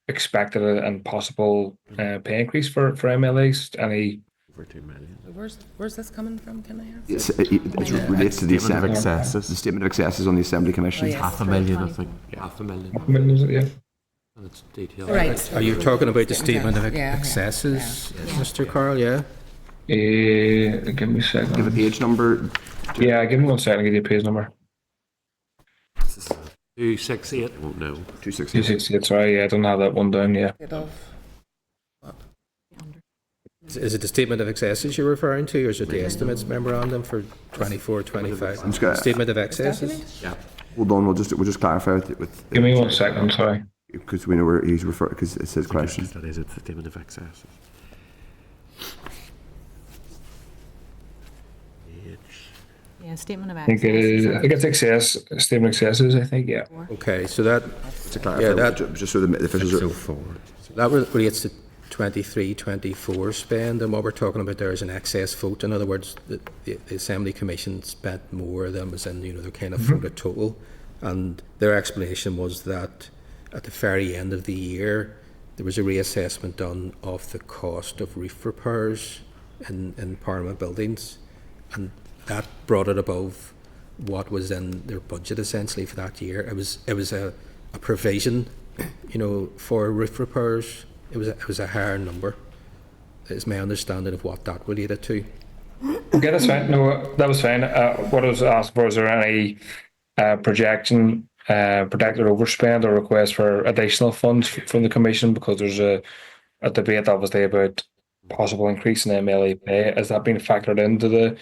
expected and possible pay increase for MLAs? Any over 2 million. Where's this coming from? Can I ask? It relates to the statement of excesses. The statement of excesses on the Assembly Commission. Oh, yes. 500,000, I think. Yeah. 500,000, is it? Yeah. And it's detailed. Right. Are you talking about the statement of excesses, Mr. Carl? Yeah. Give me a second. Give a page number. Yeah, give me 1 second. I'll give you a page number. 268. I won't know. 268. 268. Sorry, yeah, I don't have that one down. Yeah. Is it the statement of excesses you're referring to, or is it the estimates memorandum for 24-25? Statement of excesses? Yeah. Hold on, we'll just clarify with Give me 1 second. Sorry. Because we know where he's referring, because it says question. That is, it's the statement of excesses. Yeah, statement of I think it is. I think it's excess. Statement of excesses. I think. Yeah. Okay, so that To clarify, just so the officials are. So that relates to 23-24 spend, and what we're talking about there is an excess vote. In other words, the Assembly Commission spent more than was in, their kind of voted total, and their explanation was that at the very end of the year there was a reassessment done of the cost of roof repairs in Parliament buildings, and that brought it above what was in their budget essentially for that year. It was a provision, for roof repairs. It was a higher number. Is my understanding of what that related to. Okay, that's fine. No, that was fine. What I was asking for, is there any projected overspend or request for additional funds from the Commission, because there's a debate obviously about possible increase in MLA pay. Has that been factored into the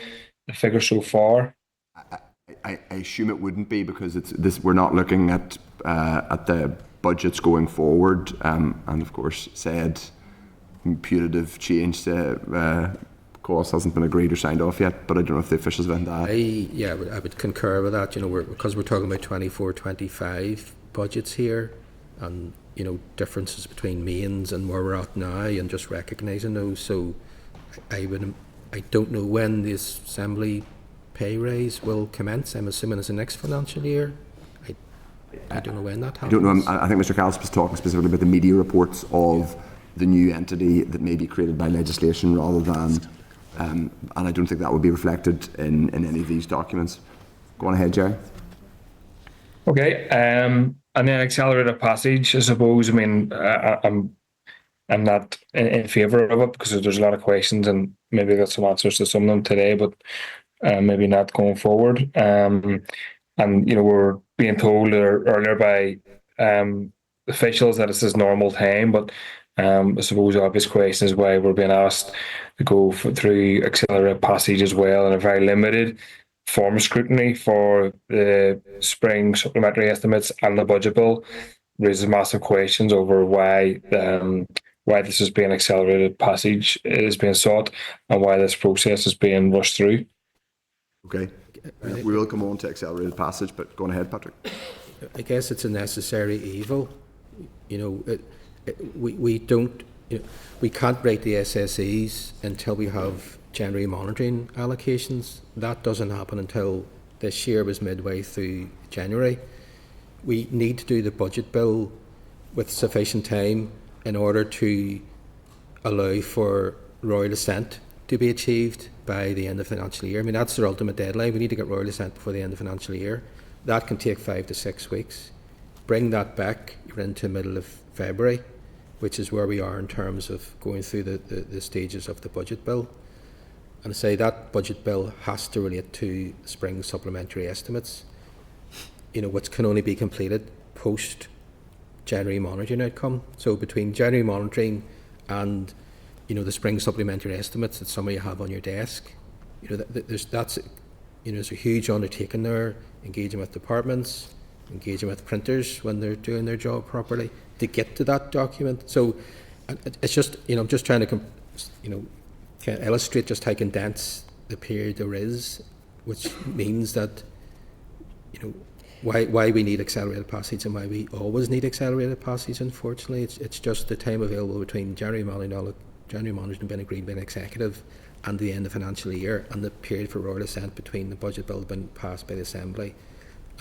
figure so far? I assume it wouldn't be, because we're not looking at the budgets going forward, and of course said putative change to cost hasn't been agreed or signed off yet, but I don't know if the officials have that. I would concur with that. You know, because we're talking about 24-25 budgets here, and you know, differences between mains and where we're at now, and just recognising those. So I don't know when the Assembly pay raise will commence. I'm assuming it's the next financial year. I don't know when that happens. I don't know. I think Mr. Callis was talking specifically about the media reports of the new entity that may be created by legislation rather than, and I don't think that would be reflected in any of these documents. Go on ahead, Jerry. Okay, and then accelerated passage, I suppose. I mean, I'm not in favour of it because there's a lot of questions, and maybe I got some answers to some of them today, but maybe not going forward. And you know, we're being told earlier by officials that this is normal time, but I suppose the obvious question is why we're being asked to go through accelerated passage as well in a very limited form of scrutiny for the spring supplementary estimates and the budget bill. Raises massive questions over why this is being accelerated passage is being sought and why this process is being rushed through. Okay. We will come on to accelerated passage, but go on ahead, Patrick. I guess it's a necessary evil. You know, we don't, you know, we can't break the SSEs until we have January monitoring allocations. That doesn't happen until this year was midway through January. We need to do the budget bill with sufficient time in order to allow for royal assent to be achieved by the end of the financial year. I mean, that's their ultimate deadline. We need to get royal assent before the end of the financial year. That can take 5 to 6 weeks. Bring that back, you're into the middle of February, which is where we are in terms of going through the stages of the budget bill. And I say that budget bill has to relate to spring supplementary estimates, you know, which can only be completed post January monitoring outcome. So between January monitoring and, you know, the spring supplementary estimates that some of you have on your desk, you know, there's a huge undertaking there, engaging with departments, engaging with printers when they're doing their job properly to get to that document. So it's just, you know, I'm just trying to, you know, kind of illustrate just how condensed the period there is, which means that, you know, why we need accelerated passage and why we always need accelerated passage. Unfortunately, it's just the time available between January monitoring being agreed by an executive and the end of the financial year, and the period for royal assent between the budget bill being passed by the Assembly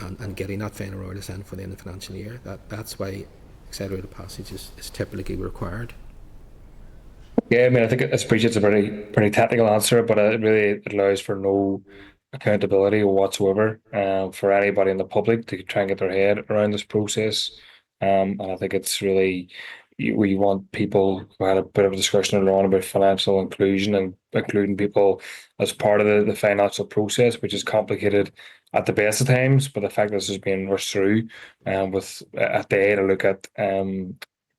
and getting that final royal assent for the end of the financial year. That's why accelerated passage is typically required. Yeah, I mean, I think it's a pretty technical answer, but it really allows for no accountability whatsoever for anybody in the public to try and get their head around this process. And I think it's really, we want people who had a bit of a discussion earlier on about financial inclusion and including people as part of the financial process, which is complicated at the best of times. But the fact that this is being rushed through with a day to look at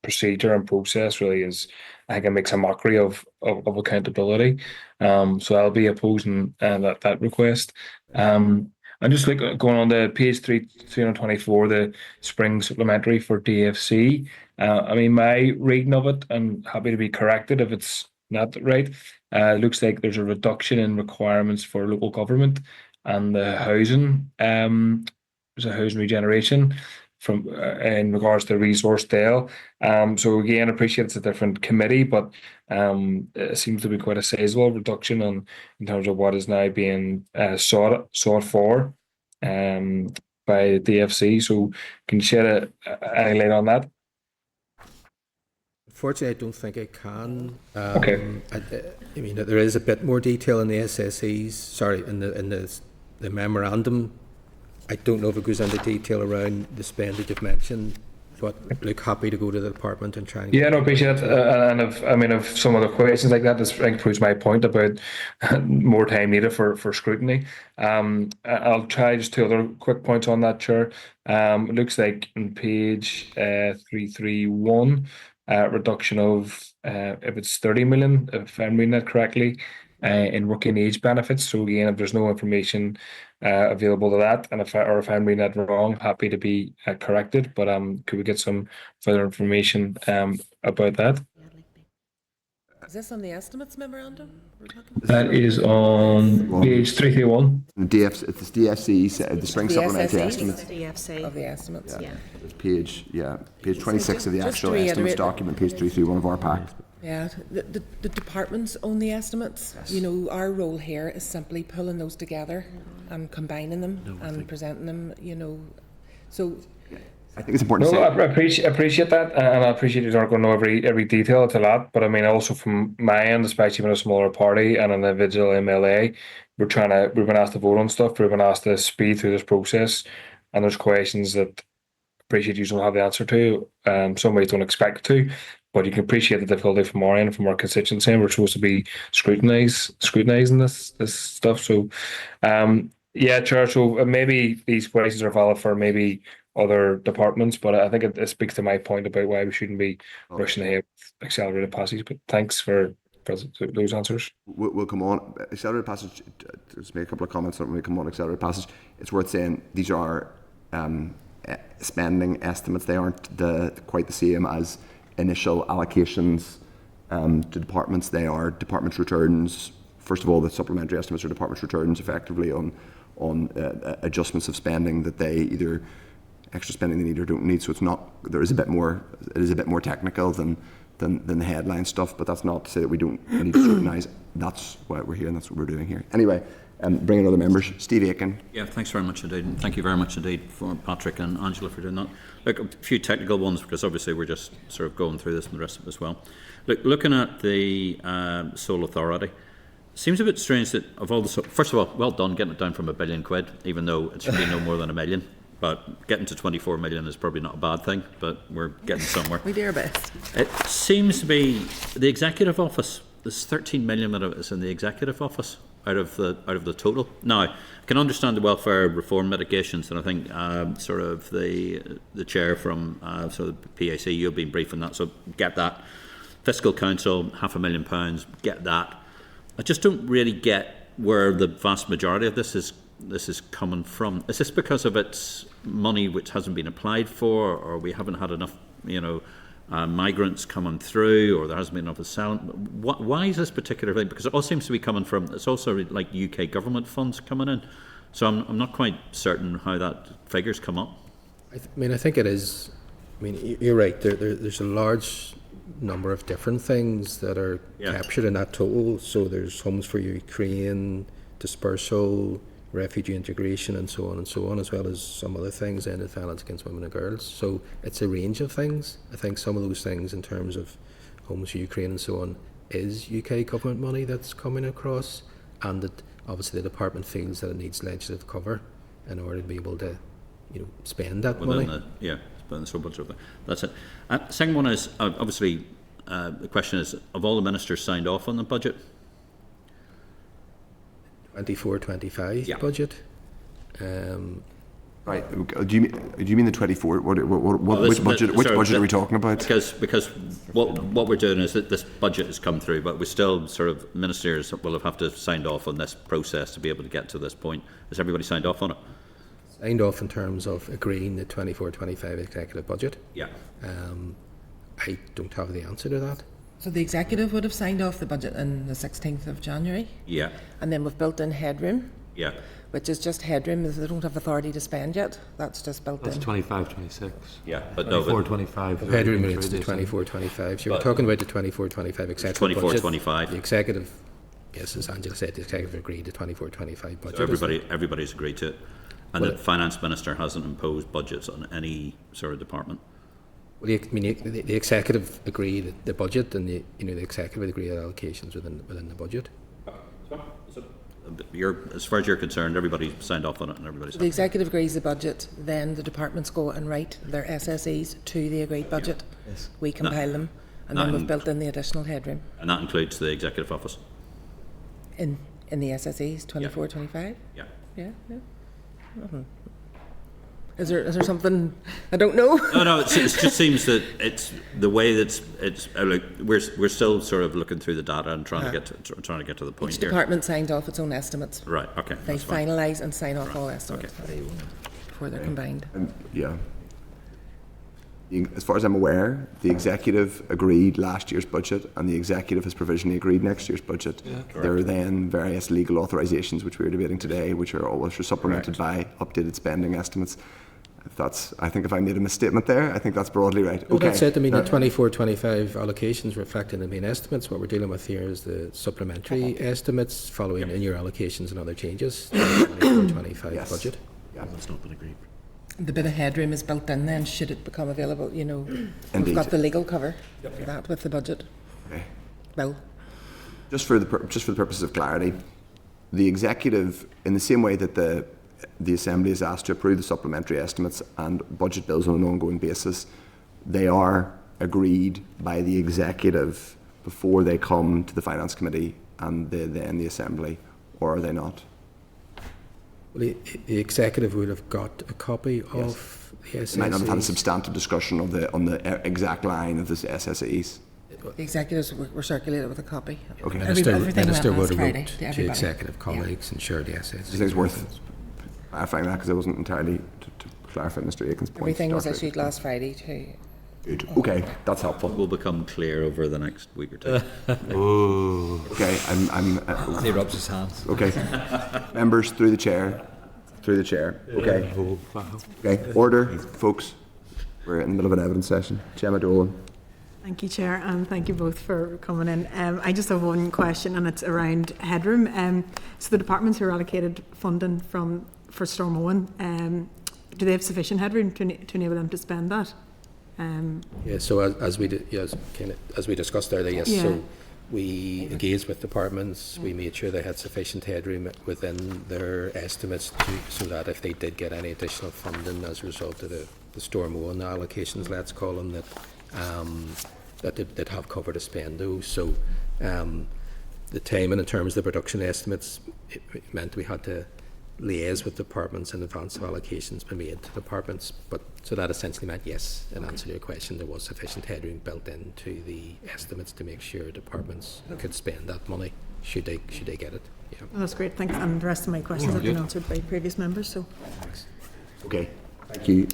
procedure and process really is, I think it makes a mockery of accountability. So I'll be opposing that request. And just going on to page 324, the spring supplementary for DFC. I mean, my reading of it, I'm happy to be corrected if it's not right. It looks like there's a reduction in requirements for local government and the housing. There's a housing regeneration from in regards to resource Dale. So again, I appreciate it's a different committee, but it seems to be quite a sizable reduction in terms of what is now being sought for by the DFC. So can you shed any light on that? Unfortunately, I don't think I can. Okay. I mean, there is a bit more detail in the SSEs. Sorry, in the memorandum. I don't know if it goes into detail around the spend that you've mentioned, but look, happy to go to the department and try and... Yeah, no, appreciate it. And if some other questions like that, this proves my point about more time needed for scrutiny. I'll try just 2 other quick points on that, Chair. It looks like on page 331, reduction of, if it's 30 million, if I'm reading that correctly, in working age benefits. So again, if there's no information available to that, and if I'm reading that wrong, happy to be corrected. But could we get some further information about that? Is this on the estimates memorandum we're talking about? That is on page 331. It's the DFC, the spring The supplementary SSEs? estimates. DFC. Of the estimates. Yeah. It's page 26 of the just actual to estimates reiterate- document, page 331 of our pack. Yeah, the departments own the estimates. Yes. You know, our role here is simply pulling those together and combining them and presenting them, you know. So I think it's important to No, say. I appreciate that, and I appreciate you aren't going to know every detail to that. But I mean, also from my end, especially when a smaller party and an individual MLA, we've been asked to vote on stuff. We've been asked to speed through this process, and there's questions that I appreciate you don't have the answer to. Some ways don't expect to, but you can appreciate the difficulty from our end, from our constituency. We're supposed to be scrutinizing this stuff. So, yeah, Chair. So maybe these questions are valid for maybe other departments, but I think it speaks to my point about why we shouldn't be rushing ahead with accelerated passage. But thanks for those answers. We'll come on accelerated passage. Just make a couple of comments on when we come on accelerated passage. It's worth saying these are spending estimates. They aren't quite the same as initial allocations to departments. They are departments' returns. First of all, the supplementary estimates are departments' returns, effectively on adjustments of spending that they either extra spending they need or don't need. So it's not. It is a bit more technical than the headline stuff. But that's not to say that we don't need to scrutinise. That's why we're here, and that's what we're doing here. Anyway, bring in other members. Steve Aiken. Yeah, thanks very much indeed, and thank you very much indeed for Patrick and Angela for doing that. Look, a few technical ones, because obviously we're just sort of going through this and the rest of it as well. Looking at the sole authority, seems a bit strange that of all the first of all, well done getting it down from £1 billion, even though it should be no more than $1 million. But getting to 24 million is probably not a bad thing, but we're getting somewhere. we do our best. It seems to be the executive office. There's 13 million that is in the executive office out of the total. Now, I can understand the welfare reform mitigations, and I think sort of the chair from sort of the PAC, you've been briefing that, so get that. Fiscal Council, £500,000, get that. I just don't really get where the vast majority of this is coming from. Is this because of its money which hasn't been applied for, or we haven't had enough, migrants coming through, or there hasn't been enough asylum? Why is this particular thing? Because it all seems to be coming from, it's also like UK government funds coming in. So I'm not quite certain how that figure's come up. I think it is. I mean, you're right. There's a large number of different things that are captured in that total. So there's Homes for Ukraine, dispersal, refugee integration, and so on, as well as some other things in violence against women and girls. So it's a range of things. I think some of those things in terms of Homes for Ukraine and so on is UK government money that's coming across, and that obviously the department feels that it needs legislative cover in order to be able to spend that money. Spend the sole budget of that. That's it. Second one is obviously the question is, have all the ministers signed off on the budget? 24-25 budget. Right. Do you mean the 24? Which budget are we talking about? Because what we're doing is that this budget has come through, but we still sort of ministers will have to signed off on this process to be able to get to this point. Has everybody signed off on it? Signed off in terms of agreeing the 24-25 executive budget. Yeah. I don't have the answer to that. So the executive would have signed off the budget on the 16th of January. Yeah. And then we've built in headroom. Yeah. Which is just headroom. They don't have authority to spend yet. That's just built in. That's 25-26. Yeah, but 24-25. Headroom relates to 24-25. So we're talking about the 24-25 executive budget. 24-25. The executive, yes, as Angela said, the executive agreed to 24-25 budget. So everybody's agreed to it, and the finance minister hasn't imposed budgets on any sort of department. Well, the executive agreed the budget, and the executive agreed allocations within the budget. As far as you're concerned, everybody signed off on it, and everybody's. The executive agrees the budget, then the departments go and write their SSEs to the agreed budget. Yeah. Yes. We compile them, and then we've built in the additional headroom. And that includes the executive office. In the SSEs, 24-25. Yeah. Yeah. Mm-hmm. Is there something I don't know? No. It just seems that it's the way that it's. Like we're still sort of looking through the data and trying to get to the point. Each here. department signed off its own estimates. Right. Okay. They finalise and sign off all estimates before they're combined. Yeah. As far as I'm aware, the executive agreed last year's budget, and the executive has provisionally agreed next year's budget. There are then various legal authorisations which we are debating today, which are supplemented by updated spending estimates. I think if I made a misstatement there, I think that's broadly right. Well, Okay. that's it. I mean, the 24-25 allocations reflect in the main estimates. What we're dealing with here is the supplementary estimates following in your allocations and other changes to the 24-25 Yes. budget. Yeah. That's not been agreed. The bit of headroom is built in then, should it become available, you know. Indeed. We've got the legal cover for that with the budget. Okay. Well, Just for the purposes of clarity, the executive, in the same way that the Assembly is asked to approve the supplementary estimates and budget bills on an ongoing basis, they are agreed by the executive before they come to the Finance Committee and then the Assembly, or are they not? Well, the executive would have got a copy of the SSEs. They might not have had a substantive discussion on the exact line of the SSEs. the executives were circulated with a copy. Okay. Minister Everything would went have last wrote Friday to everybody. executive colleagues and shared the essays. Do you think it's worth clarifying that, because I wasn't entirely to clarify Mr. Aiken's point? Everything was Starfleet. issued last Friday too. Good. Okay, that's helpful. Will become clear over the next week or two. Okay, He rubs his hands. okay. Members, through the chair. Okay. Okay. Order, folks. We're in the middle of an evidence session. Gemma Dolan. Thank you, Chair, and thank you both for coming in. I just have one question, and it's around headroom. So the departments who are allocated funding for Storm Owen, do they have sufficient headroom to enable them to spend that? Yeah, so as we discussed earlier, yes. Yeah. So we engaged with departments. We made sure they had sufficient headroom within their estimates so that if they did get any additional funding as a result of the Storm Owen allocations, let's call them, that they'd have cover to spend those. So the timing in terms of the production estimates, it meant we had to liaise with departments in advance of allocations being made to departments. But so that essentially meant yes, in answer to your question, there was sufficient headroom built into the estimates to make sure departments could spend that money should they get it. Yeah. Well, that's great, thanks. And the rest of my questions have been answered by previous members. So, Okay. Thank you.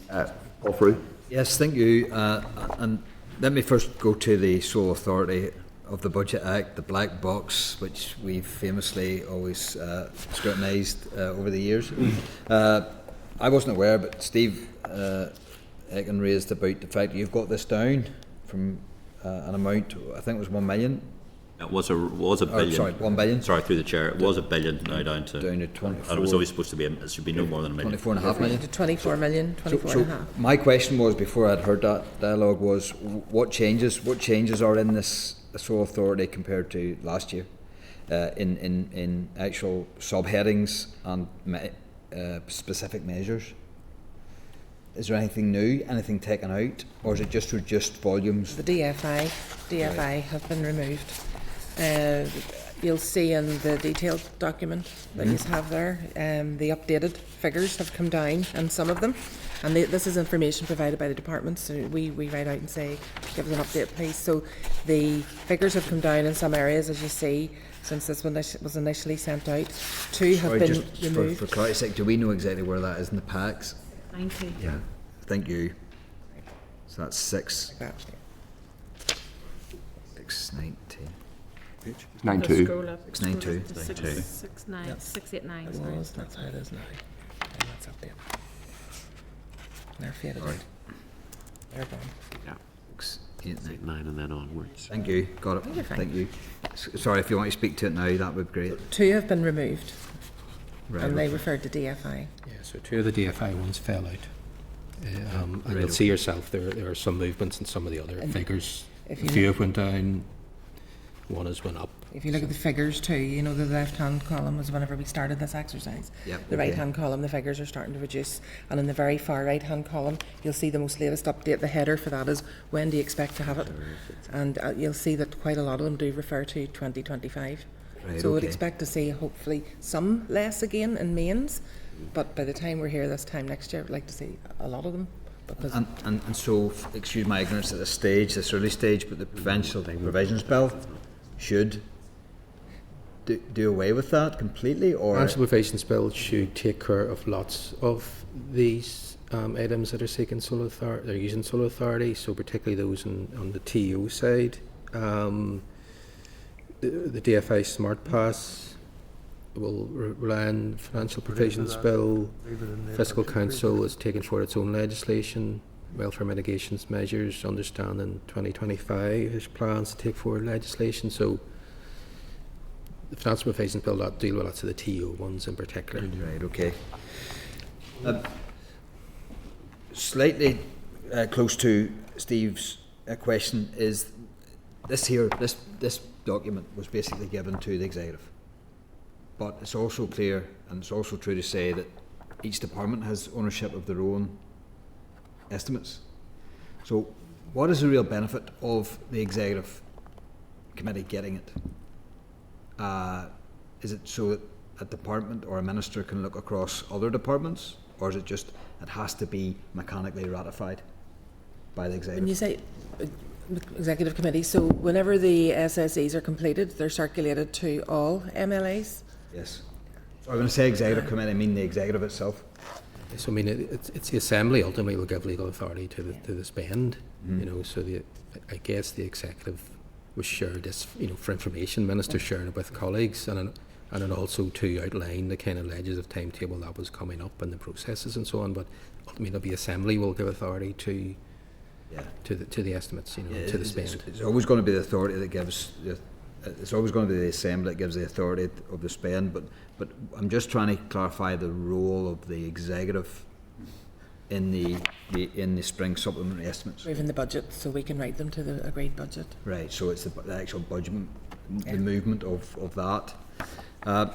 Paul Frew. Yes, thank you. And let me first go to the sole authority of the Budget Act, the black box, which we've famously always scrutinised over the years. I wasn't aware, but Steve Aiken raised about the fact that you've got this down from an amount, I think it was 1 million. It was a billion. Sorry, 1 billion. Sorry, through the chair. It was a billion, now down to 24. And it was always supposed to be. It should be no more than a million. 24.5 million. To 24 million, 24 So and a half. my question was, before I'd heard that dialogue, was what changes are in this sole authority compared to last year in actual subheadings and specific measures? Is there anything new, anything taken out, or is it just reduced volumes? The DFI have been removed. You'll see in the detailed document that you have there, the updated figures have come down in some of them, and this is information provided by the departments. So we write out and say, give us an update please. So the figures have come down in some areas, as you see, since this one was initially sent out. Two have been just removed. for clarity's sake, do we know exactly where that is in the packs? 90. Yeah, thank you. So that's 619. 9-2. Scroll up. 692. 689. That's how it is now. And that's updated. They're faded out. They're gone. Yeah. 689. 9 and then onwards. Thank you. Got it. You're fine. Thank you. Sorry, if you want to speak to it now, that would be great. Two have been removed, Right. and they referred to DFI. Yeah, so two of the DFI ones fell out. And you'll see yourself, there are some movements in some of the other figures. A if you few have went down, one has went up. If you look at the figures too, you know the left-hand column was whenever we started this exercise. Yep. The right-hand column, the figures are starting to reduce. And in the very far right-hand column, you'll see the most latest update. The header for that is, when do you expect to have it? And you'll see that quite a lot of them do refer to 2025. Right, So we'd okay. expect to see hopefully some less again in mains. But by the time we're here this time next year, I'd like to see a lot of them. Because And so, excuse my ignorance at this stage, this early stage, but the Provincial Provisions Bill should do away with that completely, or Provincial Provisions Bill should take care of lots of these items that are seeking sole authority, they're using sole authority, so particularly those on the TO side. The DFI Smart Pass will rely on Financial Provisions Bill. Fiscal Council is taking forward its own legislation. Welfare mitigations measures, understanding 2025 has plans to take forward legislation. So the Financial Provisions Bill that deal with lots of the TO ones in particular. Right, okay. Slightly close to Steve's question is this document was basically given to the executive, but it's also clear and it's also true to say that each department has ownership of their own estimates. So what is the real benefit of the executive committee getting it? Is it so that a department or a minister can look across other departments, or is it just it has to be mechanically ratified by the executive? When you say executive committee, so whenever the SSEs are completed, they're circulated to all MLAs? Yes. So I'm going to say executive committee, I mean the executive itself. So I mean, it's the Assembly ultimately will give legal authority to the spend, you know, so I guess the executive was shared this, you know, for information, ministers sharing it with colleagues, and then also to outline the kind of legislative timetable that was coming up and the processes and so on. But ultimately the Assembly will give authority to the estimates, you know, to the spend. It's always going to be the authority that gives. It's always going to be the Assembly that gives the authority of the spend. But I'm just trying to clarify the role of the executive in the spring supplementary estimates. Or even the budget, so we can write them to the agreed budget. Right. So it's the actual budget, the movement of that. I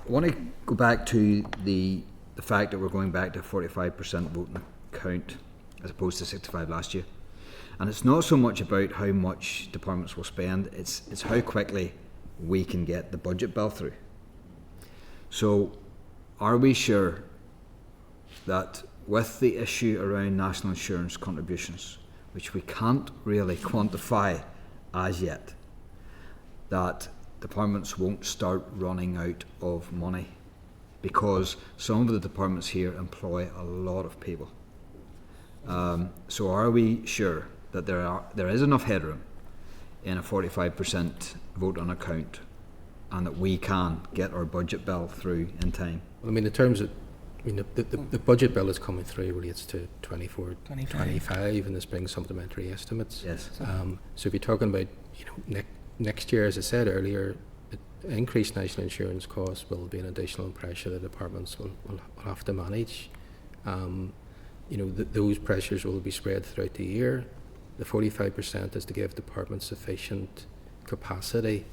want to go back to the fact that we're going back to 45% vote in account as opposed to 65 last year. And it's not so much about how much departments will spend, it's how quickly we can get the budget bill through. So are we sure that with the issue around national insurance contributions, which we can't really quantify as yet, that departments won't start running out of money? Because some of the departments here employ a lot of people. So are we sure that there is enough headroom in a 45% vote on account, and that we can get our budget bill through in time? Well, I mean, in terms of, I mean, the budget bill is coming through relates to 24-25 in the spring supplementary estimates. Yes. So if you're talking about, you know, next year, as I said earlier, increased national insurance costs will be an additional pressure that departments will have to manage. You know, those pressures will be spread throughout the year. The 45% is to give departments sufficient capacity,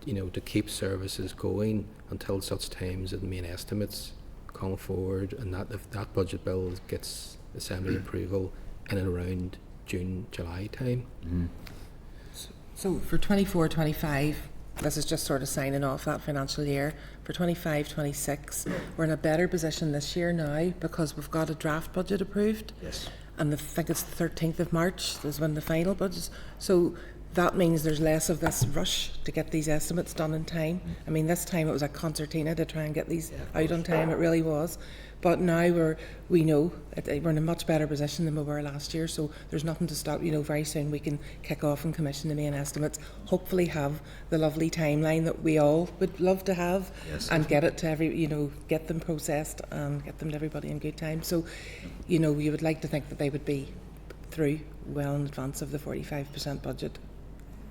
you know, to keep services going until such times that the main estimates come forward, and that if that budget bill gets Assembly approval in and around June, July time. Mm-hmm. So for 24-25, this is just sort of signing off that financial year. For 25-26, we're in a better position this year now because we've got a draft budget approved. Yes. And I think it's the 13th of March is when the final budget. So that means there's less of this rush to get these estimates done in time. I mean, this time it was a concertina to try and get these out on time. It really was. But now we know we're in a much better position than we were last year. So there's nothing to stop. You know, very soon we can kick off and commission the main estimates. Hopefully have the lovely timeline that we all would love to have, yes, and get it to get them processed and get them to everybody in good time. So, you know, you would like to think that they would be through well in advance of the 45% budget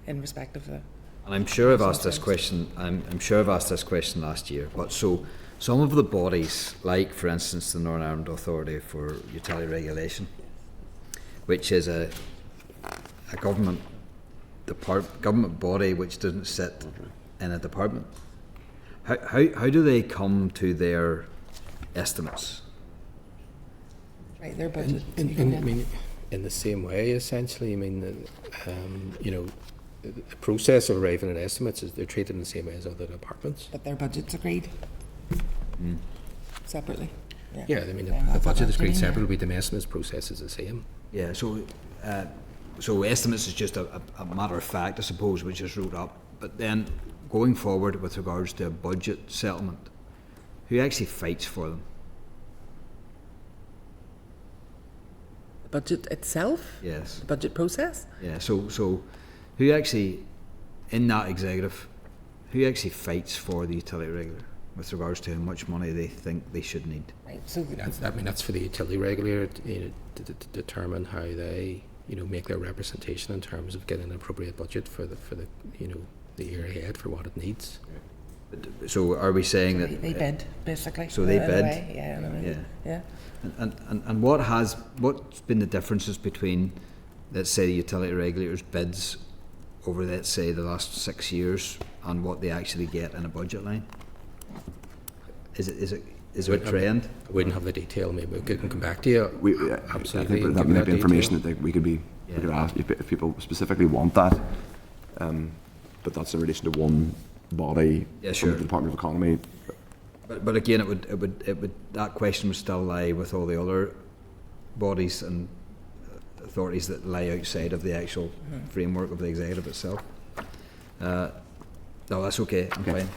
in respect of the. And I'm sure I've asked this question. I'm sure I've asked this question last year. But so some of the bodies, like for instance the Northern Ireland Authority for Utility Regulation, which is a government body which doesn't sit in a department. How do they come to their estimates? Right, their budget. I mean, in the same way, essentially. I mean, you know, the process of arriving at estimates is they're treated in the same way as other departments. But their budget's agreed separately. Yeah, I mean, the budget is agreed separately, the estimates process is the same. Yeah, so estimates is just a matter of fact, I suppose, which is wrote up. But then going forward with regards to a budget settlement, who actually fights for them? budget itself? Yes. The budget process? Yeah, so who actually, in that executive, who actually fights for the utility regulator with regards to how much money they think they should need? Right. So That's for the utility regulator to determine how they, make their representation in terms of getting an appropriate budget for the the year ahead for what it needs. So are we saying that they bid, basically? So they in a bid? way, yeah, in a way. Yeah. Yeah. And what's been the differences between, let's say, the utility regulators' bids over, let's say, the last 6 years and what they actually get in a budget line? Is it a trend? I wouldn't have the detail. Maybe we can come back to you. Absolutely. I think that might be information that we could ask if people specifically want that. But that's in relation to one body, sure. The Department of Economy. But again, it would that question would still lie with all the other bodies and authorities that lie outside of the actual framework of the executive itself. No, that's okay. I'm fine.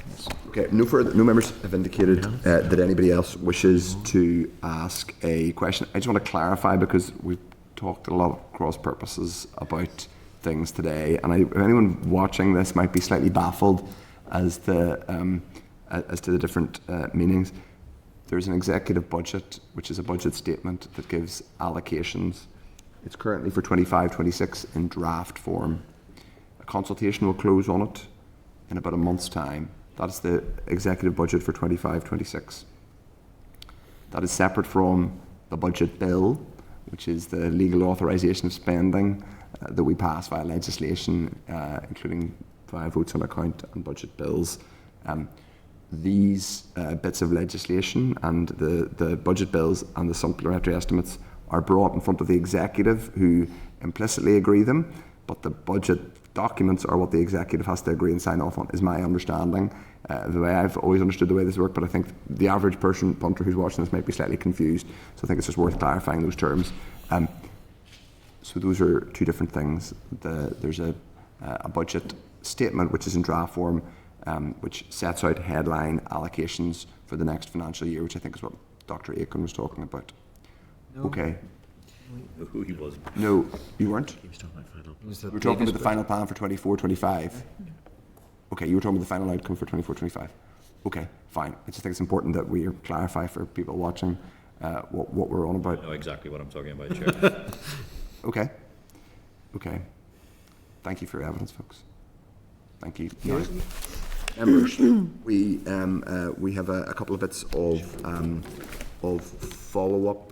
Okay. No members have indicated that anybody else wishes to ask a question. I just want to clarify, because we've talked a lot of cross purposes about things today, and if anyone watching this might be slightly baffled as to the different meanings. There's an executive budget, which is a budget statement that gives allocations. It's currently for 25-26 in draft form. A consultation will close on it in about a month's time. That's the executive budget for 25-26. That is separate from the budget bill, which is the legal authorisation of spending that we pass via legislation, including via votes on account and budget bills. These bits of legislation and the budget bills and the supplementary estimates are brought in front of the executive, who implicitly agree them, but the budget documents are what the executive has to agree and sign off on, is my understanding. The way I've always understood the way this works, but I think the average punter who's watching this might be slightly confused, so I think it's just worth clarifying those terms. So those are two different things. There's a budget statement which is in draft form, which sets out headline allocations for the next financial year, which I think is what Dr. Aiken was talking about. No. Okay. Who he was? No, you weren't? He was talking about final. You were talking about the final plan for 24-25. Okay, you were talking about the final outcome for 24-25. Okay, fine. I just think it's important that we clarify for people watching what we're on about. I know exactly what I'm talking about, Chair. Okay. Thank you for your evidence, folks. Thank you. Members, we have a couple of bits of follow-up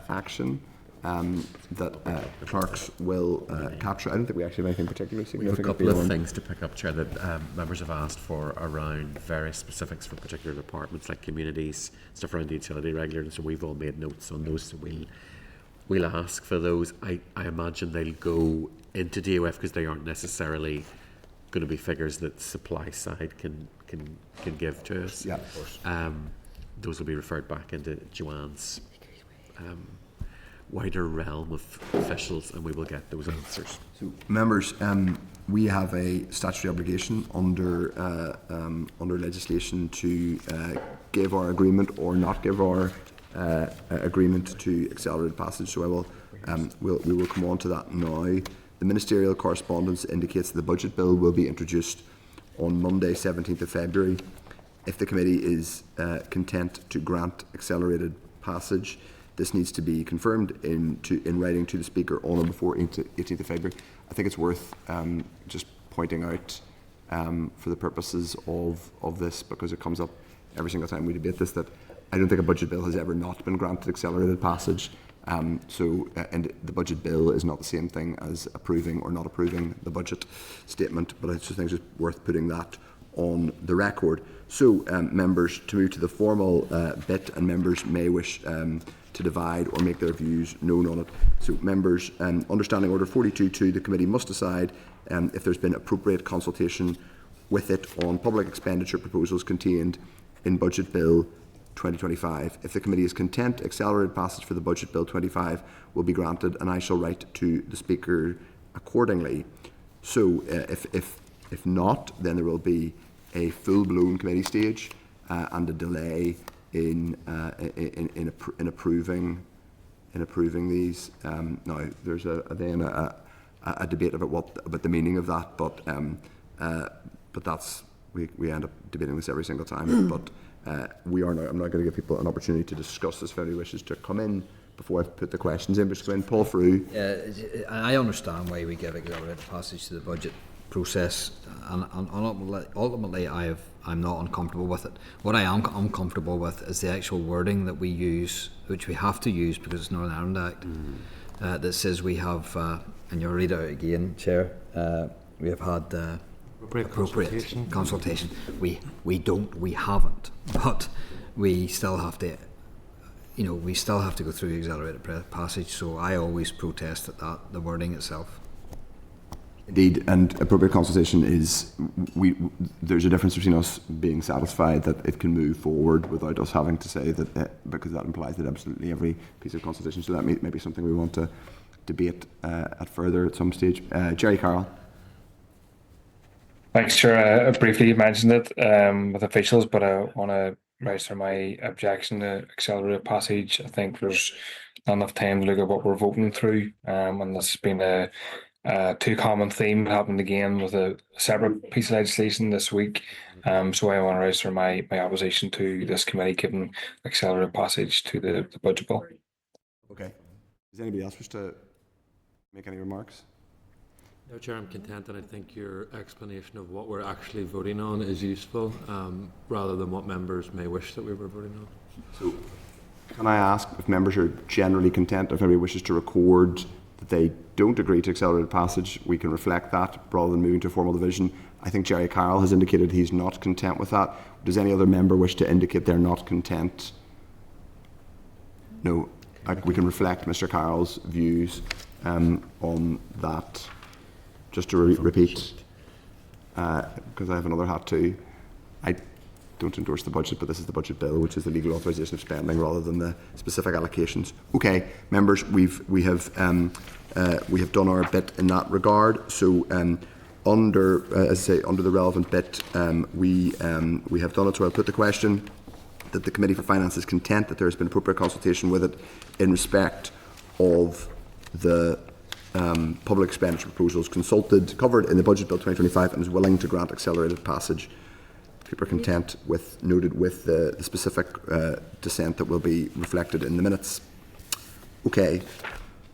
action that the clerks will capture. I don't think we actually have anything particularly significant. We have a couple of things to pick up, Chair, that members have asked for around various specifics for particular departments, like communities, stuff around the utility regulator, so we've all made notes on those, so we'll ask for those. I imagine they'll go into DOF because they aren't necessarily going to be figures that supply side can give to us. Yeah, of course. Those will be referred back into Joanne's wider realm of officials, and we will get those answers. So, members, we have a statutory obligation under legislation to give our agreement or not give our agreement to accelerated passage. So we will come on to that now. The ministerial correspondence indicates that the budget bill will be introduced on Monday, 17th of February. If the committee is content to grant accelerated passage, this needs to be confirmed in writing to the Speaker on or before 18th of February. I think it's worth just pointing out for the purposes of this, because it comes up every single time we debate this, that I don't think a budget bill has ever not been granted accelerated passage. And the budget bill is not the same thing as approving or not approving the budget statement, but I just think it's just worth putting that on the record. So, members, to move to the formal bit, and members may wish to divide or make their views known on it. So, members, understanding order 42.2, the committee must decide if there's been appropriate consultation with it on public expenditure proposals contained in Budget Bill 2025. If the committee is content, accelerated passage for the Budget Bill 25 will be granted, and I shall write to the Speaker accordingly. So, if not, then there will be a full-blown committee stage and a delay in approving in approving these. Now, there's then a debate about the meaning of that, but that's we end up debating this every single time. But I'm not going to give people an opportunity to discuss this if anybody wishes to come in before I put the questions in. But just go in, Paul Frew. I understand why we give accelerated passage to the budget process, and ultimately I'm not uncomfortable with it. What I am uncomfortable with is the actual wording that we use, which we have to use because it's Northern Ireland Act, that says we have, and you'll read it out again, Chair, we have had appropriate consultation. We haven't, but we still have to, we still have to go through accelerated passage, so I always protest at that, the wording itself. Indeed, and appropriate consultation is, there's a difference between us being satisfied that it can move forward without us having to say that, because that implies that absolutely every piece of consultation, so that may be something we want to debate at further at some stage. Jerry Carroll. Thanks, Chair. I briefly mentioned it with officials, but I want to register my objection to accelerated passage. I think there's not enough time to look at what we're voting through, and this has been a too common theme. It happened again with a separate piece of legislation this week. So I want to register my opposition to this committee giving accelerated passage to the budget bill. Okay. Does anybody else wish to make any remarks? No, Chair, I'm content, and I think your explanation of what we're actually voting on is useful, rather than what members may wish that we were voting on. So, can I ask if members are generally content, if anybody wishes to record that they don't agree to accelerated passage, we can reflect that rather than moving to a formal division. I think Jerry Carroll has indicated he's not content with that. Does any other member wish to indicate they're not content? No. We can reflect Mr. Carroll's views on that. Just to repeat, because I have another hat too, I don't endorse the budget, but this is the budget bill, which is the legal authorisation of spending rather than the specific allocations. Okay, members, we have done our bit in that regard. So under the relevant bit, we have done it. So I'll put the question that the Committee for Finance is content that there has been appropriate consultation with it in respect of the public expenditure proposals covered in the Budget Bill 2025 and is willing to grant accelerated passage. People are content with, noted with the specific dissent that will be reflected in the minutes. Okay,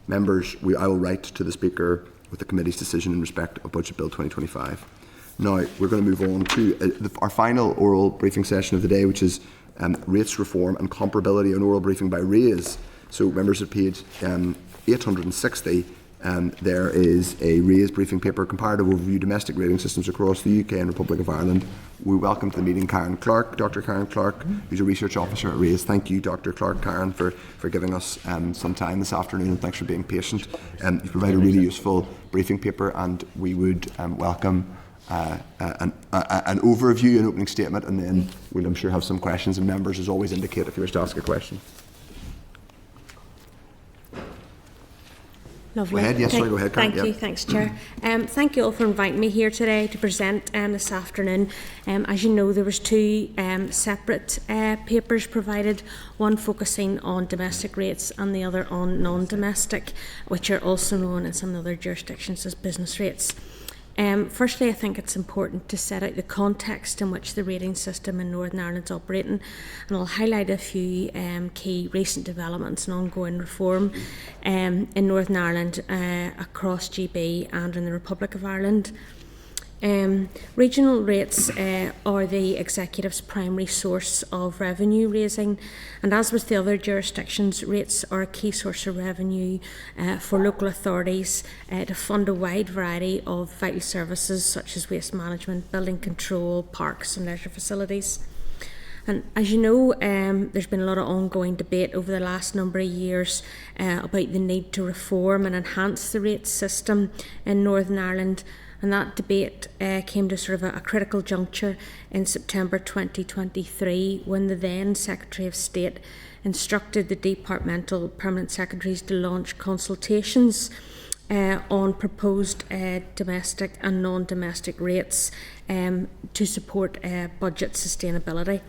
members, I will write to the Speaker with the committee's decision in respect of Budget Bill 2025. Now, we're going to move on to our final oral briefing session of the day, which is rates reform and comparability, an oral briefing by RAISE. So members at page 860, there is a RAISE briefing paper, comparative overview domestic rating systems across the UK and Republic of Ireland. We welcome to the meeting Dr. Karen Clark, who's a research officer at RAISE. Thank you, Dr. Clark, Karen, for giving us some time this afternoon, and thanks for being patient. You provide a really useful briefing paper, and we would welcome an overview, an opening statement, and then we'll, I'm sure, have some questions, and members, as always, indicate if you wish to ask a question. Lovely. Go ahead, yes, sorry, go ahead, Karen. Thank you, thanks, Chair. Thank you all for inviting me here today to present this afternoon. As you know, there was two separate papers provided, one focusing on domestic rates and the other on non-domestic, which are also known in some other jurisdictions as business rates. Firstly, I think it's important to set out the context in which the rating system in Northern Ireland is operating, and I'll highlight a few key recent developments and ongoing reform in Northern Ireland, across GB and in the Republic of Ireland. Regional rates are the Executive's primary source of revenue raising, and as with the other jurisdictions, rates are a key source of revenue for local authorities to fund a wide variety of vital services such as waste management, building control, parks and leisure facilities. And as you know, there's been a lot of ongoing debate over the last number of years about the need to reform and enhance the rates system in Northern Ireland. And that debate came to sort of a critical juncture in September 2023 when the then Secretary of State instructed the departmental permanent secretaries to launch consultations on proposed domestic and non-domestic rates to support budget sustainability.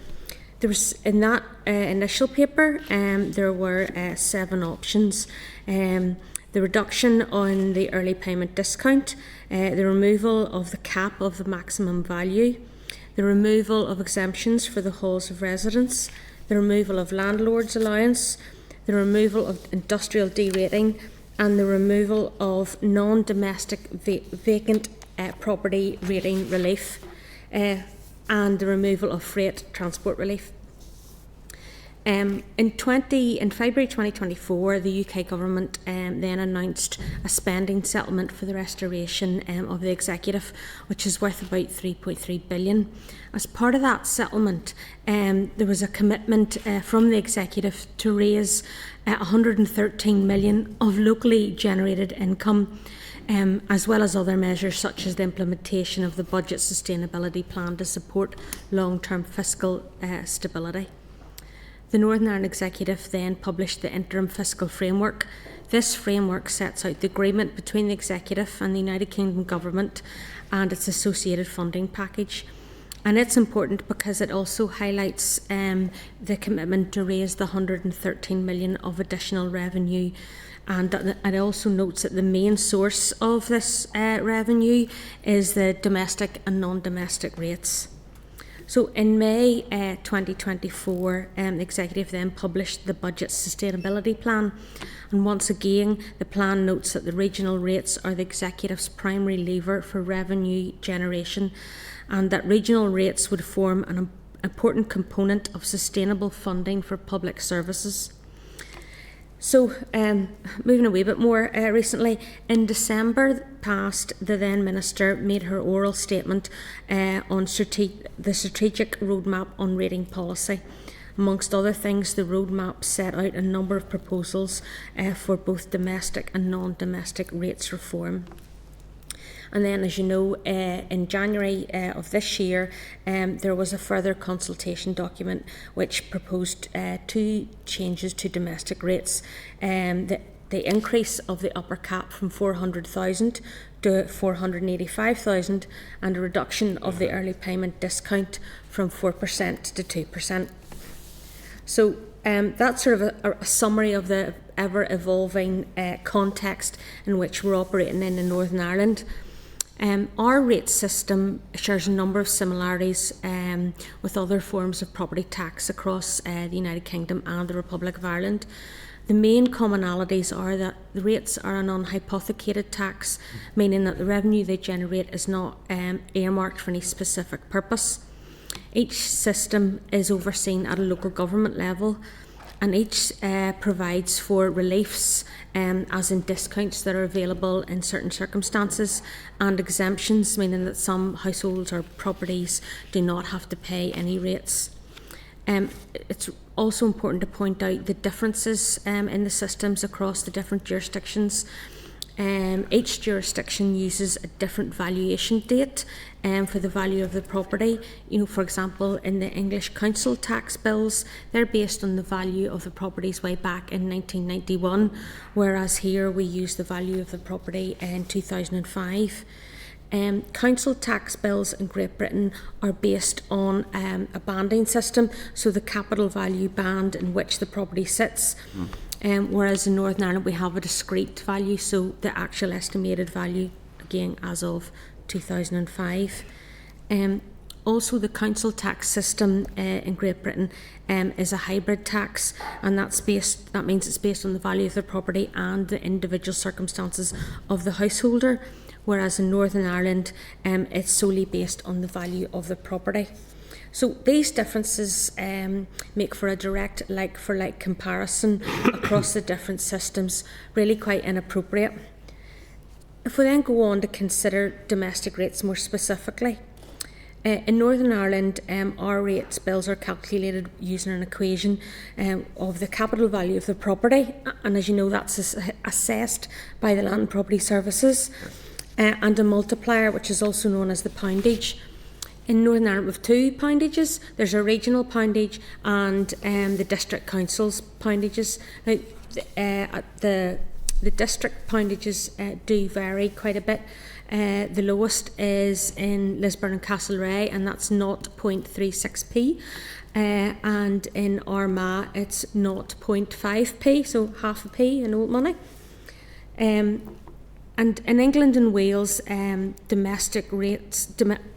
There was, in that initial paper, there were 7 options. The reduction on the early payment discount, the removal of the cap of the maximum value, the removal of exemptions for the halls of residence, the removal of landlord's allowance, the removal of industrial derating, and the removal of non-domestic vacant property rating relief, and the removal of freight transport relief. In February 2024, the UK government then announced a spending settlement for the restoration of the executive, which is worth about 3.3 billion. As part of that settlement, there was a commitment from the executive to raise 113 million of locally generated income, as well as other measures such as the implementation of the budget sustainability plan to support long-term fiscal stability. The Northern Ireland Executive then published the interim fiscal framework. This framework sets out the agreement between the Executive and the United Kingdom Government and its associated funding package. And it's important because it also highlights the commitment to raise the 113 million of additional revenue, and it also notes that the main source of this revenue is the domestic and non-domestic rates. So in May 2024, the Executive then published the Budget Sustainability Plan, and once again the plan notes that the regional rates are the Executive's primary lever for revenue generation, and that regional rates would form an important component of sustainable funding for public services. So, moving a wee bit more recently, in December past, the then Minister made her oral statement on the strategic roadmap on rating policy. Amongst other things, the roadmap set out a number of proposals for both domestic and non-domestic rates reform. And then, as you know, in January of this year, there was a further consultation document which proposed 2 changes to domestic rates. The increase of the upper cap from 400,000 to 485,000, and a reduction of the early payment discount from 4% to 2%. So that's sort of a summary of the ever-evolving context in which we're operating in Northern Ireland. Our rate system shares a number of similarities with other forms of property tax across the United Kingdom and the Republic of Ireland. The main commonalities are that the rates are an unhypothecated tax, meaning that the revenue they generate is not earmarked for any specific purpose. Each system is overseen at a local government level, and each provides for reliefs, as in discounts that are available in certain circumstances, and exemptions, meaning that some households or properties do not have to pay any rates. It's also important to point out the differences in the systems across the different jurisdictions. Each jurisdiction uses a different valuation date for the value of the property. For example, in the English council tax bills, they're based on the value of the properties way back in 1991, whereas here we use the value of the property in 2005. Council tax bills in Great Britain are based on a banding system, so the capital value band in which the property sits. Whereas in Northern Ireland we have a discrete value, so the actual estimated value, again as of 2005. Also, the council tax system in Great Britain is a hybrid tax, and that means it's based on the value of the property and the individual circumstances of the householder, whereas in Northern Ireland it's solely based on the value of the property. So these differences make for a direct like-for-like comparison across the different systems really quite inappropriate. If we then go on to consider domestic rates more specifically, in Northern Ireland, our rates bills are calculated using an equation of the capital value of the property, and as you know, that's assessed by the Land and Property Services, and a multiplier, which is also known as the poundage. In Northern Ireland we have 2 poundages. There's a regional poundage and the district council's poundages. Now, the district poundages do vary quite a bit, The lowest is in Lisburn and Castlereagh, and that's 0.36p. And in Armagh, it's 0.5p, so half a p in old money. And in England and Wales, domestic rates,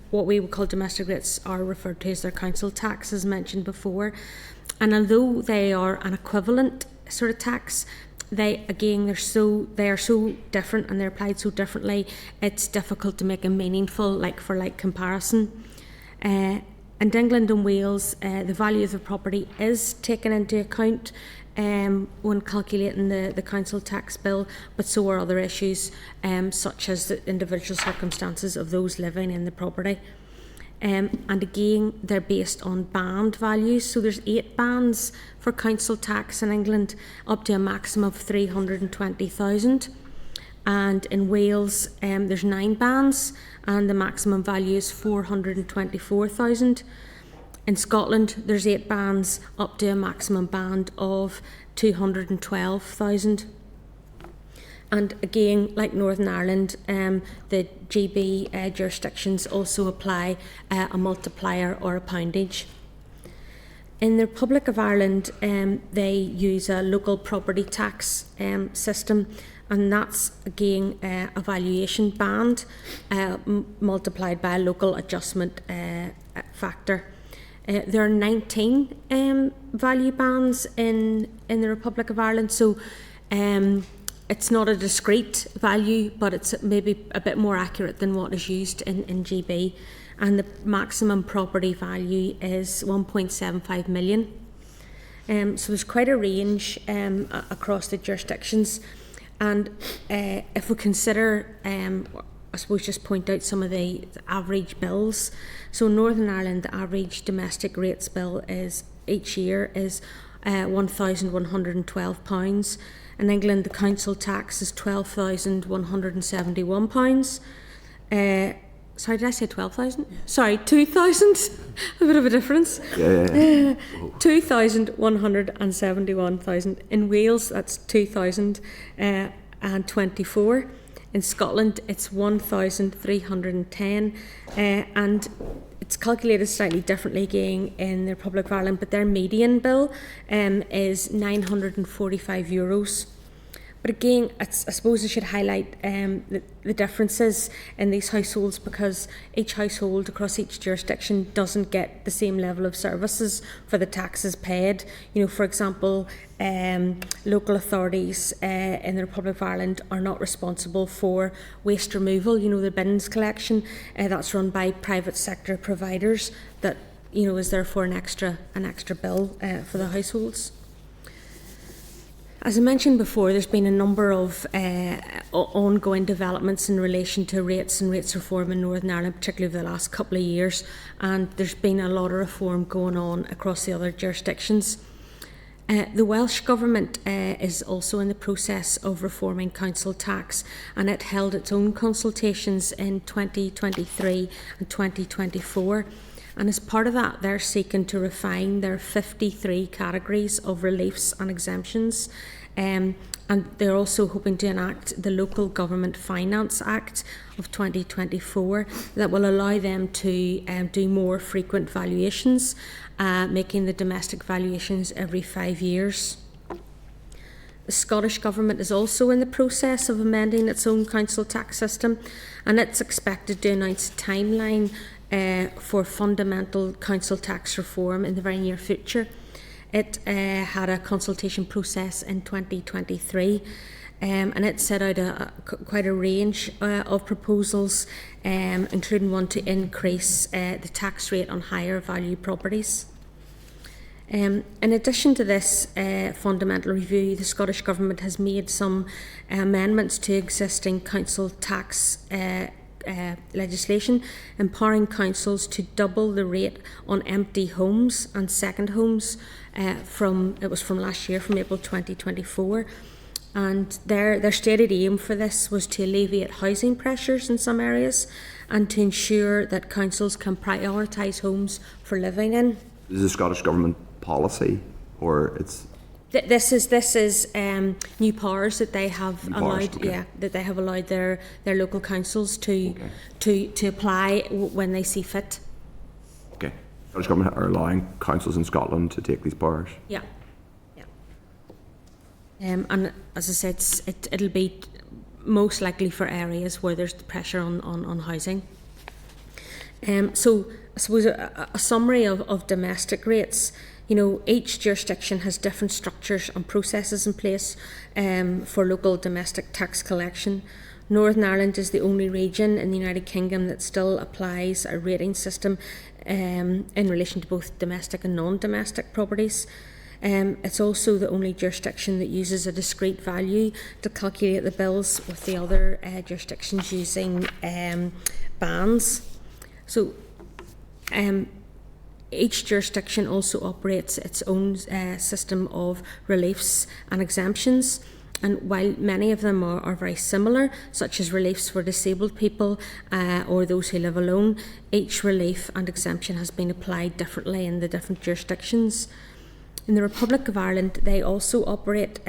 what we would call domestic rates, are referred to as their council tax, as mentioned before. And although they are an equivalent sort of tax, they are so different and they're applied so differently, it's difficult to make a meaningful like-for-like comparison. In England and Wales, the value of the property is taken into account when calculating the council tax bill, but so are other issues such as the individual circumstances of those living in the property. And again, they're based on band values. So there's 8 bands for council tax in England, up to a maximum of 320,000. And in Wales, there's 9 bands, and the maximum value is 424,000. In Scotland, there's 8 bands, up to a maximum band of 212,000. And again, like Northern Ireland, the GB jurisdictions also apply a multiplier or a poundage. In the Republic of Ireland, they use a local property tax system, and that's again a valuation band multiplied by a local adjustment factor. There are 19 value bands in the Republic of Ireland, so it's not a discrete value, but it's maybe a bit more accurate than what is used in GB. And the maximum property value is 1.75 million. So there's quite a range across the jurisdictions. And if we consider, I suppose, just point out some of the average bills. So in Northern Ireland, the average domestic rates bill is each year is £1,112. In England, the council tax is £12,171. Sorry, did I say 12,000? Sorry, 2,000. A bit of a difference. 2,171,000. In Wales, that's 2,024. In Scotland, it's 1,310. And it's calculated slightly differently again in the Republic of Ireland, but their median bill is €945. But again, I suppose I should highlight the differences in these households, because each household across each jurisdiction doesn't get the same level of services for the taxes paid. You know, for example, local authorities in the Republic of Ireland are not responsible for waste removal, you know, the bins collection. That's run by private sector providers that, you know, is therefore an extra bill for the households. As I mentioned before, there's been a number of ongoing developments in relation to rates and rates reform in Northern Ireland, particularly over the last couple of years, and there's been a lot of reform going on across the other jurisdictions. The Welsh Government is also in the process of reforming council tax, and it held its own consultations in 2023 and 2024. And as part of that, they're seeking to refine their 53 categories of reliefs and exemptions. And they're also hoping to enact the Local Government Finance Act of 2024 that will allow them to do more frequent valuations, making the domestic valuations every 5 years. The Scottish Government is also in the process of amending its own council tax system, and it's expected to announce a timeline for fundamental council tax reform in the very near future. It had a consultation process in 2023, and it set out quite a range of proposals, including one to increase the tax rate on higher value properties. In addition to this fundamental review, the Scottish Government has made some amendments to existing council tax legislation, empowering councils to double the rate on empty homes and second homes from last year, from April 2024. And their stated aim for this was to alleviate housing pressures in some areas and to ensure that councils can prioritise homes for living in. Is the Scottish Government policy, or it's? This is new powers that they have New powers, allowed. okay. Yeah, that they have allowed their local councils to apply when they see fit. Okay. Scottish Government are allowing councils in Scotland to take these powers. Yeah, yeah. And as I said, it'll be most likely for areas where there's pressure on housing. So I suppose a summary of domestic rates. You know, each jurisdiction has different structures and processes in place for local domestic tax collection. Northern Ireland is the only region in the United Kingdom that still applies a rating system in relation to both domestic and non-domestic properties. It's also the only jurisdiction that uses a discrete value to calculate the bills, with the other jurisdictions using bands. So each jurisdiction also operates its own system of reliefs and exemptions. And while many of them are very similar, such as reliefs for disabled people or those who live alone, each relief and exemption has been applied differently in the different jurisdictions. In the Republic of Ireland, they also operate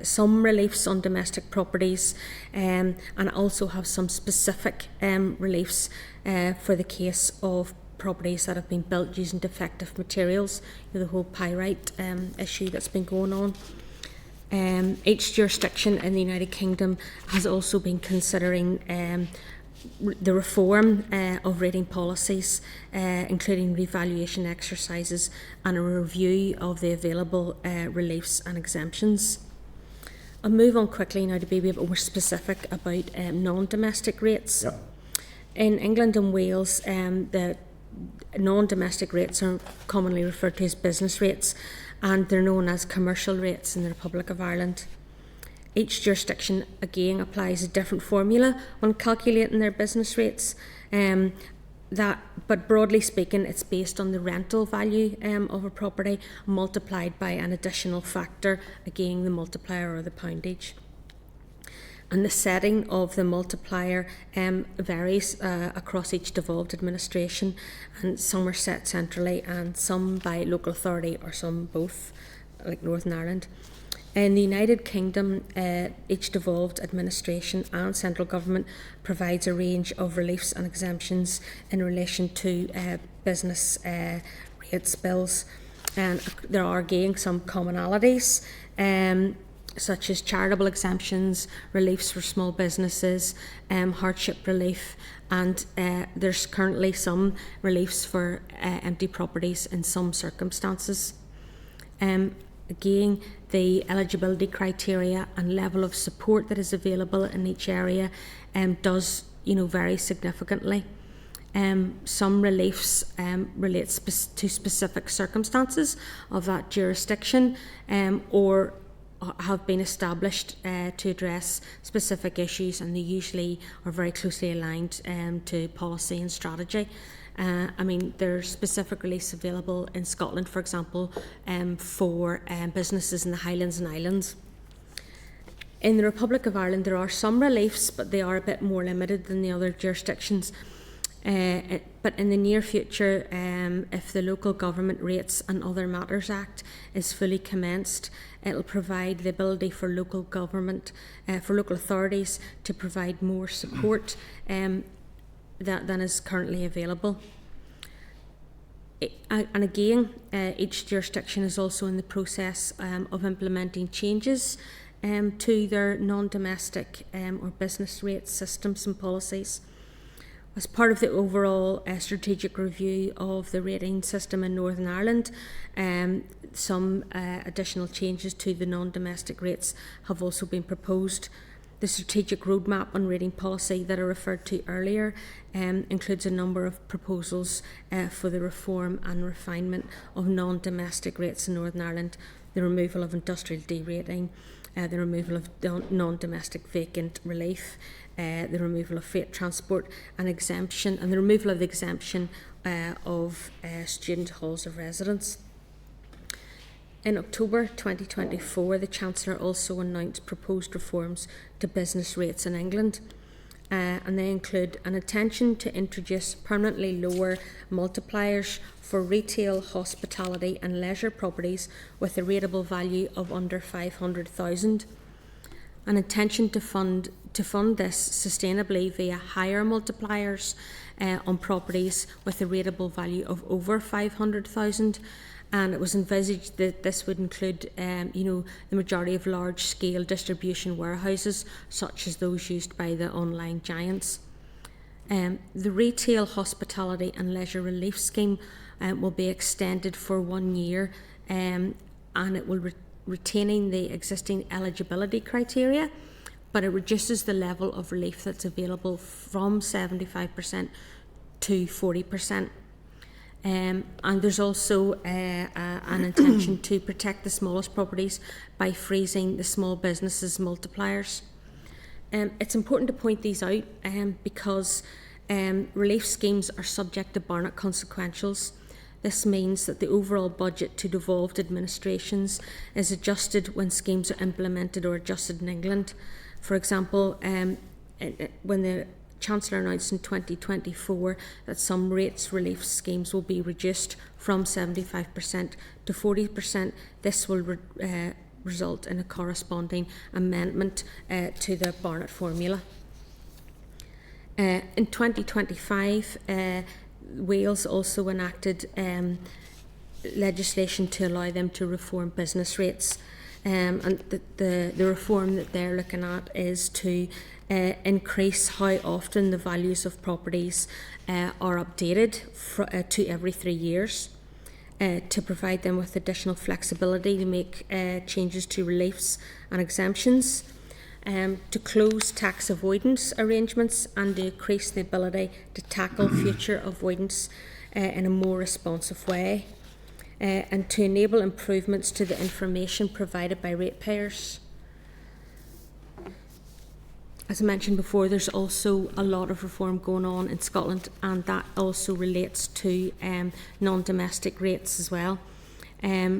some reliefs on domestic properties and also have some specific reliefs for the case of properties that have been built using defective materials, you know, the whole pyrite issue that's been going on. Each jurisdiction in the United Kingdom has also been considering the reform of rating policies, including revaluation exercises and a review of the available reliefs and exemptions. I'll move on quickly now to be a bit more specific about non-domestic rates. Yep. In England and Wales, the non-domestic rates are commonly referred to as business rates, and they're known as commercial rates in the Republic of Ireland. Each jurisdiction again applies a different formula when calculating their business rates. But broadly speaking, it's based on the rental value of a property multiplied by an additional factor, again the multiplier or the poundage. And the setting of the multiplier varies across each devolved administration, and some are set centrally and some by local authority or some both, like Northern Ireland. In the United Kingdom, each devolved administration and central government provides a range of reliefs and exemptions in relation to business rates bills. And there are again some commonalities, such as charitable exemptions, reliefs for small businesses, hardship relief, and there's currently some reliefs for empty properties in some circumstances. Again, the eligibility criteria and level of support that is available in each area does, vary significantly. Some reliefs relate to specific circumstances of that jurisdiction, or have been established to address specific issues, and they usually are very closely aligned to policy and strategy. There's specific reliefs available in Scotland, for example, for businesses in the Highlands and Islands. In the Republic of Ireland, there are some reliefs, but they are a bit more limited than the other jurisdictions. But in the near future, if the Local Government Rates and Other Matters Act is fully commenced, it'll provide the ability for local government, for local authorities to provide more support than is currently available. And again, each jurisdiction is also in the process of implementing changes to their non-domestic or business rate systems and policies. As part of the overall strategic review of the rating system in Northern Ireland, some additional changes to the non-domestic rates have also been proposed. The strategic roadmap on rating policy that I referred to earlier includes a number of proposals for the reform and refinement of non-domestic rates in Northern Ireland, the removal of industrial derating, the removal of non-domestic vacant relief, the removal of freight transport and exemption, and the removal of the exemption of student halls of residence. In October 2024, the Chancellor also announced proposed reforms to business rates in England, and they include an intention to introduce permanently lower multipliers for retail, hospitality and leisure properties with a rateable value of under 500,000, an intention to fund this sustainably via higher multipliers on properties with a rateable value of over 500,000. And it was envisaged that this would include, the majority of large-scale distribution warehouses, such as those used by the online giants. The Retail, Hospitality and Leisure Relief Scheme will be extended for 1 year, and it will retaining the existing eligibility criteria, but it reduces the level of relief that's available from 75% to 40%. And there's also an intention to protect the smallest properties by freezing the small businesses multipliers. It's important to point these out because relief schemes are subject to Barnett consequentials. This means that the overall budget to devolved administrations is adjusted when schemes are implemented or adjusted in England. For example, when the Chancellor announced in 2024 that some rates relief schemes will be reduced from 75% to 40%, this will result in a corresponding amendment to the Barnett formula. In 2025, Wales also enacted legislation to allow them to reform business rates. And the reform that they're looking at is to increase how often the values of properties are updated to every 3 years, to provide them with additional flexibility to make changes to reliefs and exemptions, to close tax avoidance arrangements and to increase the ability to tackle future avoidance in a more responsive way, and to enable improvements to the information provided by ratepayers. As I mentioned before, there's also a lot of reform going on in Scotland, and that also relates to non-domestic rates as well.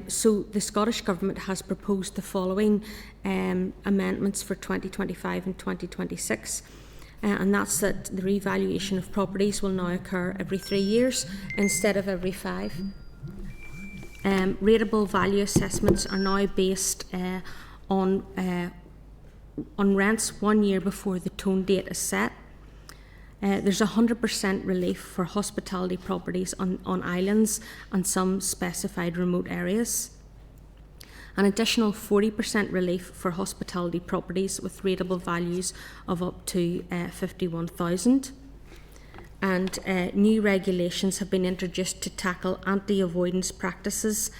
So the Scottish Government has proposed the following amendments for 2025 and 2026, and that's that the revaluation of properties will now occur every 3 years instead of every 5. Rateable value assessments are now based on rents 1 year before the tone date is set. There's 100% relief for hospitality properties on islands and some specified remote areas. An additional 40% relief for hospitality properties with rateable values of up to 51,000. And new regulations have been introduced to tackle anti-avoidance practices.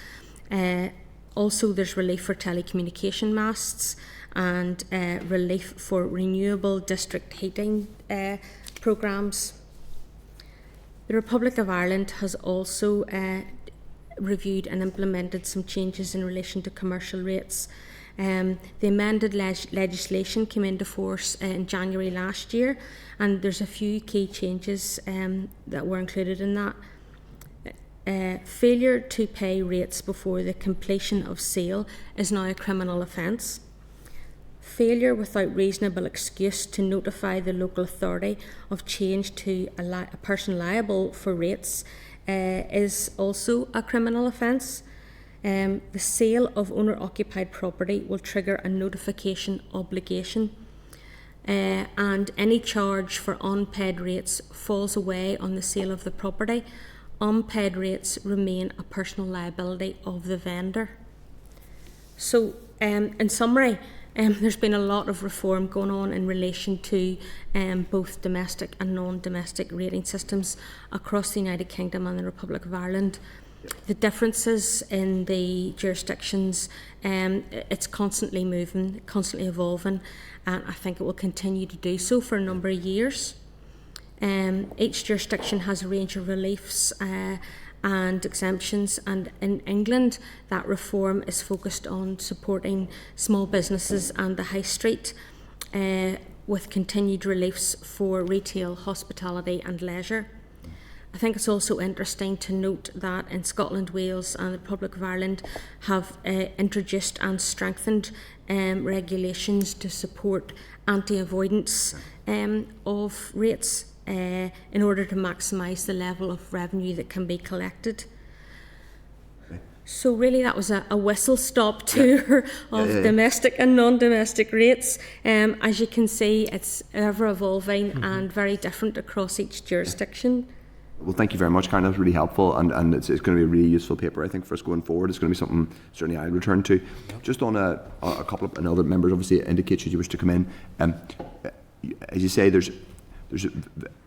Also, there's relief for telecommunication masts and relief for renewable district heating programmes. The Republic of Ireland has also reviewed and implemented some changes in relation to commercial rates. The amended legislation came into force in January last year, and there's a few key changes that were included in that. Failure to pay rates before the completion of sale is now a criminal offence. Failure without reasonable excuse to notify the local authority of change to a person liable for rates is also a criminal offence. The sale of owner-occupied property will trigger a notification obligation, and any charge for unpaid rates falls away on the sale of the property. Unpaid rates remain a personal liability of the vendor. So, in summary, there's been a lot of reform going on in relation to both domestic and non-domestic rating systems across the United Kingdom and the Republic of Ireland. The differences in the jurisdictions, it's constantly moving, constantly evolving, and I think it will continue to do so for a number of years. Each jurisdiction has a range of reliefs and exemptions, and in England that reform is focused on supporting small businesses and the high street, with continued reliefs for retail, hospitality and leisure. I think it's also interesting to note that in Scotland, Wales and the Republic of Ireland have introduced and strengthened regulations to support anti-avoidance of rates in order to maximise the level of revenue that can be collected. So really that was a whistle-stop tour of domestic and non-domestic rates. As you can see, it's ever-evolving and very different across each jurisdiction. Well, thank you very much, Karen. That was really helpful, and it's going to be a really useful paper, I think, for us going forward. It's going to be something certainly I'll return to. Just on a couple of other members, obviously, indicate should you wish to come in. As you say, there's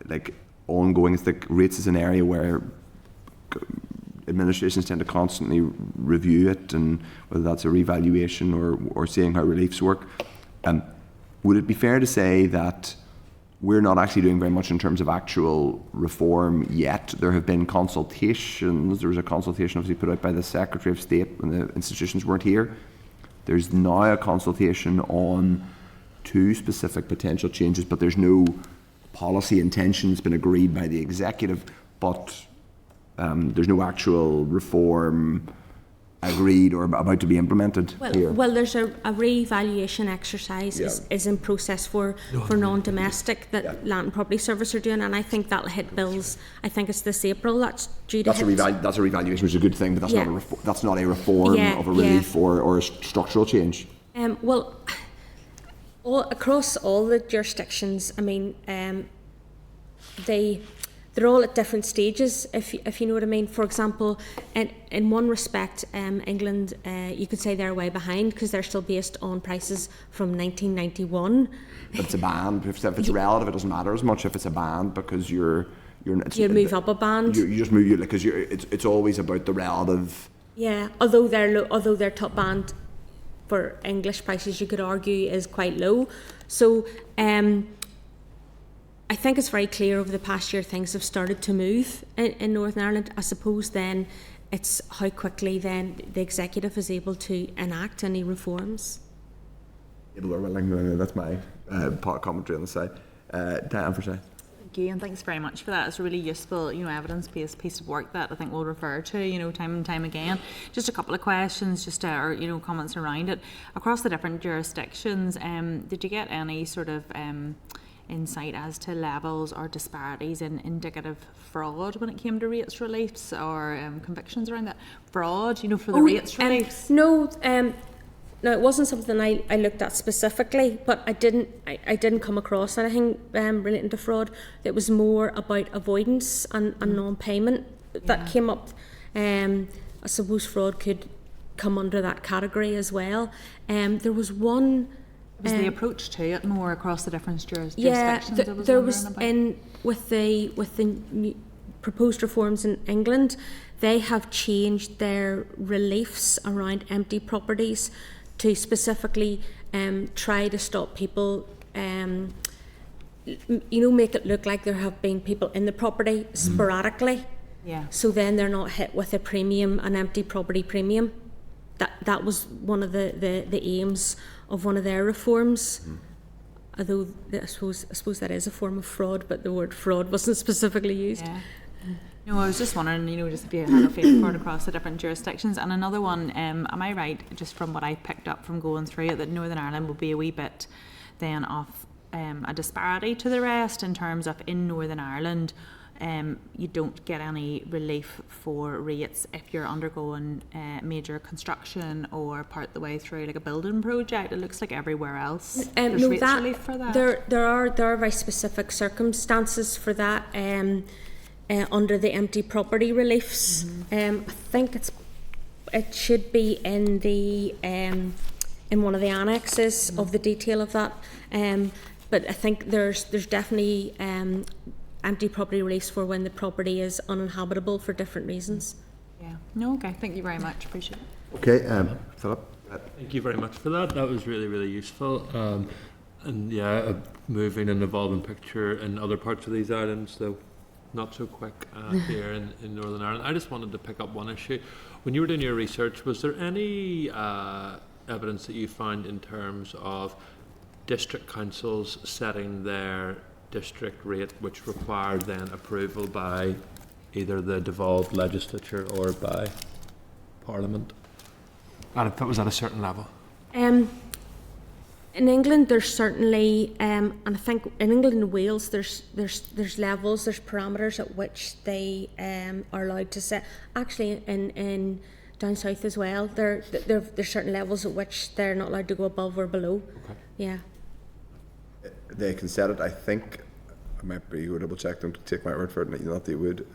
like ongoing. It's like rates is an area where administrations tend to constantly review it, and whether that's a revaluation or seeing how reliefs work. Would it be fair to say that we're not actually doing very much in terms of actual reform yet? There have been consultations. There was a consultation obviously put out by the Secretary of State when the institutions weren't here. There's now a consultation on 2 specific potential changes, but there's no policy intention that's been agreed by the executive, but there's no actual reform agreed or about to be implemented here. Well, there's a re-evaluation exercise is in process for non-domestic that Land and Property Service are doing, and I think that'll hit bills. I think it's this April that's due to hit. That's a revaluation, which is a good thing, but that's not a reform of a relief or a structural change. Well, across all the jurisdictions, I mean, they're all at different stages, if you know what I mean. For example, in one respect, England, you could say they're way behind because they're still based on prices from 1991. But it's a band. If it's relative, it doesn't matter as much if it's a band, because you move up a band. You just move because it's always about the relative. Yeah, although their top band for English prices, you could argue, is quite low. So I think it's very clear over the past year things have started to move in Northern Ireland. I suppose then it's how quickly then the executive is able to enact any reforms. Able or willing, that's my commentary on the side. Diane, for say. Thank you, and thanks very much for that. It's a really useful, evidence-based piece of work that I think we'll refer to, time and time again. Just a couple of questions, or comments around it. Across the different jurisdictions, did you get any sort of insight as to levels or disparities in indicative fraud when it came to rates reliefs or convictions around that? Fraud, for the rates reliefs? No, it wasn't something I looked at specifically, but I didn't come across anything relating to fraud. It was more about avoidance and non-payment that came up. I suppose fraud could come under that category as well. There was one. Was the approach to it more across the different jurisdictions? Yeah, there was with the new proposed reforms in England, they have changed their reliefs around empty properties to specifically try to stop people, make it look like there have been people in the property sporadically. Yeah. So then they're not hit with an empty property premium. That was one of the aims of one of their reforms. Although I suppose that is a form of fraud, but the word fraud wasn't specifically used. Yeah. No, I was just wondering, just if you had a feel for it across the different jurisdictions. And another one, am I right, just from what I picked up from going through it, that Northern Ireland will be a wee bit then of a disparity to the rest in terms of in Northern Ireland, you don't get any relief for rates if you're undergoing major construction or part the way through like a building project. It looks like everywhere else there's rates relief for that. There are very specific circumstances for that under the empty property reliefs. I think it should be in the in one of the annexes of the detail of that. But I think there's definitely empty property reliefs for when the property is uninhabitable for different reasons. Yeah. No, okay. Thank you very much. Appreciate it. Okay, Philip. Thank you very much for that. That was really, really useful. And a moving and evolving picture in other parts of these islands, though not so quick here in Northern Ireland. I just wanted to pick up one issue. When you were doing your research, was there any evidence that you found in terms of district councils setting their district rate, which required then approval by either the devolved legislature or by Parliament. And if it was at a certain level? In England, there's certainly, and I think in England and Wales, there's levels, there's parameters at which they are allowed to set. Actually, in down south as well, there's certain levels at which they're not allowed to go above or below. Okay. Yeah. They can set it, I think. I might be, you would double check them to take my word for it, not they would.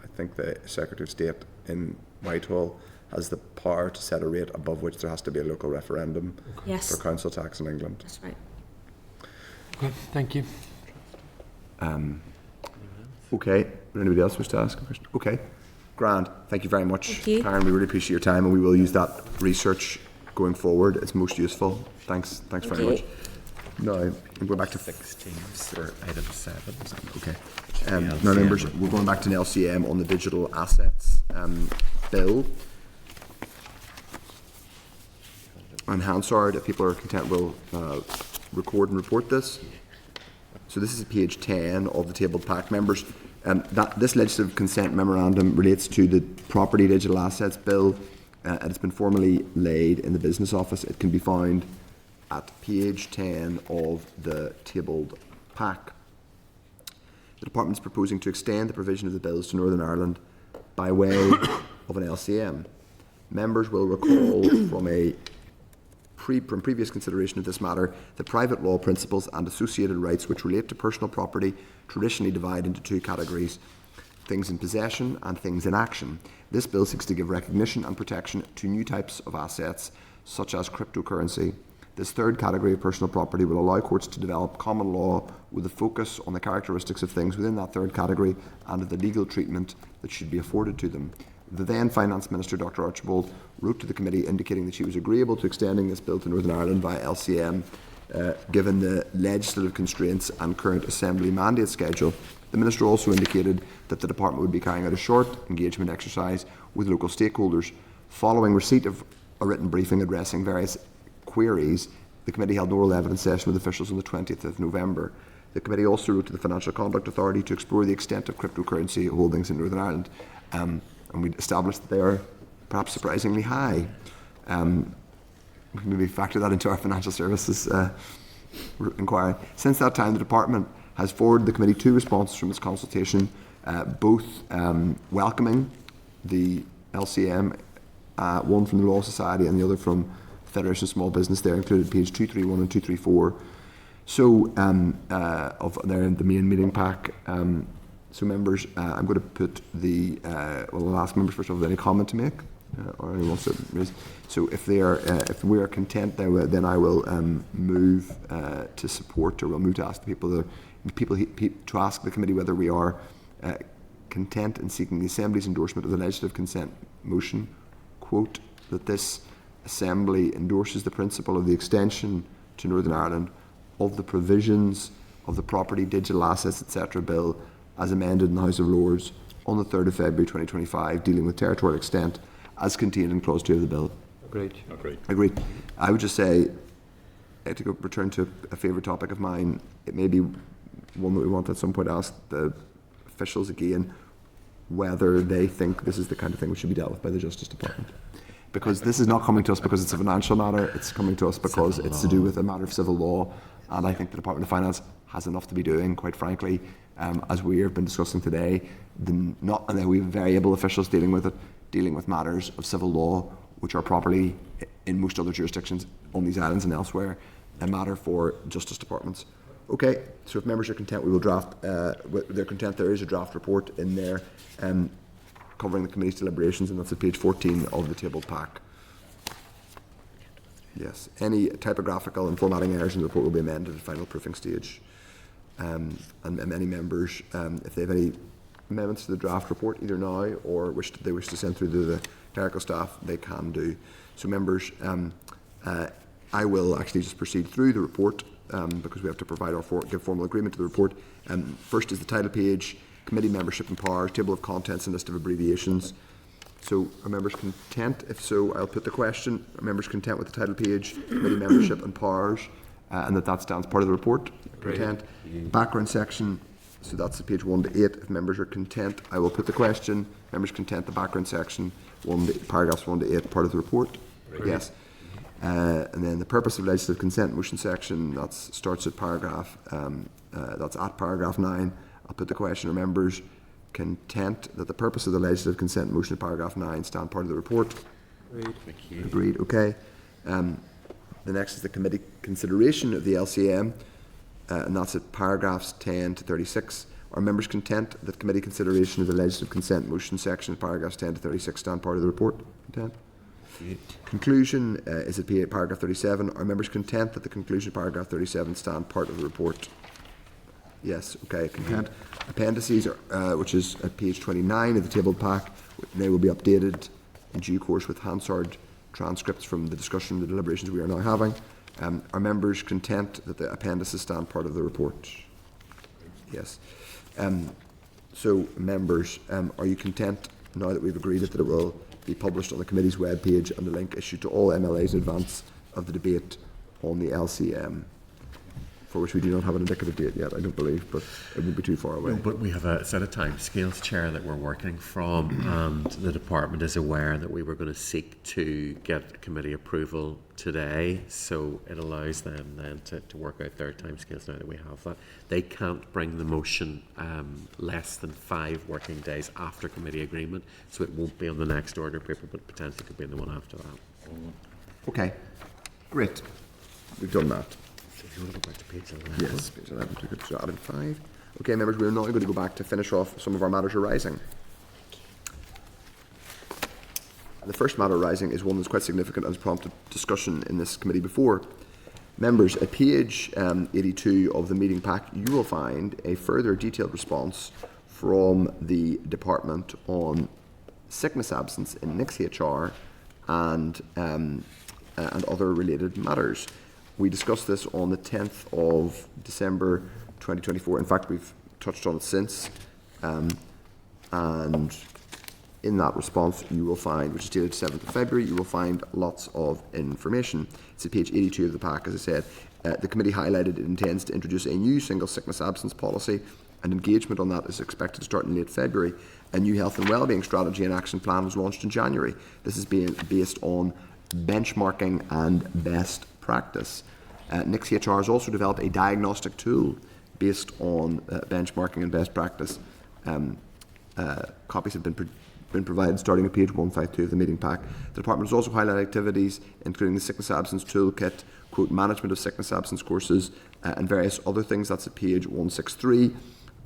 I think the Secretary of State in Whitehall has the power to set a rate above which there has to be a local referendum for council tax in England. That's right. Okay, thank you. Okay, would anybody else wish to ask a question? Okay, grand. Thank you very much, thank you. Karen. We really appreciate your time, and we will use that research going forward. It's most useful. Thanks very much. Now, we'll go back to 16 for item 7. Okay. Now, members, we're going back to an LCM on the digital assets bill. And Hansard, if people are content, will record and report this. So this is page 10 of the tabled pack, members. This legislative consent memorandum relates to the property digital assets bill, and it's been formally laid in the business office. It can be found at page 10 of the tabled pack. The Department is proposing to extend the provision of the bills to Northern Ireland by way of an LCM. Members will recall from previous consideration of this matter that private law principles and associated rights which relate to personal property traditionally divide into two categories: things in possession and things in action. This bill seeks to give recognition and protection to new types of assets such as cryptocurrency. This third category of personal property will allow courts to develop common law with a focus on the characteristics of things within that third category and of the legal treatment that should be afforded to them. The then Finance Minister, Dr Archibald, wrote to the committee indicating that she was agreeable to extending this bill to Northern Ireland via LCM, given the legislative constraints and current Assembly mandate schedule. The Minister also indicated that the Department would be carrying out a short engagement exercise with local stakeholders. Following receipt of a written briefing addressing various queries, the committee held an oral evidence session with officials on the 20th of November. The committee also wrote to the Financial Conduct Authority to explore the extent of cryptocurrency holdings in Northern Ireland, and we established that they are perhaps surprisingly high. We can maybe factor that into our financial services inquiry. Since that time, the Department has forwarded the committee 2 responses from its consultation, both welcoming the LCM, one from the Law Society and the other from Federation of Small Business. They're included page 231 and 234. So, they're in the main meeting pack. So, members, I'm going to put I'll ask members first of all, any comment to make, or anyone wants to raise. So, if we are content, then I will move to support, or we'll move to ask the people to ask the committee whether we are content in seeking the Assembly's endorsement of the legislative consent motion. Quote, that this Assembly endorses the principle of the extension to Northern Ireland of the provisions of the Property, Digital Assets, etc. Bill as amended in the House of Lords on the 3rd of February 2025, dealing with territorial extent as contained in Clause 2 of the Bill. Agreed. I would just say, to return to a favourite topic of mine, it may be one that we want at some point to ask the officials again whether they think this is the kind of thing which should be dealt with by the Justice Department. Because this is not coming to us because it's a financial matter, it's coming to us because it's to do with a matter of civil law, and I think the Department of Finance has enough to be doing, quite frankly, as we have been discussing today. And that we have very able officials dealing with matters of civil law, which are properly, in most other jurisdictions on these islands and elsewhere, a matter for justice departments. Okay, so if members are content, we will draft, they're content, there is a draft report in there covering the committee's deliberations, and that's at page 14 of the tabled pack. Yes, any typographical and formatting errors in the report will be amended at the final proofing stage. And any members, if they have any amendments to the draft report, either now or they wish to send through to the clerical staff, they can do. So members, I will actually just proceed through the report because we have to provide give formal agreement to the report. First is the title page, committee membership and powers, table of contents and list of abbreviations. So are members content? If so, I'll put the question. Are members content with the title page, committee membership and powers, and that stands part of the report? Content. Background section, So that's at page 1 to 8. If members are content, I will put the question. Members content, the background section, paragraphs 1 to 8, part of the report. Right. Yes. And then the purpose of legislative consent motion section, that starts at paragraph, that's at paragraph 9. I'll put the question, are members content that the purpose of the legislative consent motion at paragraph 9 stand part of the report? Agreed. Thank you. Agreed, okay. The next is the committee consideration of the LCM, and that's at paragraphs 10 to 36. Are members content that committee consideration of the legislative consent motion section, paragraphs 10 to 36, stand part of the report? Content? Conclusion is at paragraph 37. Are members content that the conclusion of paragraph 37 stand part of the report? Yes, okay, content. Appendices, which is at page 29 of the tabled pack, they will be updated in due course with Hansard transcripts from the discussion, the deliberations we are now having. Are members content that the appendices stand part of the report? Yes. So, members, are you content now that we've agreed that it will be published on the committee's webpage and the link issued to all MLAs in advance of the debate on the LCM, for which we do not have an indicative date yet, I don't believe, but it would be too far away. No, but we have a set of timescales, Chair, that we're working from, and the department is aware that we were going to seek to get committee approval today, so it allows them then to work out their timescales now that we have that. They can't bring the motion less than 5 working days after committee agreement, so it won't be on the next order paper, but potentially could be in the one after that. Okay, great. We've done that. If you want to go back to page 11. Yes, page 11, took it to item 5. Okay, members, we're now going to go back to finish off some of our matters arising. The first matter arising is one that's quite significant and has prompted discussion in this committee before. Members, at page 82 of the meeting pack, you will find a further detailed response from the department on sickness absence in NICS HR and other related matters. We discussed this on the 10th of December 2024. In fact, we've touched on it since. And in that response, you will find, which is dated 7th of February, you will find lots of information. It's at page 82 of the pack, as I said. The committee highlighted it intends to introduce a new single sickness absence policy, and engagement on that is expected to start in late February. A new health and wellbeing strategy and action plan was launched in January. This is being based on benchmarking and best practice. NICS HR has also developed a diagnostic tool based on benchmarking and best practice. Copies have been provided starting at page 152 of the meeting pack. The department has also highlighted activities including the sickness absence toolkit, quote, management of sickness absence courses, and various other things. That's at page 163.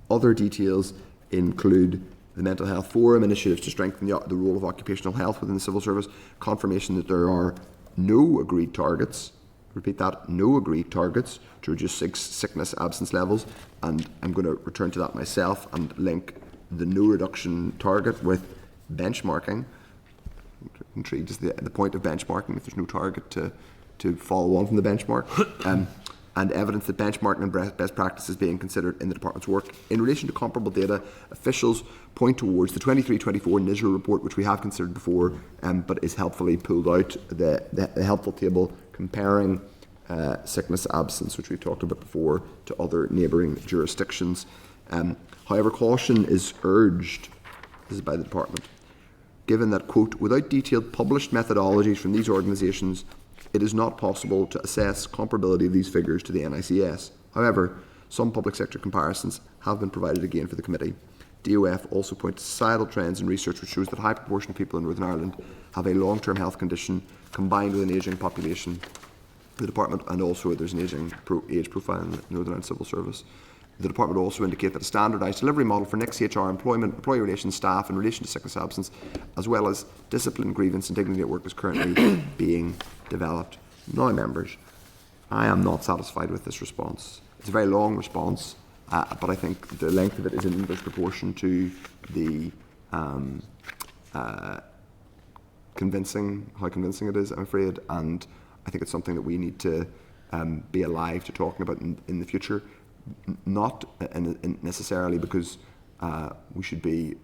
Other details include the Mental Health Forum, initiatives to strengthen the role of occupational health within the civil service, confirmation that there are no agreed targets, repeat that, no agreed targets to reduce sickness absence levels, and I'm going to return to that myself and link the no reduction target with benchmarking. Intrigued is the point of benchmarking if there's no target to follow on from the benchmark. And evidence that benchmarking and best practice is being considered in the department's work. In relation to comparable data, officials point towards the 23-24 NISRA report, which we have considered before, but is helpfully pulled out, the helpful table comparing sickness absence, which we've talked about before, to other neighbouring jurisdictions. However, caution is urged, this is by the department, given that, quote, without detailed published methodologies from these organisations, it is not possible to assess comparability of these figures to the NICS. However, some public sector comparisons have been provided again for the committee. DOF also points to societal trends and research which shows that a high proportion of people in Northern Ireland have a long-term health condition combined with an ageing population. The department, and also there's an age profile in the Northern Ireland Civil Service. The department also indicate that a standardised delivery model for NICS HR employment, employee relations staff in relation to sickness absence, as well as discipline, grievance and dignity at work is currently being developed. Now, members, I am not satisfied with this response. It's a very long response, but I think the length of it is in inverse proportion to the how convincing it is, I'm afraid, and I think it's something that we need to be alive to talking about in the future. Not necessarily because we should be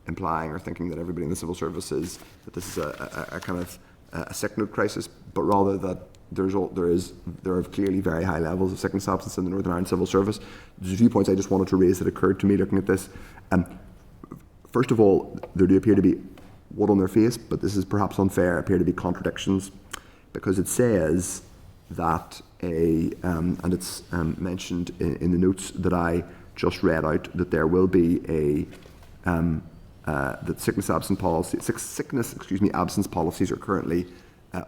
implying or thinking that everybody in the civil service is, that this is a kind of a sick note crisis, but rather that there are clearly very high levels of sickness absence in the Northern Ireland Civil Service. There's a few points I just wanted to raise that occurred to me looking at this. First of all, there do appear to be, what on their face, but this is perhaps unfair, appear to be contradictions, because it says that and it's mentioned in the notes that I just read out, that there will be that sickness absence policies are currently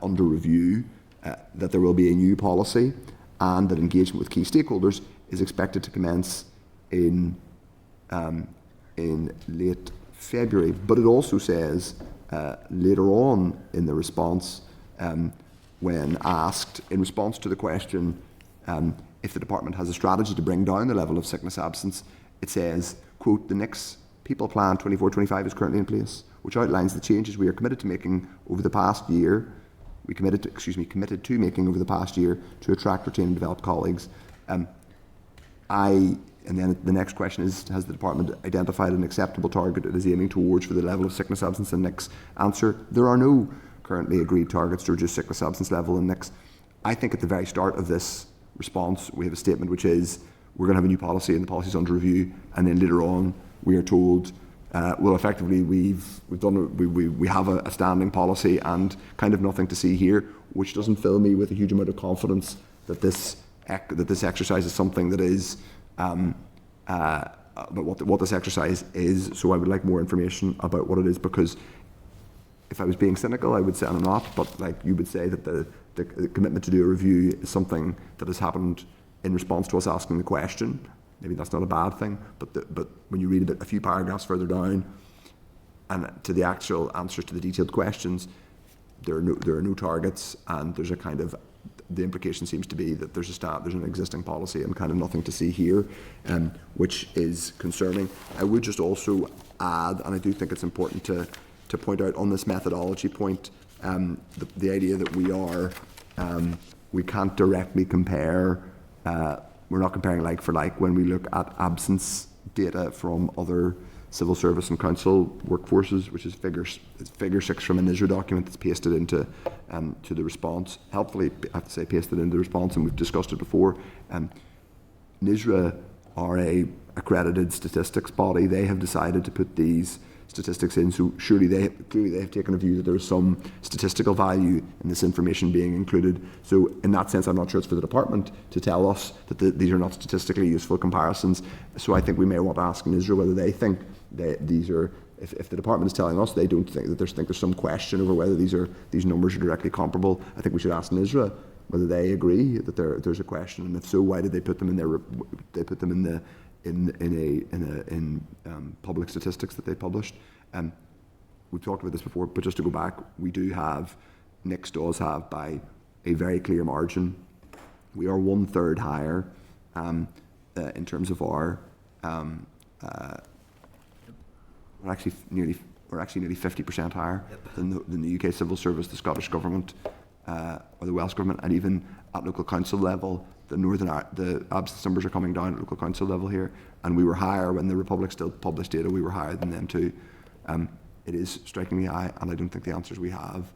under review, that there will be a new policy, and that engagement with key stakeholders is expected to commence in late February. But it also says later on in the response, when asked in response to the question if the department has a strategy to bring down the level of sickness absence, it says, quote, "The next People Plan 24-25 is currently in place, which outlines the changes we are committed to making over the past year. Committed to making over the past year to attract, retain, and develop colleagues." And then the next question is, has the department identified an acceptable target it is aiming towards for the level of sickness absence in NICs? Answer: there are no currently agreed targets to reduce sickness absence level in NICs. I think at the very start of this response, we have a statement which is, we're going to have a new policy and the policy is under review, and then later on we are told, well, effectively we have a standing policy and kind of nothing to see here, which doesn't fill me with a huge amount of confidence that this exercise is something that is about what this exercise is. So I would like more information about what it is, because if I was being cynical, I would say, and I'm not, but like you would say that the commitment to do a review is something that has happened in response to us asking the question. Maybe that's not a bad thing, but when you read a few paragraphs further down and to the actual answers to the detailed questions, there are no targets, and there's a kind of, the implication seems to be that there's an existing policy and kind of nothing to see here, which is concerning. I would just also add, and I do think it's important to point out on this methodology point, the idea that we can't directly compare. We're not comparing like for like when we look at absence data from other civil service and council workforces, which is figure 6 from an ISRA document that's pasted into to the response. Helpfully, I have to say, pasted into the response, and we've discussed it before. NISRA are a accredited statistics body. They have decided to put these statistics in, so surely they have taken a view that there is some statistical value in this information being included. So in that sense, I'm not sure it's for the department to tell us that these are not statistically useful comparisons. So I think we may want to ask NISRA whether they think that these are, if the department is telling us they don't think that there's some question over whether these numbers are directly comparable, I think we should ask NISRA whether they agree that there's a question, and if so, why did they put them in in public statistics that they published. We've talked about this before, but just to go back, NICS does have by a very clear margin. We are 1/3 higher in terms of our. We're actually nearly 50% higher than the UK Civil Service, the Scottish Government, or the Welsh Government, and even at local council level. The absence numbers are coming down at local council level here, and we were higher when the Republic still published data. We were higher than them too. It is strikingly high, and I don't think the answers we have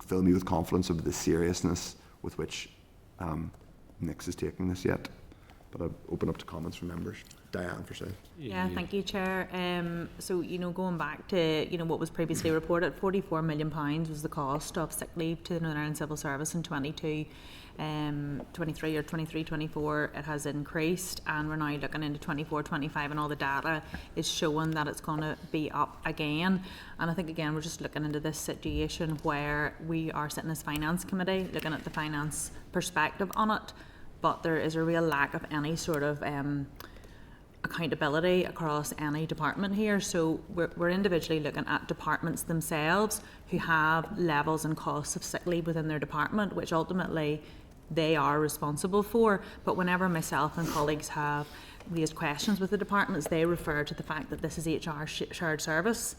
fill me with confidence of the seriousness with which NICS is taking this yet. But I'll open up to comments from members. Diane, for say. Yeah, thank you, Chair. So, going back to, what was previously reported, £44 million was the cost of sick leave to the Northern Ireland Civil Service in 23 or 24. It has increased, and we're now looking into 24-25, and all the data is showing that it's going to be up again. And I think, again, we're just looking into this situation where we are sitting as Finance Committee, looking at the finance perspective on it, but there is a real lack of any sort of accountability across any department here. So we're individually looking at departments themselves who have levels and costs of sick leave within their department, which ultimately they are responsible for. But whenever myself and colleagues have raised questions with the departments, they refer to the fact that this is HR shared service.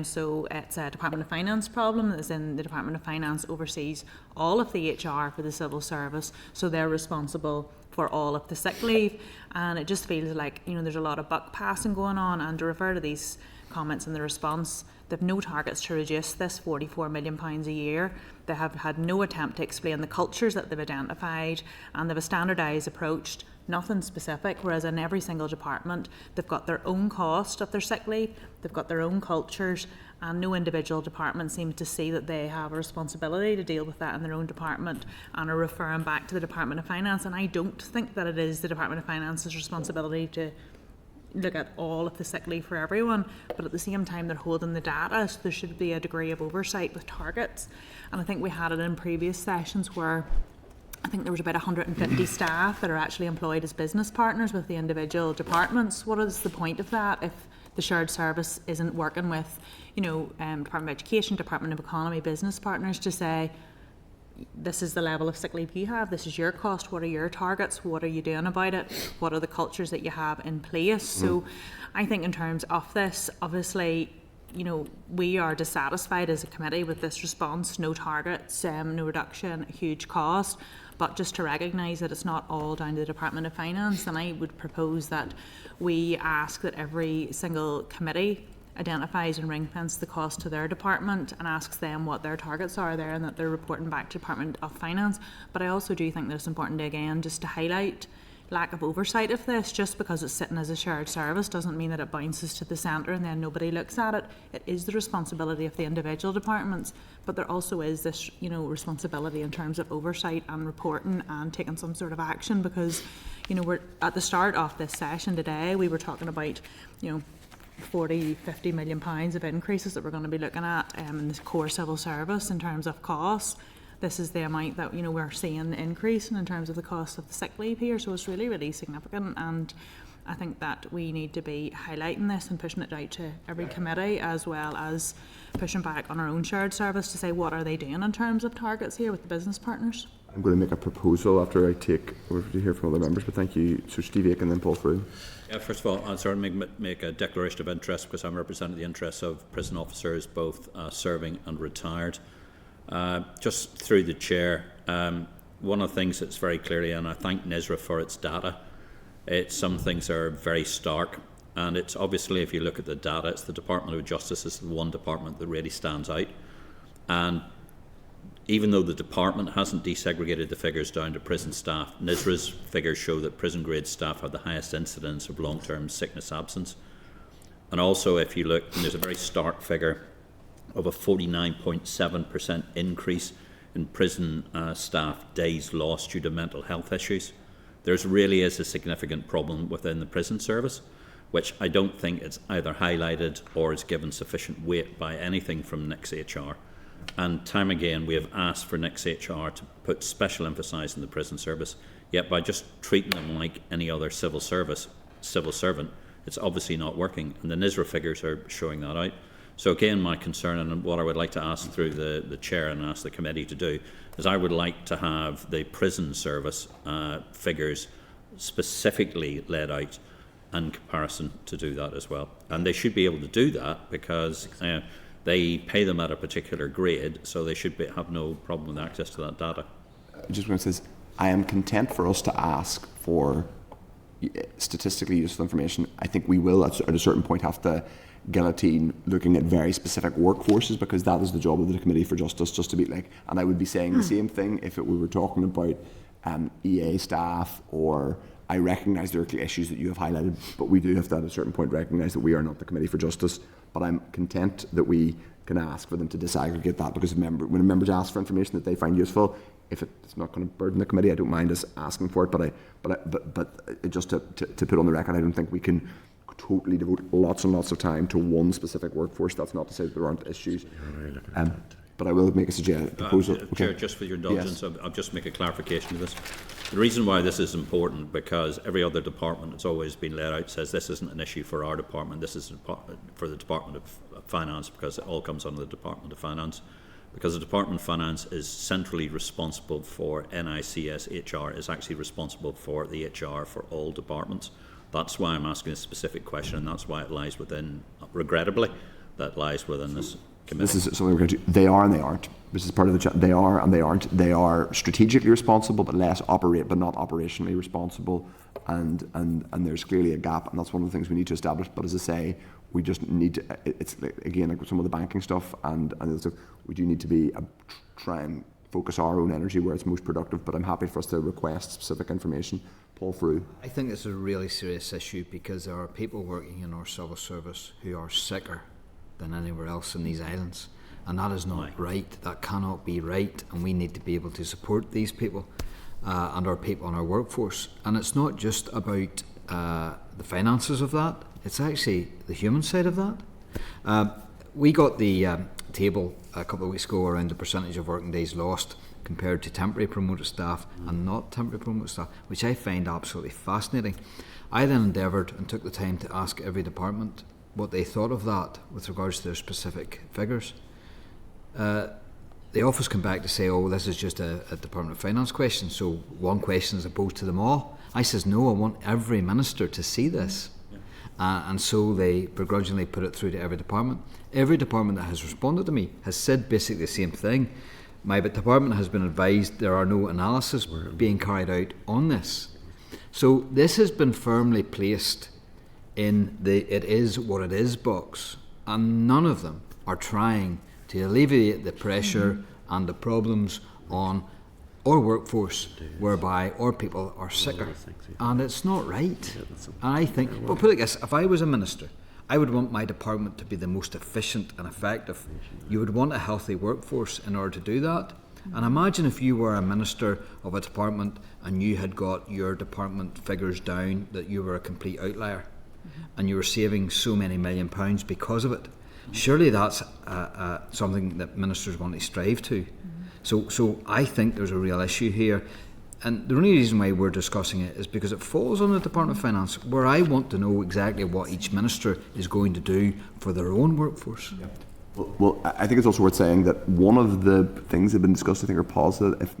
So it's a Department of Finance problem, as in the Department of Finance oversees all of the HR for the civil service, so they're responsible for all of the sick leave. And it just feels like, there's a lot of buck passing going on, and to refer to these comments in the response. They've no targets to reduce this £44 million a year. They have had no attempt to explain the cultures that they've identified, and they've a standardised approach, nothing specific, whereas in every single department they've got their own cost of their sick leave, they've got their own cultures, and no individual department seems to see that they have a responsibility to deal with that in their own department and are referring back to the Department of Finance. And I don't think that it is the Department of Finance's responsibility to look at all of the sick leave for everyone, but at the same time they're holding the data, so there should be a degree of oversight with targets. And I think we had it in previous sessions where I think there was about 150 staff that are actually employed as business partners with the individual departments. What is the point of that if the shared service isn't working with, Department of Education, Department of Economy, business partners to say, this is the level of sick leave you have, this is your cost, what are your targets, what are you doing about it, what are the cultures that you have in place? So I think in terms of this, obviously, we are dissatisfied as a committee with this response, no targets, no reduction, huge cost, but just to recognise that it's not all down to the Department of Finance. And I would propose that we ask that every single committee identifies and ring-fence the cost to their department and asks them what their targets are there, and that they're reporting back to Department of Finance. But I also do think that it's important to, again, just to highlight lack of oversight of this. Just because it's sitting as a shared service doesn't mean that it bounces to the centre and then nobody looks at it. It is the responsibility of the individual departments, but there also is this, responsibility in terms of oversight and reporting and taking some sort of action, because, we're at the start of this session today, we were talking about, 40-50 million pounds of increases that we're going to be looking at in the core civil service in terms of costs. This is the amount that we're seeing the increase in terms of the cost of the sick leave here, so it's really, really significant. And I think that we need to be highlighting this and pushing it out to every committee, as well as pushing back on our own shared service to say what are they doing in terms of targets here with the business partners. I'm going to make a proposal after I take over to hear from other members, but thank you. So Steve Aiken and then Paul Frew. Yeah, first of all, I'll certainly make a declaration of interest, because I'm representing the interests of prison officers, both serving and retired. Just through the chair, one of the things that's very clearly, and I thank NISRA for its data, some things are very stark, and it's obviously, if you look at the data, it's the Department of Justice is the one department that really stands out. And even though the department hasn't desegregated the figures down to prison staff, NISRA's figures show that prison grade staff have the highest incidence of long-term sickness absence. And also, if you look, there's a very stark figure of a 49.7% increase in prison staff days lost due to mental health issues. There really is a significant problem within the prison service, which I don't think it's either highlighted or is given sufficient weight by anything from NICS-HR. And time again, we have asked for NICS-HR to put special emphasis on the prison service, yet by just treating them like any other civil servant, it's obviously not working, and the NISRA figures are showing that out. So again, my concern, and what I would like to ask through the chair and ask the committee to do, is I would like to have the prison service figures specifically laid out in comparison to do that as well. And they should be able to do that because they pay them at a particular grade, so they should have no problem with access to that data. Just when it says, I am content for us to ask for statistically useful information. I think we will at a certain point have to guillotine looking at very specific workforces, because that is the job of the Committee for Justice, just to be like, and I would be saying the same thing if we were talking about EA staff, or I recognise there are issues that you have highlighted, but we do have to at a certain point recognise that we are not the Committee for Justice. But I'm content that we can ask for them to disaggregate that, because when members ask for information that they find useful, if it's not going to burden the committee, I don't mind us asking for it. But just to put on the record, I don't think we can totally devote lots and lots of time to one specific workforce. That's not to say that there aren't issues. But I will make a proposal. Chair, just for your indulgence, yes. I'll just make a clarification of this. The reason why this is important, because every other department that's always been laid out says this isn't an issue for our department, this is for the Department of Finance, because it all comes under the Department of Finance. Because the Department of Finance is centrally responsible for NICS HR, is actually responsible for the HR for all departments. That's why I'm asking a specific question, and that's why it lies within, regrettably, that lies within this committee. This is something we're going to do. They are and they aren't. This is part of the they are and they aren't. They are strategically responsible, but not operationally responsible. And there's clearly a gap, and that's one of the things we need to establish. But as I say, we just need to. It's again like with some of the banking stuff, and we do need to try and focus our own energy where it's most productive. But I'm happy for us to request specific information. Paul through. I think it's a really serious issue because there are people working in our civil service who are sicker than anywhere else in these islands. And that is not right. That cannot be right. And we need to be able to support these people and our people in our workforce. And it's not just about the finances of that. It's actually the human side of that. We got the table a couple of weeks ago around the percentage of working days lost compared to temporary promoted staff and not temporary promoted staff, which I find absolutely fascinating. I then endeavoured and took the time to ask every department what they thought of that with regards to their specific figures. The office came back to say, oh, this is just a Department of Finance question, so one question is opposed to them all. I says, no, I want every minister to see this. And so they begrudgingly put it through to every department. Every department that has responded to me has said basically the same thing. My department has been advised there are no analysis being carried out on this. So this has been firmly placed in the it is what it is box, and none of them are trying to alleviate the pressure and the problems on our workforce whereby our people are sicker. And it's not right. And I think, well, put it like this, if I was a minister, I would want my department to be the most efficient and effective. You would want a healthy workforce in order to do that. And imagine if you were a minister of a department and you had got your department figures down, that you were a complete outlier and you were saving so many £1 million because of it. Surely that's something that ministers want to strive to. So I think there's a real issue here. And the only reason why we're discussing it is because it falls on the Department of Finance, where I want to know exactly what each minister is going to do for their own workforce. Yeah. Well, I think it's also worth saying that one of the things that have been discussed, I think, are positive,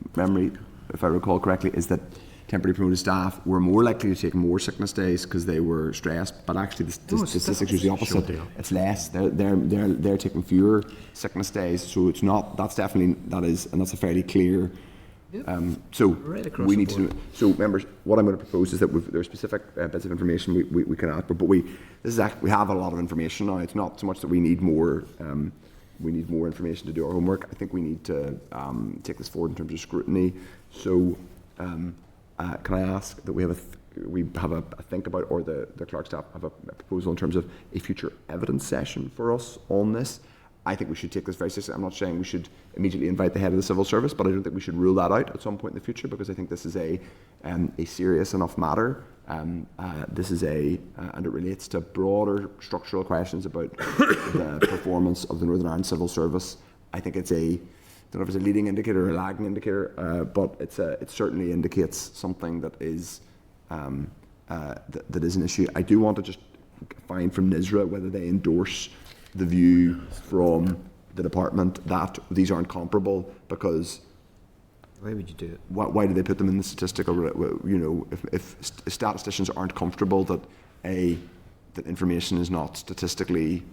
if I recall correctly, is that temporary promoted staff were more likely to take more sickness days because they were stressed. But actually, the statistics is the opposite. It's less. They're taking fewer sickness days. So it's not. That's a fairly clear. So right we need to. So members, what I'm going to propose is that there are specific bits of information we can ask, but we have a lot of information now. It's not so much that we need more. We need more information to do our homework. I think we need to take this forward in terms of scrutiny. So. Can I ask that we have a think about, or the clerk staff have a proposal in terms of a future evidence session for us on this? I think we should take this very seriously. I'm not saying we should immediately invite the head of the civil service, but I don't think we should rule that out at some point in the future, because I think this is a serious enough matter. And it relates to broader structural questions about the performance of the Northern Ireland civil service. I think it's I don't know if it's a leading indicator or a lagging indicator, but it certainly indicates something that is that is an issue. I do want to just find from NISRA whether they endorse the view from the department that these aren't comparable, because why would you do it? Why do they put them in the statistical? If statisticians aren't comfortable that information is not statistically.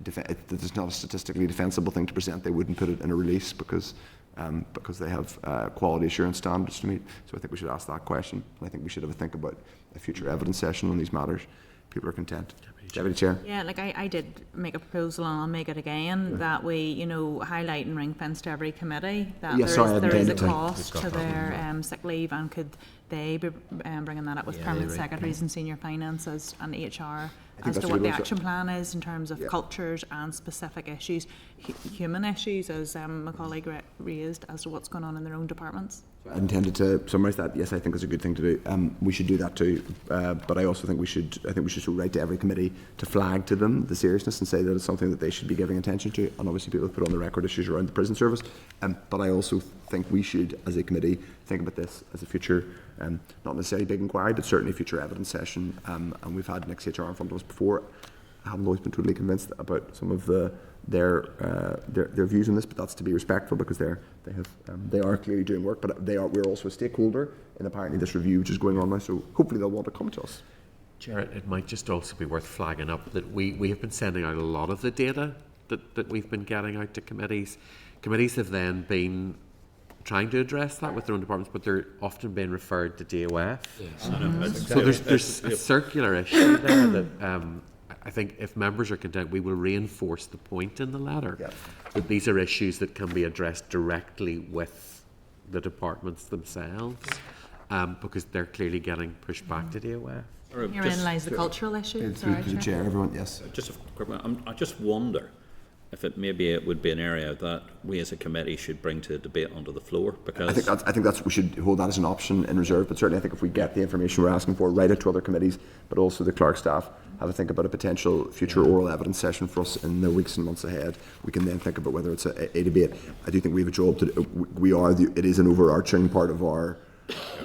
That it's not a statistically defensible thing to present, they wouldn't put it in a release because they have quality assurance standards to meet. So I think we should ask that question. And I think we should have a think about a future evidence session on these matters. People are content. Deputy Chair. Yeah, like I did make a proposal, and I'll make it again, that we, highlight and ring fence to every committee that there is a cost to their sick leave, and could they be bringing that up with permanent secretaries and senior finances and HR as to what the action plan is in terms of cultures and specific issues, human issues, as my colleague raised, as to what's going on in their own departments. I intended to summarise that. Yes, I think it's a good thing to do. We should do that too. But I also think we should write to every committee to flag to them the seriousness and say that it's something that they should be giving attention to. And obviously people have put on the record issues around the prison service. But I also think we should, as a committee, think about this as a future, not necessarily big inquiry, but certainly future evidence session. And we've had Nick's HR in front of us before. I haven't always been totally convinced about some of their views on this, but that's to be respectful, because they are clearly doing work, but we're also a stakeholder in apparently this review which is going on now, so hopefully they'll want to come to us. Chair, it might just also be worth flagging up that we have been sending out a lot of the data that we've been getting out to committees. Committees have then been trying to address that with their own departments, but they're often being referred to DOF. Yes. So there's a circular issue there that I think if members are content, we will reinforce the point in the letter that these are issues that can be addressed directly with the departments themselves, because they're clearly getting pushed back to DOF. Herein lies the cultural issue. Through the chair, everyone, yes. Just a quick one. I just wonder if it would be an area that we as a committee should bring to debate onto the floor, because I think that's we should hold that as an option in reserve. But certainly, I think if we get the information we're asking for, write it to other committees, but also the clerk staff, have a think about a potential future oral evidence session for us in the weeks and months ahead. We can then think about whether it's a debate. I do think we have a job to do. It is an overarching part of our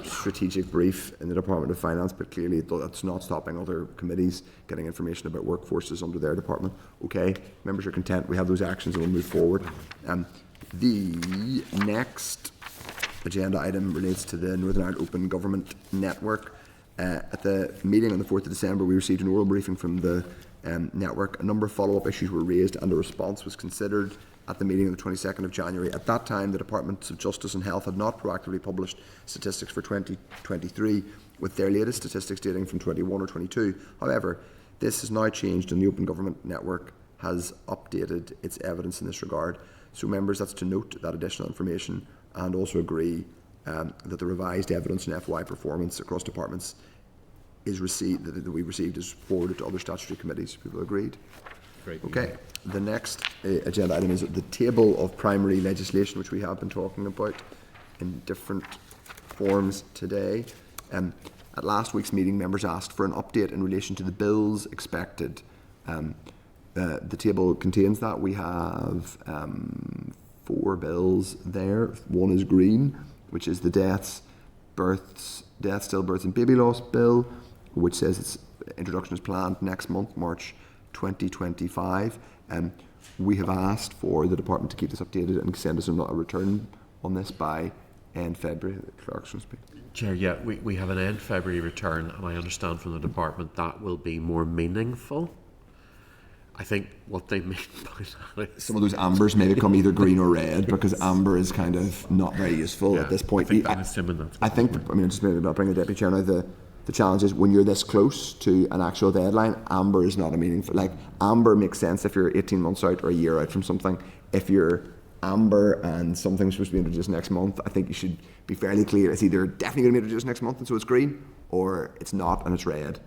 strategic brief in the Department of Finance, but clearly that's not stopping other committees getting information about workforces under their department. Okay, members are content, we have those actions and we'll move forward. The next agenda item relates to the Northern Ireland Open Government Network. At the meeting on the 4th of December, we received an oral briefing from the network. A number of follow-up issues were raised and a response was considered at the meeting on the 22nd of January. At that time, the Departments of Justice and Health had not proactively published statistics for 2023, with their latest statistics dating from 21 or 22. However, this has now changed and the Open Government Network has updated its evidence in this regard. So members, that's to note that additional information and also agree that the revised evidence and FY performance across departments is received, that we received is forwarded to other statutory committees. People agreed? Okay, the next agenda item is the table of primary legislation, which we have been talking about in different forms today. At last week's meeting, members asked for an update in relation to the bills expected. The table contains that. We have 4 bills there. One is green, which is the deaths, stillbirths and baby loss bill, which says its introduction is planned next month, March 2025. We have asked for the department to keep this updated and send us a return on this by end February. The clerks will speak. Chair, yeah, we have an end February return, and I understand from the department that will be more meaningful. I think what they mean by that is... Some of those ambers may become either green or red, because amber is kind of not very useful at this point. I'm assuming that's... I mean, just maybe I'll bring the deputy chair now. The challenge is when you're this close to an actual deadline, amber is not a meaningful... Like, amber makes sense if you're 18 months out or a year out from something. If you're amber and something's supposed to be introduced next month, I think you should be fairly clear. It's either definitely going to be introduced next month and so it's green, or it's not and it's red.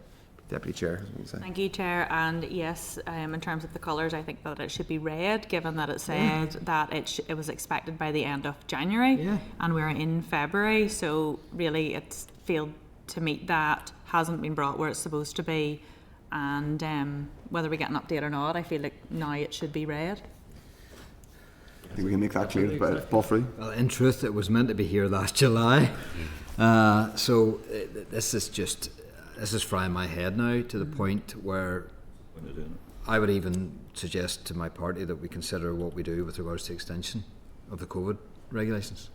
Deputy Chair. Thank you, Chair. And yes, in terms of the colours, I think that it should be red, given that it said that it was expected by the end of January, and we're in February. So really, it's failed to meet that, hasn't been brought where it's supposed to be, and whether we get an update or not, I feel like now it should be red. I think we can make that clear. But Paul Free. Well, in truth, it was meant to be here last July, so this is frying my head now to the point where I would even suggest to my party that we consider what we do with regards to extension of the COVID regulations,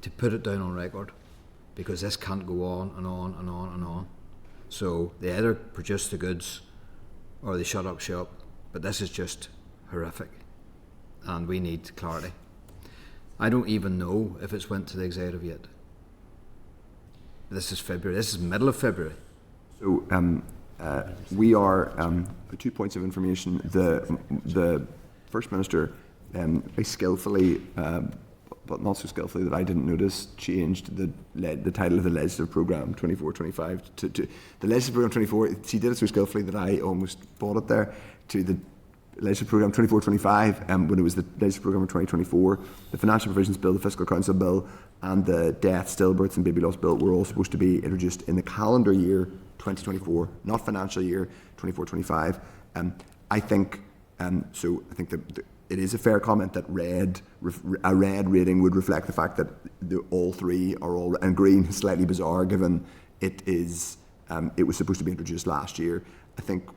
to put it down on record, because this can't go on and on and on and on. So they either produce the goods or they shut up shop, but this is just horrific and we need clarity. I don't even know if it's went to the executive yet. This is February, this is middle of February. So we are 2 points of information. The First Minister very skillfully, but not so skillfully that I didn't notice, changed the title of the legislative programme 24-25 to the legislative programme 24. She did it so skillfully that I almost bought it there, to the legislative programme 24-25 when it was the legislative programme of 2024. The Financial Provisions Bill, the Fiscal Council Bill, and the Death, Stillbirths and Baby Loss Bill were all supposed to be introduced in the calendar year 2024, not financial year 24-25. I think so. I think that it is a fair comment that a red rating would reflect the fact that all three are all, and green is slightly bizarre given it was supposed to be introduced last year. I think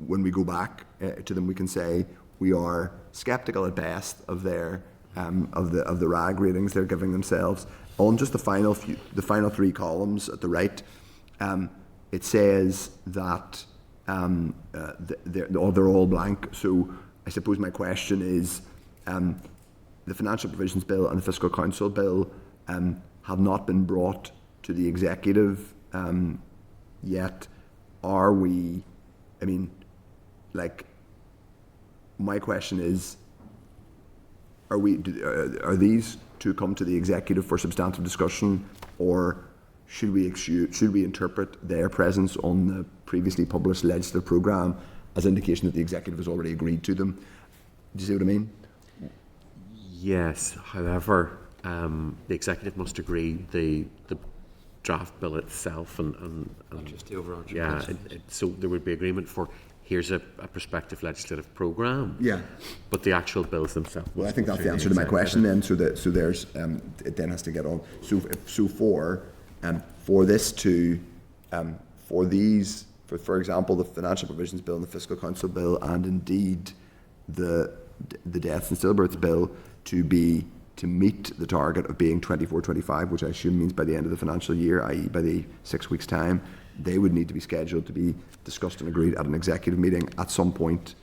when we go back to them, we can say we are sceptical at best of their of the RAG ratings they're giving themselves. On just the final 3 columns at the right, it says that they're all blank. So I suppose my question is, the Financial Provisions Bill and the Fiscal Council Bill have not been brought to the executive yet. Are we, I mean, like, my question is, are these to come to the executive for substantive discussion, or should we interpret their presence on the previously published legislative programme as indication that the executive has already agreed to them? Do you see what I mean? Yes. However, the executive must agree the draft bill itself, and not just the overarching. Yeah. So there would be agreement for, here's a prospective legislative programme. Yeah. But the actual bills themselves. Well, I think that's the answer to my question then. So there's it then has to get on. So for this to for example, the Financial Provisions Bill and the Fiscal Council Bill, and indeed the Deaths and Stillbirths Bill to meet the target of being 24-25, which I assume means by the end of the financial year, i.e. by the 6 weeks' time, they would need to be scheduled to be discussed and agreed at an executive meeting at some point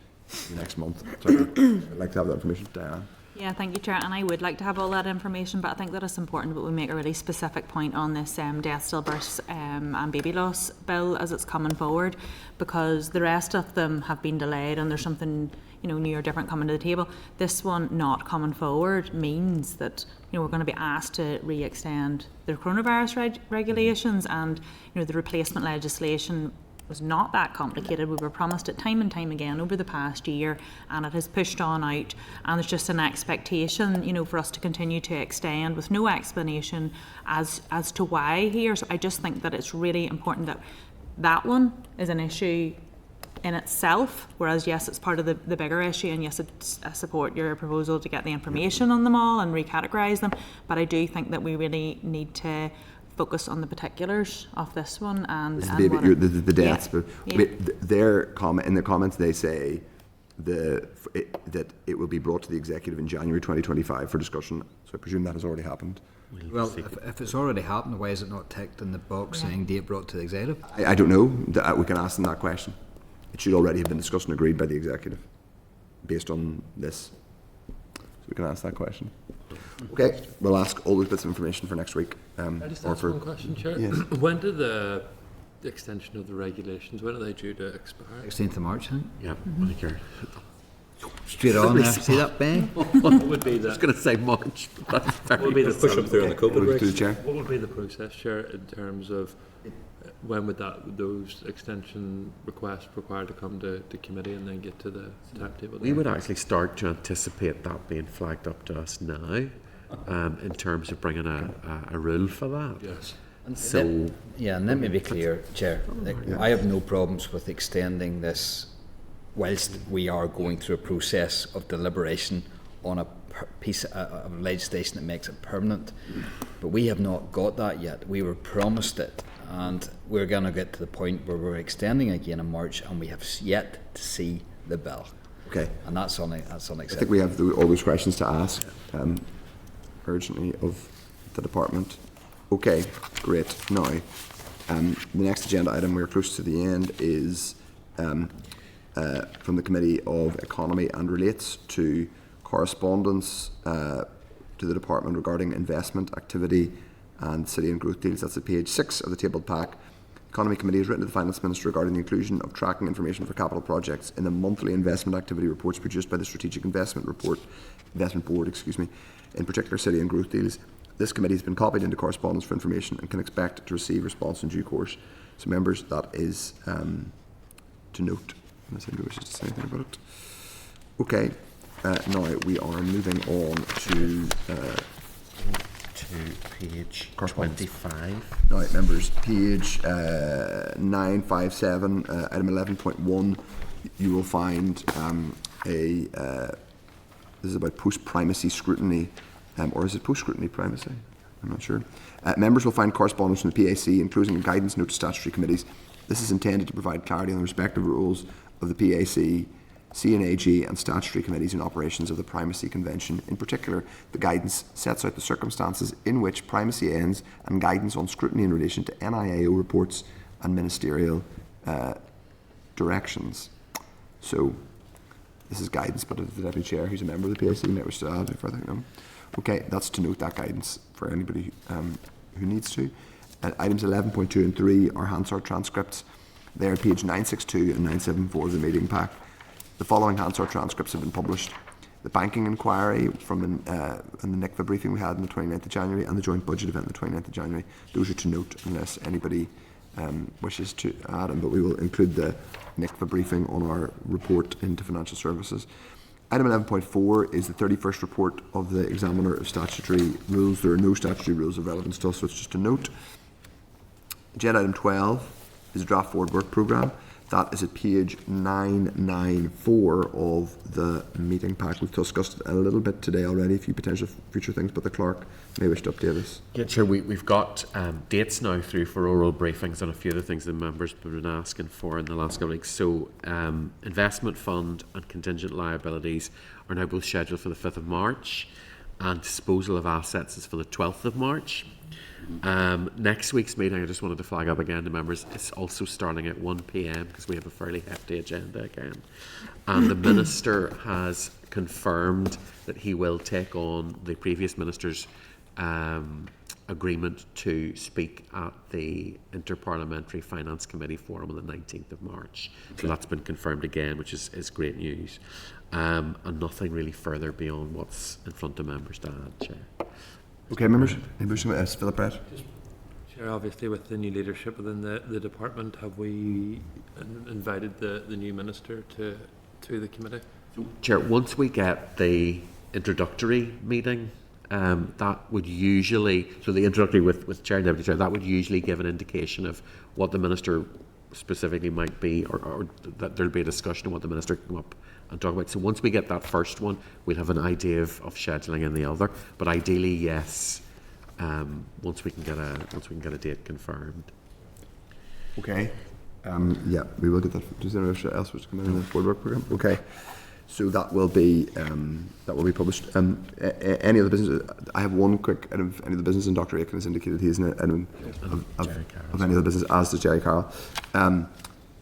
next month. So I'd like to have that information. Diane? Yeah, thank you, Chair. And I would like to have all that information, but I think that it's important that we make a really specific point on this death, stillbirths and baby loss bill as it's coming forward, because the rest of them have been delayed and there's something new or different coming to the table. This one not coming forward means that we're going to be asked to re-extend the coronavirus regulations, and the replacement legislation was not that complicated. We were promised it time and time again over the past year, and it has pushed on out, and there's just an expectation for us to continue to extend with no explanation as to why here. So I just think that it's really important that one is an issue in itself, whereas yes, it's part of the bigger issue, and yes, I support your proposal to get the information on them all and recategorise them, but I do think that we really need to focus on the particulars of this one and the deaths. Yeah. But in the comments they say that it will be brought to the executive in January 2025 for discussion. So I presume that has already happened. Well, if it's already happened, why is it not ticked in the box saying date brought to the executive? I don't know. We can ask them that question. It should already have been discussed and agreed by the executive based on this. So we can ask that question. Okay, we'll ask all those bits of information for next week. Can I just ask one question, Chair? Yes. When do the extension of the regulations, when are they due to expire? 16th of March, I think. Yeah, I think you're straight on there. See that bang? What would be I was going to say March. What would be the push up there on the COVID rates? What would be the process, Chair, in terms of when would those extension requests required to come to committee and then get to the timetable? We would actually start to anticipate that being flagged up to us now, in terms of bringing a rule for that. Yes. And so, and let me be clear, Chair. I have no problems with extending this whilst we are going through a process of deliberation on a piece of legislation that makes it permanent. But we have not got that yet. We were promised it, and we're going to get to the point where we're extending again in March, and we have yet to see the bill. Okay. And that's unacceptable. I think we have all those questions to ask urgently of the department. Okay, great. Now, the next agenda item, we're close to the end, is from the Committee of Economy and relates to correspondence to the department regarding investment activity and city and growth deals. That's at page 6 of the tabled pack. Economy Committee has written to the Finance Minister regarding the inclusion of tracking information for capital projects in the monthly investment activity reports produced by the Strategic Investment Board, in particular city and growth deals. This committee has been copied into correspondence for information and can expect to receive response in due course. So members, that is to note, unless anybody wishes to say anything about it. Okay, now we are moving on to page 25. Now, members, page 957, item 11.1, you will find this is about post-primacy scrutiny, or is it post-scrutiny primacy? I'm not sure. Members will find correspondence from the PAC enclosing a guidance note to statutory committees. This is intended to provide clarity on the respective rules of the PAC, CNAG and statutory committees in operations of the Primacy Convention. In particular, the guidance sets out the circumstances in which primacy ends and guidance on scrutiny in relation to NIAO reports and ministerial directions. So, this is guidance, but the Deputy Chair, who's a member of the PAC, may wish to add if I think no. Okay, that's to note that guidance for anybody who needs to. Items 11.2 and 3 are Hansard transcripts. They are page 962 and 974 of the meeting pack. The following Hansard transcripts have been published. The banking inquiry from and the NICVA briefing we had on the 29th of January and the joint budget event on the 29th of January. Those are to note unless anybody wishes to add them, but we will include the NICVA briefing on our report into financial services. Item 11.4 is the 31st report of the Examiner of Statutory Rules. There are no statutory rules of relevance to us, so it's just a note. Agenda item 12 is a draft forward work programme. That is at page 994 of the meeting pack. We've discussed it a little bit today already, a few potential future things, but the clerk may wish to update us. Yeah, Chair, we've got dates now through for oral briefings on a few of the things the members have been asking for in the last couple of weeks. So investment fund and contingent liabilities are now both scheduled for the 5th of March, and disposal of assets is for the 12th of March. Next week's meeting, I just wanted to flag up again to members, it's also starting at 1 p.m. because we have a fairly hefty agenda again. And the Minister has confirmed that he will take on the previous Minister's agreement to speak at the Interparliamentary Finance Committee Forum on the 19th of March. Okay. So that's been confirmed again, which is great news. And nothing really further beyond what's in front of members to add, Chair. Okay, members. Philip Brett. Chair, obviously with the new leadership within the department, have we invited the new minister to the committee? Chair, once we get the introductory meeting, that would usually, so the introductory with Chair and Deputy Chair, that would usually give an indication of what the minister specifically might be, or that there'll be a discussion of what the minister can come up and talk about. So once we get that first one, we'll have an idea of scheduling in the other. But ideally, yes, once we can get a date confirmed. Okay. Yeah, we will get that. Does anyone else wish to come in the forward work programme? Okay. So that will be published. Any other business? I have one quick item of any of the business, and Dr. Aiken has indicated he is an item of any other business, as does Jerry Carroll.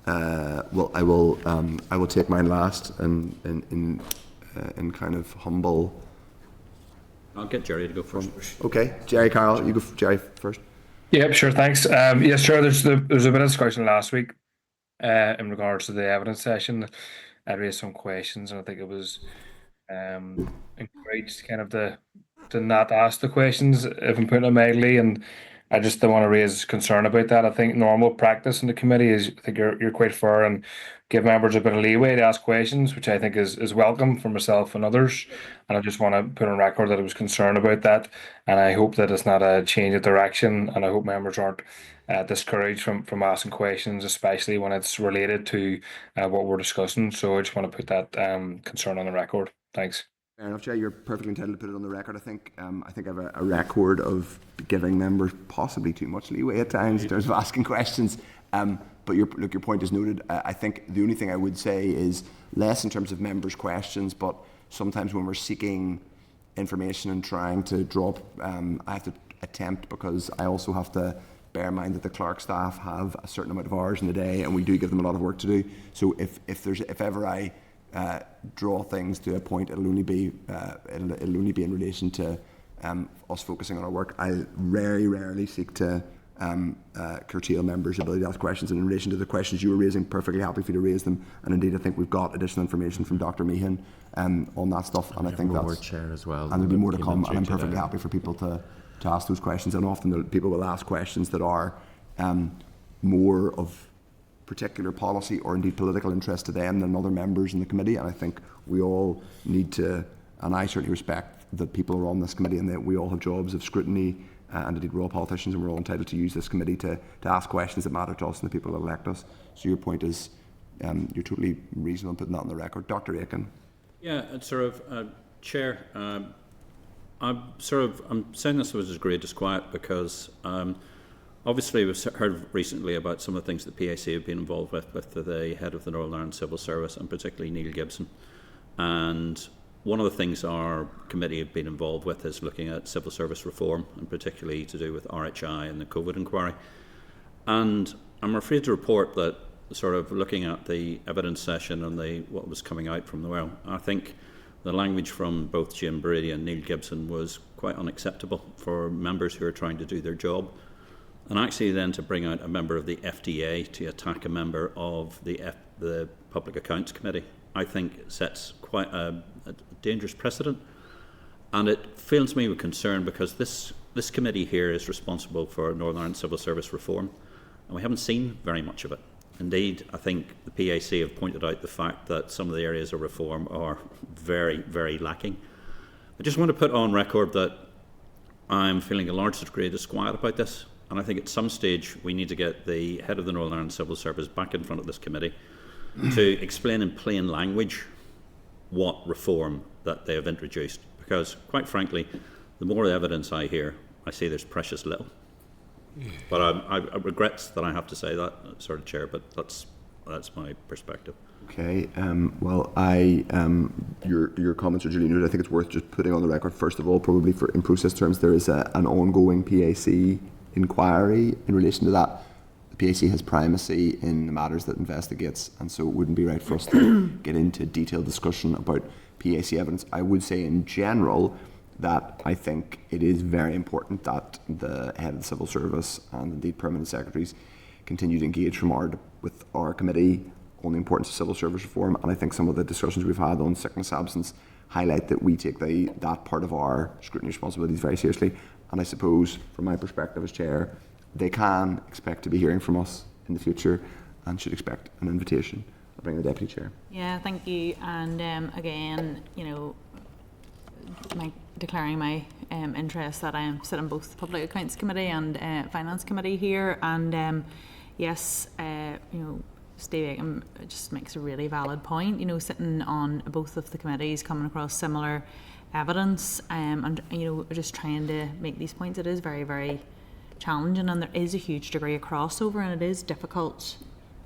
Well, I will take mine last, and in kind of humble. I'll get Jerry to go first. Okay, Jerry Carroll, you go. Jerry first. Yep, sure. Thanks. Yes, sure. There's a bit of discussion last week in regards to the evidence session. I raised some questions, and I think it was encouraged kind of to not ask the questions, if I'm putting it mildly, and I just don't want to raise concern about that. I think normal practice in the committee is, I think you're quite fair and give members a bit of leeway to ask questions, which I think is welcome for myself and others. And I just want to put on record that I was concerned about that, and I hope that it's not a change of direction, and I hope members aren't discouraged from asking questions, especially when it's related to what we're discussing. So I just want to put that concern on the record. Thanks. Fair enough, Jay. You're perfectly entitled to put it on the record. I think I have a record of giving members possibly too much leeway at times in terms of asking questions. But your point is noted. I think the only thing I would say is less in terms of members' questions, but sometimes when we're seeking information and trying to draw, I have to attempt, because I also have to bear in mind that the clerk staff have a certain amount of hours in the day, and we do give them a lot of work to do. So if ever I draw things to a point, it'll only be in relation to us focusing on our work. I rarely seek to curtail members' ability to ask questions. And in relation to the questions you were raising, perfectly happy for you to raise them. And indeed, I think we've got additional information from Dr. Meehan on that stuff. And I think that's Chair as well. And there'll be more to come. And I'm perfectly happy for people to ask those questions. And often people will ask questions that are more of particular policy or indeed political interest to them than other members in the committee. And I think we all need to, and I certainly respect that people are on this committee and that we all have jobs of scrutiny, and indeed we're all politicians and we're all entitled to use this committee to ask questions that matter to us and the people that elect us. So your point is, you're totally reasonable in putting that on the record. Dr. Aiken. Yeah, it's sort of, Chair, I'm saying this with as great as quiet because obviously we've heard recently about some of the things that PAC have been involved with the head of the Northern Ireland Civil Service, and particularly Neil Gibson. And one of the things our committee have been involved with is looking at civil service reform, and particularly to do with RHI and the COVID inquiry. And I'm afraid to report that sort of looking at the evidence session and what was coming out from the well, I think the language from both Jim Brady and Neil Gibson was quite unacceptable for members who are trying to do their job. And actually then to bring out a member of the FDA to attack a member of the Public Accounts Committee, I think sets quite a dangerous precedent. And it fills me with concern because this committee here is responsible for Northern Ireland civil service reform, and we haven't seen very much of it. Indeed, I think the PAC have pointed out the fact that some of the areas of reform are very, very lacking. I just want to put on record that I'm feeling a large degree of disquiet about this, and I think at some stage we need to get the head of the Northern Ireland Civil Service back in front of this committee to explain in plain language what reform that they have introduced, because quite frankly, the more evidence I hear, I see there's precious little. But I regret that I have to say that, sort of, Chair, but that's my perspective. Okay. Well, your comments are duly noted. I think it's worth just putting on the record, first of all, probably in process terms, there is an ongoing PAC inquiry in relation to that. The PAC has primacy in the matters that investigates, and so it wouldn't be right for us to get into detailed discussion about PAC evidence. I would say in general that I think it is very important that the head of the civil service and indeed permanent secretaries continue to engage with our committee on the importance of civil service reform, and I think some of the discussions we've had on sickness absence highlight that we take that part of our scrutiny responsibilities very seriously. And I suppose from my perspective as chair, they can expect to be hearing from us in the future and should expect an invitation. I'll bring the deputy chair. Yeah, thank you. And again, declaring my interest that I am sitting both the Public Accounts Committee and Finance Committee here, and yes, Steve Aiken just makes a really valid point. Sitting on both of the committees, coming across similar evidence, and just trying to make these points. It is very, very challenging, and there is a huge degree of crossover, and it is difficult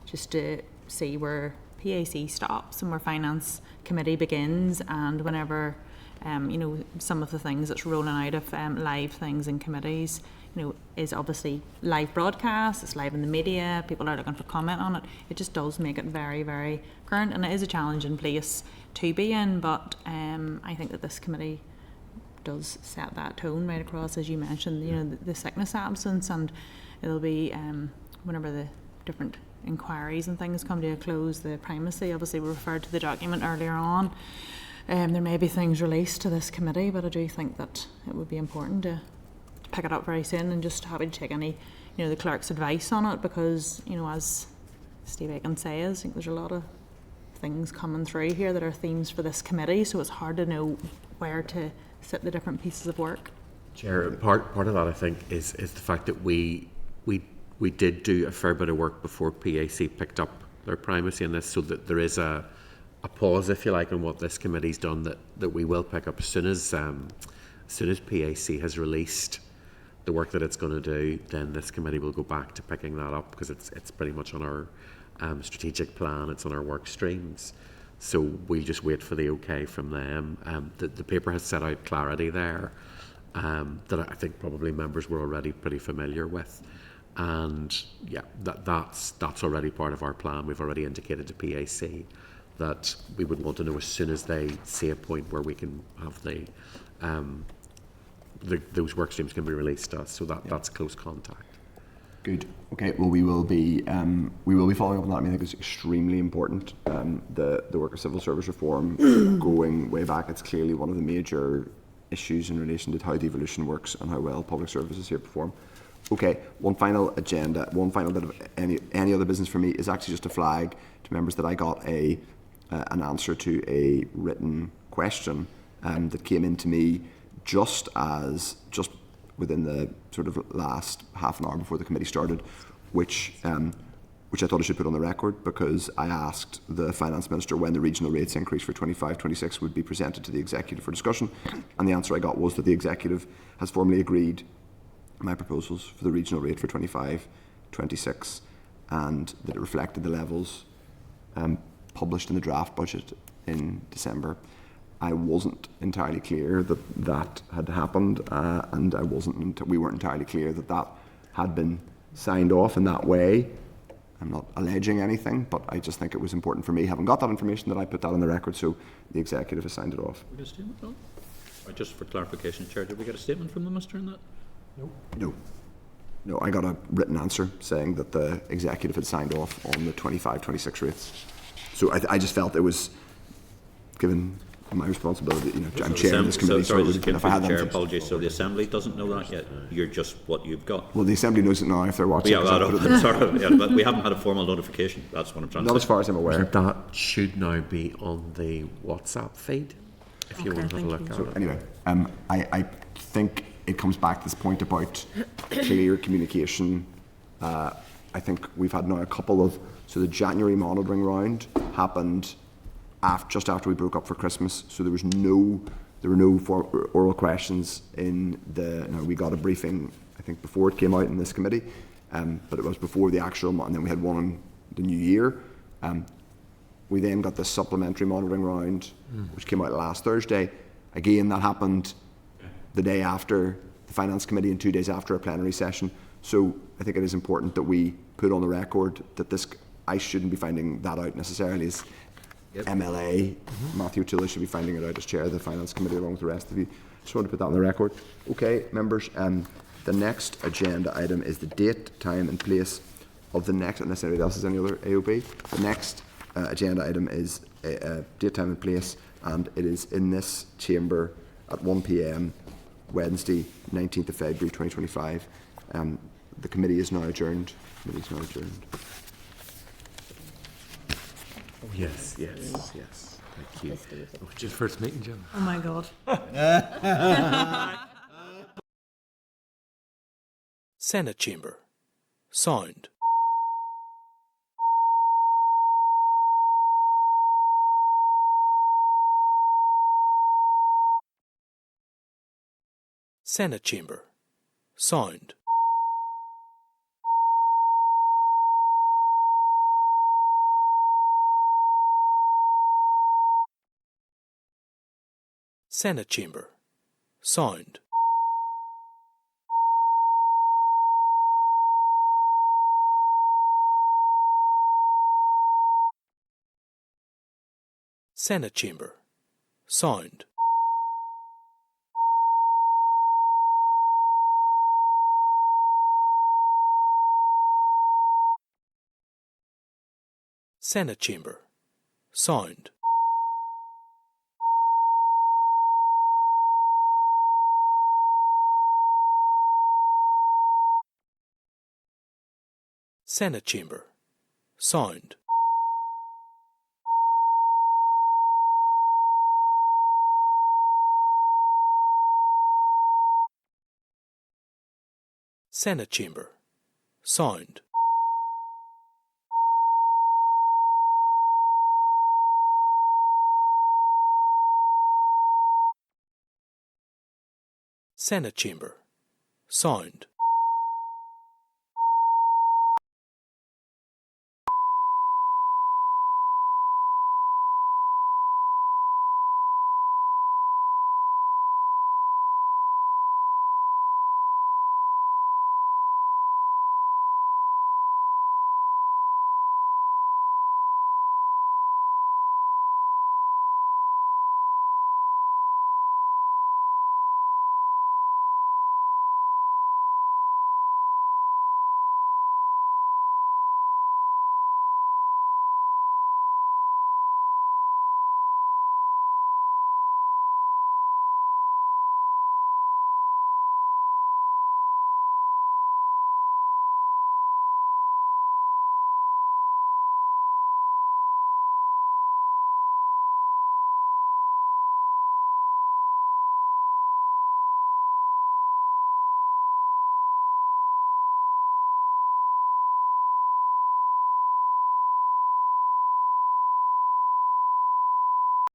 just to see where PAC stops and where Finance Committee begins, and whenever some of the things that's rolling out of live things in committees, is obviously live broadcast, it's live in the media, people are looking for comment on it. It just does make it very, very current, and it is a challenging place to be in, but I think that this committee does set that tone right across, as you mentioned, the sickness absence, and it'll be, whenever the different inquiries and things come to a close, the primacy, obviously we referred to the document earlier on. There may be things released to this committee, but I do think that it would be important to pick it up very soon, and just happy to take any, the clerk's advice on it, because, as Steve Aiken says, I think there's a lot of things coming through here that are themes for this committee, so it's hard to know where to sit the different pieces of work. Chair, part of that I think is the fact that we did do a fair bit of work before PAC picked up their primacy in this, so that there is a pause, if you like, on what this committee's done that we will pick up as soon as PAC has released the work that it's going to do. Then this committee will go back to picking that up, because it's pretty much on our strategic plan, it's on our work streams. So we'll just wait for the okay from them. The paper has set out clarity there that I think probably members were already pretty familiar with. And yeah, that's already part of our plan. We've already indicated to PAC that we would want to know as soon as they see a point where we can have those work streams can be released to us. So that's close contact. Good. Okay. Well, we will be following up on that. I mean, I think it's extremely important. The work of civil service reform going way back. It's clearly one of the major issues in relation to how devolution works and how well public services here perform. Okay. One final bit of any other business for me is actually just a flag to members that I got an answer to a written question that came in to me just within the sort of last half an hour before the committee started, which I thought I should put on the record, because I asked the Finance Minister when the regional rates increase for 25-26 would be presented to the Executive for discussion, and the answer I got was that the Executive has formally agreed my proposals for the regional rate for 25-26, and that it reflected the levels published in the draft budget in December. I wasn't entirely clear that had happened, and we weren't entirely clear that had been signed off in that way. I'm not alleging anything, but I just think it was important for me, having got that information, that I put that on the record, so the executive has signed it off. We get a statement, no? Or just for clarification, Chair, did we get a statement from the Minister on that? No. No, I got a written answer saying that the executive had signed off on the 25-26 rates. So I just felt it was, given my responsibility, you know, I'm chair of this committee, so, if I had that, apologies, so the Assembly doesn't know that yet? You're just what you've got? Well, the Assembly knows it now if they're watching. Yeah, but we haven't had a formal notification, that's what I'm trying to say. Not as far as I'm aware. That should now be on the WhatsApp feed, if you want to have a look at it. Anyway, I think it comes back to this point about clear communication. I think we've had now a couple of, so the January monitoring round happened just after we broke up for Christmas, so there were no oral questions in the, we got a briefing, I think, before it came out in this committee, but it was before the actual, and then we had one in the new year. We then got this supplementary monitoring round, which came out last Thursday. Again, that happened the day after the Finance Committee and 2 days after a plenary session. So I think it is important that we put on the record that this, I shouldn't be finding that out necessarily as MLA. Matthew O'Toole should be finding it out as chair of the Finance Committee along with the rest of you. Just want to put that on the record. Okay, members, the next agenda item is the date, time and place of the next, unless anybody else has any other AOB. The next agenda item is date, time and place, and it is in this chamber at 1 p.m. Wednesday, 19th of February 2025. The committee is now adjourned. Oh, yes. Thank you. Which is first meeting, Jim. Oh my God. Senate Chamber. Sound. Senate Chamber. Sound. Senate Chamber. Sound. Senate Chamber. Sound. Senate Chamber. Sound. Senate Chamber. Sound. Senate Chamber. Sound. Senate Chamber. Sound.